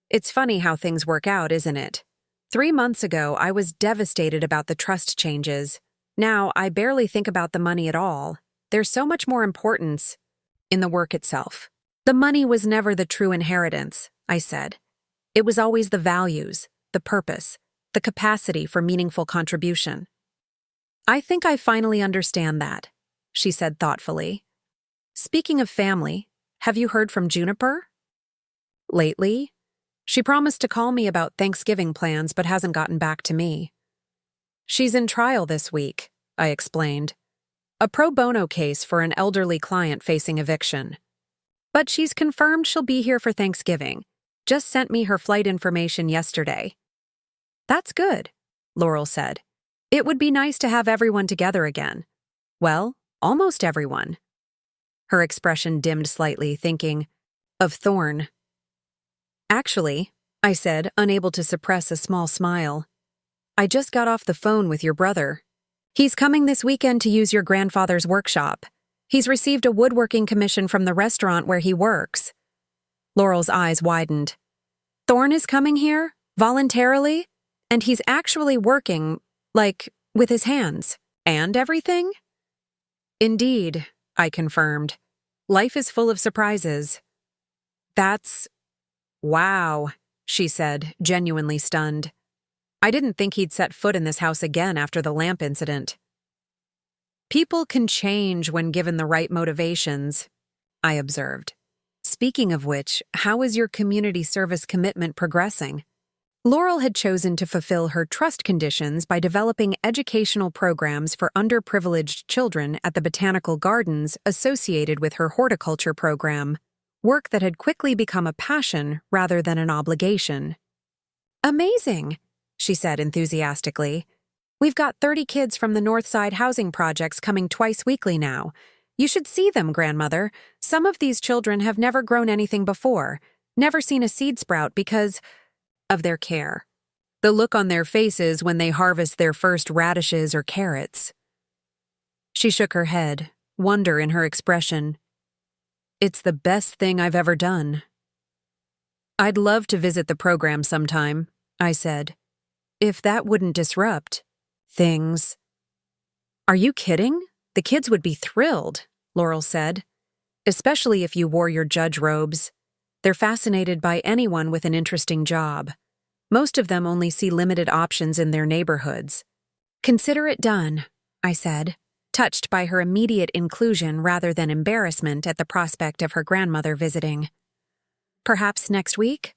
"It's funny how things work out, isn't it? 3 months ago, I was devastated about the trust changes. Now, I barely think about the money at all. There's so much more importance in the work itself." "The money was never the true inheritance," I said. "It was always the values, the purpose, the capacity for meaningful contribution." "I think I finally understand that," she said thoughtfully. "Speaking of family, have you heard from Juniper?" "Lately? She promised to call me about Thanksgiving plans but hasn't gotten back to me." "She's in trial this week," I explained. "A pro bono case for an elderly client facing eviction. But she's confirmed she'll be here for Thanksgiving. Just sent me her flight information yesterday." "That's good," Laurel said. "It would be nice to have everyone together again. Well, almost everyone." Her expression dimmed slightly, thinking of Thorne. "Actually," I said, unable to suppress a small smile, "I just got off the phone with your brother. He's coming this weekend to use your grandfather's workshop. He's received a woodworking commission from the restaurant where he works." Laurel's eyes widened. "Thorne is coming here? Voluntarily? And he's actually working, like, with his hands and everything?" "Indeed," I confirmed. "Life is full of surprises." "That's... wow," she said, genuinely stunned. "I didn't think he'd set foot in this house again after the lamp incident." "People can change when given the right motivations," I observed. "Speaking of which, how is your community service commitment progressing?" Laurel had chosen to fulfill her trust conditions by developing educational programs for underprivileged children at the botanical gardens associated with her horticulture program, work that had quickly become a passion rather than an obligation. "Amazing," she said enthusiastically. "We've got 30 kids from the Northside housing projects coming twice weekly now. You should see them, Grandmother. Some of these children have never grown anything before, never seen a seed sprout because of their care. The look on their faces when they harvest their first radishes or carrots." She shook her head, wonder in her expression. "It's the best thing I've ever done." "I'd love to visit the program sometime," I said, "if that wouldn't disrupt things." "Are you kidding? The kids would be thrilled," Laurel said. "Especially if you wore your judge robes. They're fascinated by anyone with an interesting job. Most of them only see limited options in their neighborhoods." "Consider it done," I said, touched by her immediate inclusion rather than embarrassment at the prospect of her grandmother visiting. "Perhaps next week?"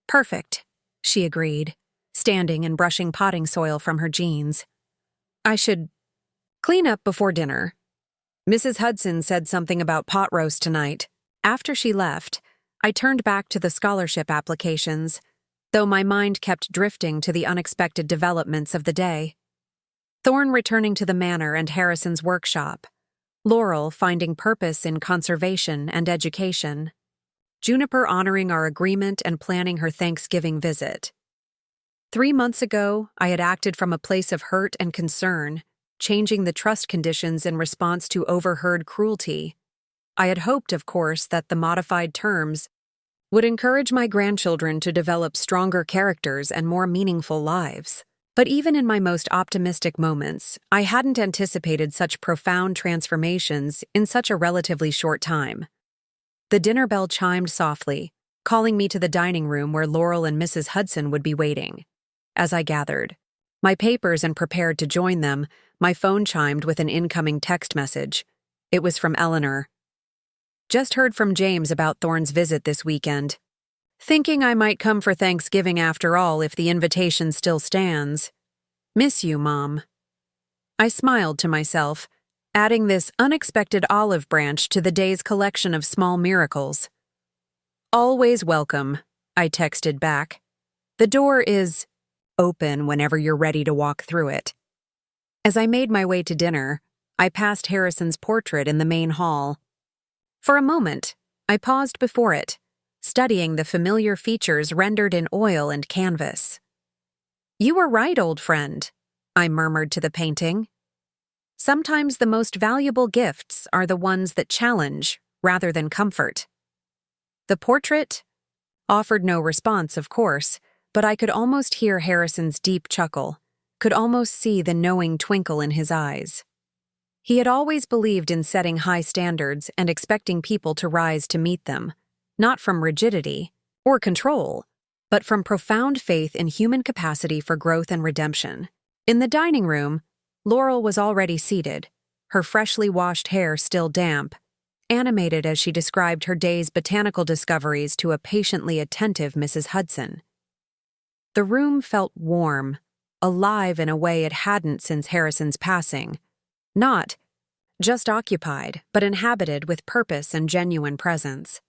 "Perfect," she agreed, standing and brushing potting soil from her jeans. "I should clean up before dinner. Mrs. Hudson said something about pot roast tonight." After she left, I turned back to the scholarship applications, though my mind kept drifting to the unexpected developments of the day. Thorne returning to the manor and Harrison's workshop. Laurel finding purpose in conservation and education. Juniper honoring our agreement and planning her Thanksgiving visit. 3 months ago, I had acted from a place of hurt and concern, changing the trust conditions in response to overheard cruelty. I had hoped, of course, that the modified terms would encourage my grandchildren to develop stronger characters and more meaningful lives. But even in my most optimistic moments, I hadn't anticipated such profound transformations in such a relatively short time. The dinner bell chimed softly, calling me to the dining room where Laurel and Mrs. Hudson would be waiting. As I gathered my papers and prepared to join them, my phone chimed with an incoming text message. It was from Eleanor. "Just heard from James about Thorne's visit this weekend. Thinking I might come for Thanksgiving after all if the invitation still stands. Miss you, Mom." I smiled to myself, adding this unexpected olive branch to the day's collection of small miracles. "Always welcome," I texted back. "The door is open whenever you're ready to walk through it." As I made my way to dinner, I passed Harrison's portrait in the main hall. For a moment, I paused before it, studying the familiar features rendered in oil and canvas. "You were right, old friend," I murmured to the painting. "Sometimes the most valuable gifts are the ones that challenge rather than comfort." The portrait offered no response, of course, but I could almost hear Harrison's deep chuckle, could almost see the knowing twinkle in his eyes. He had always believed in setting high standards and expecting people to rise to meet them, not from rigidity or control, but from profound faith in human capacity for growth and redemption. In the dining room, Laurel was already seated, her freshly washed hair still damp, animated as she described her day's botanical discoveries to a patiently attentive Mrs. Hudson. The room felt warm, alive in a way it hadn't since Harrison's passing. Not just occupied, but inhabited with purpose and genuine presence.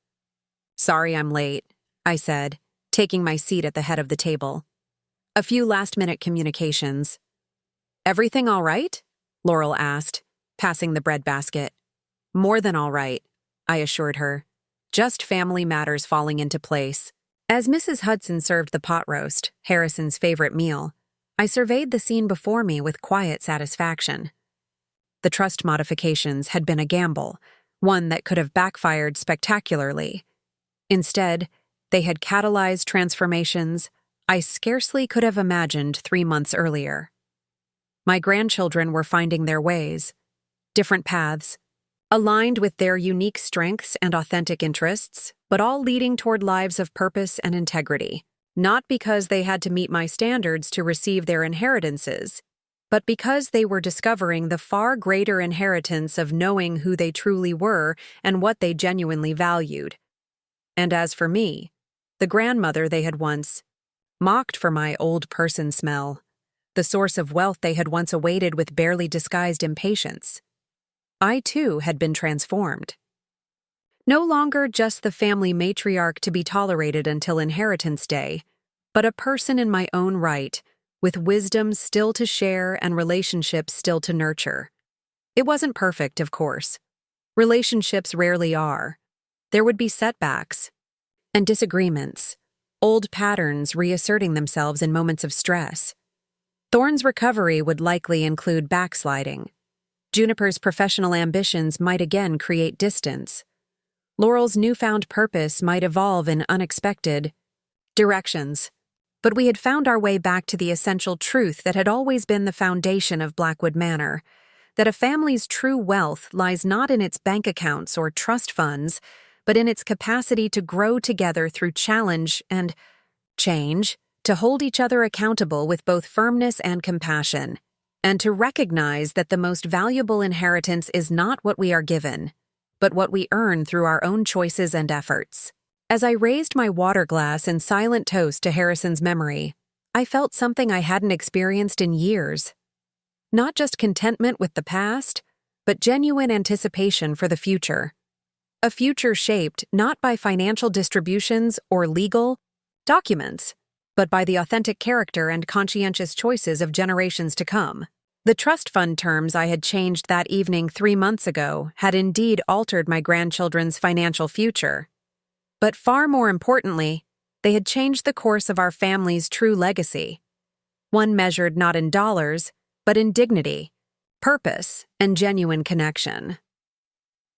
"Sorry I'm late," I said, taking my seat at the head of the table. "A few last-minute communications." "Everything all right?" Laurel asked, passing the bread basket. "More than all right," I assured her. "Just family matters falling into place." As Mrs. Hudson served the pot roast, Harrison's favorite meal, I surveyed the scene before me with quiet satisfaction. The trust modifications had been a gamble, one that could have backfired spectacularly. Instead, they had catalyzed transformations I scarcely could have imagined 3 months earlier. My grandchildren were finding their ways, different paths, aligned with their unique strengths and authentic interests, but all leading toward lives of purpose and integrity, not because they had to meet my standards to receive their inheritances, but because they were discovering the far greater inheritance of knowing who they truly were and what they genuinely valued. And as for me, the grandmother they had once mocked for my old person smell, the source of wealth they had once awaited with barely disguised impatience, I too had been transformed. No longer just the family matriarch to be tolerated until inheritance day, but a person in my own right, with wisdom still to share and relationships still to nurture. It wasn't perfect, of course. Relationships rarely are. There would be setbacks and disagreements, old patterns reasserting themselves in moments of stress. Thorne's recovery would likely include backsliding. Juniper's professional ambitions might again create distance. Laurel's newfound purpose might evolve in unexpected directions. But we had found our way back to the essential truth that had always been the foundation of Blackwood Manor, that a family's true wealth lies not in its bank accounts or trust funds, but in its capacity to grow together through challenge and change, to hold each other accountable with both firmness and compassion, and to recognize that the most valuable inheritance is not what we are given, but what we earn through our own choices and efforts. As I raised my water glass in silent toast to Harrison's memory, I felt something I hadn't experienced in years. Not just contentment with the past, but genuine anticipation for the future. A future shaped not by financial distributions or legal documents, but by the authentic character and conscientious choices of generations to come. The trust fund terms I had changed that evening 3 months ago had indeed altered my grandchildren's financial future. But far more importantly, they had changed the course of our family's true legacy. One measured not in dollars, but in dignity, purpose, and genuine connection.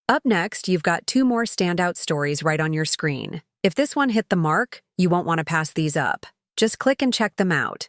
Up next, you've got 2 more standout stories right on your screen. If this one hit the mark, you won't want to pass these up. Just click and check them out.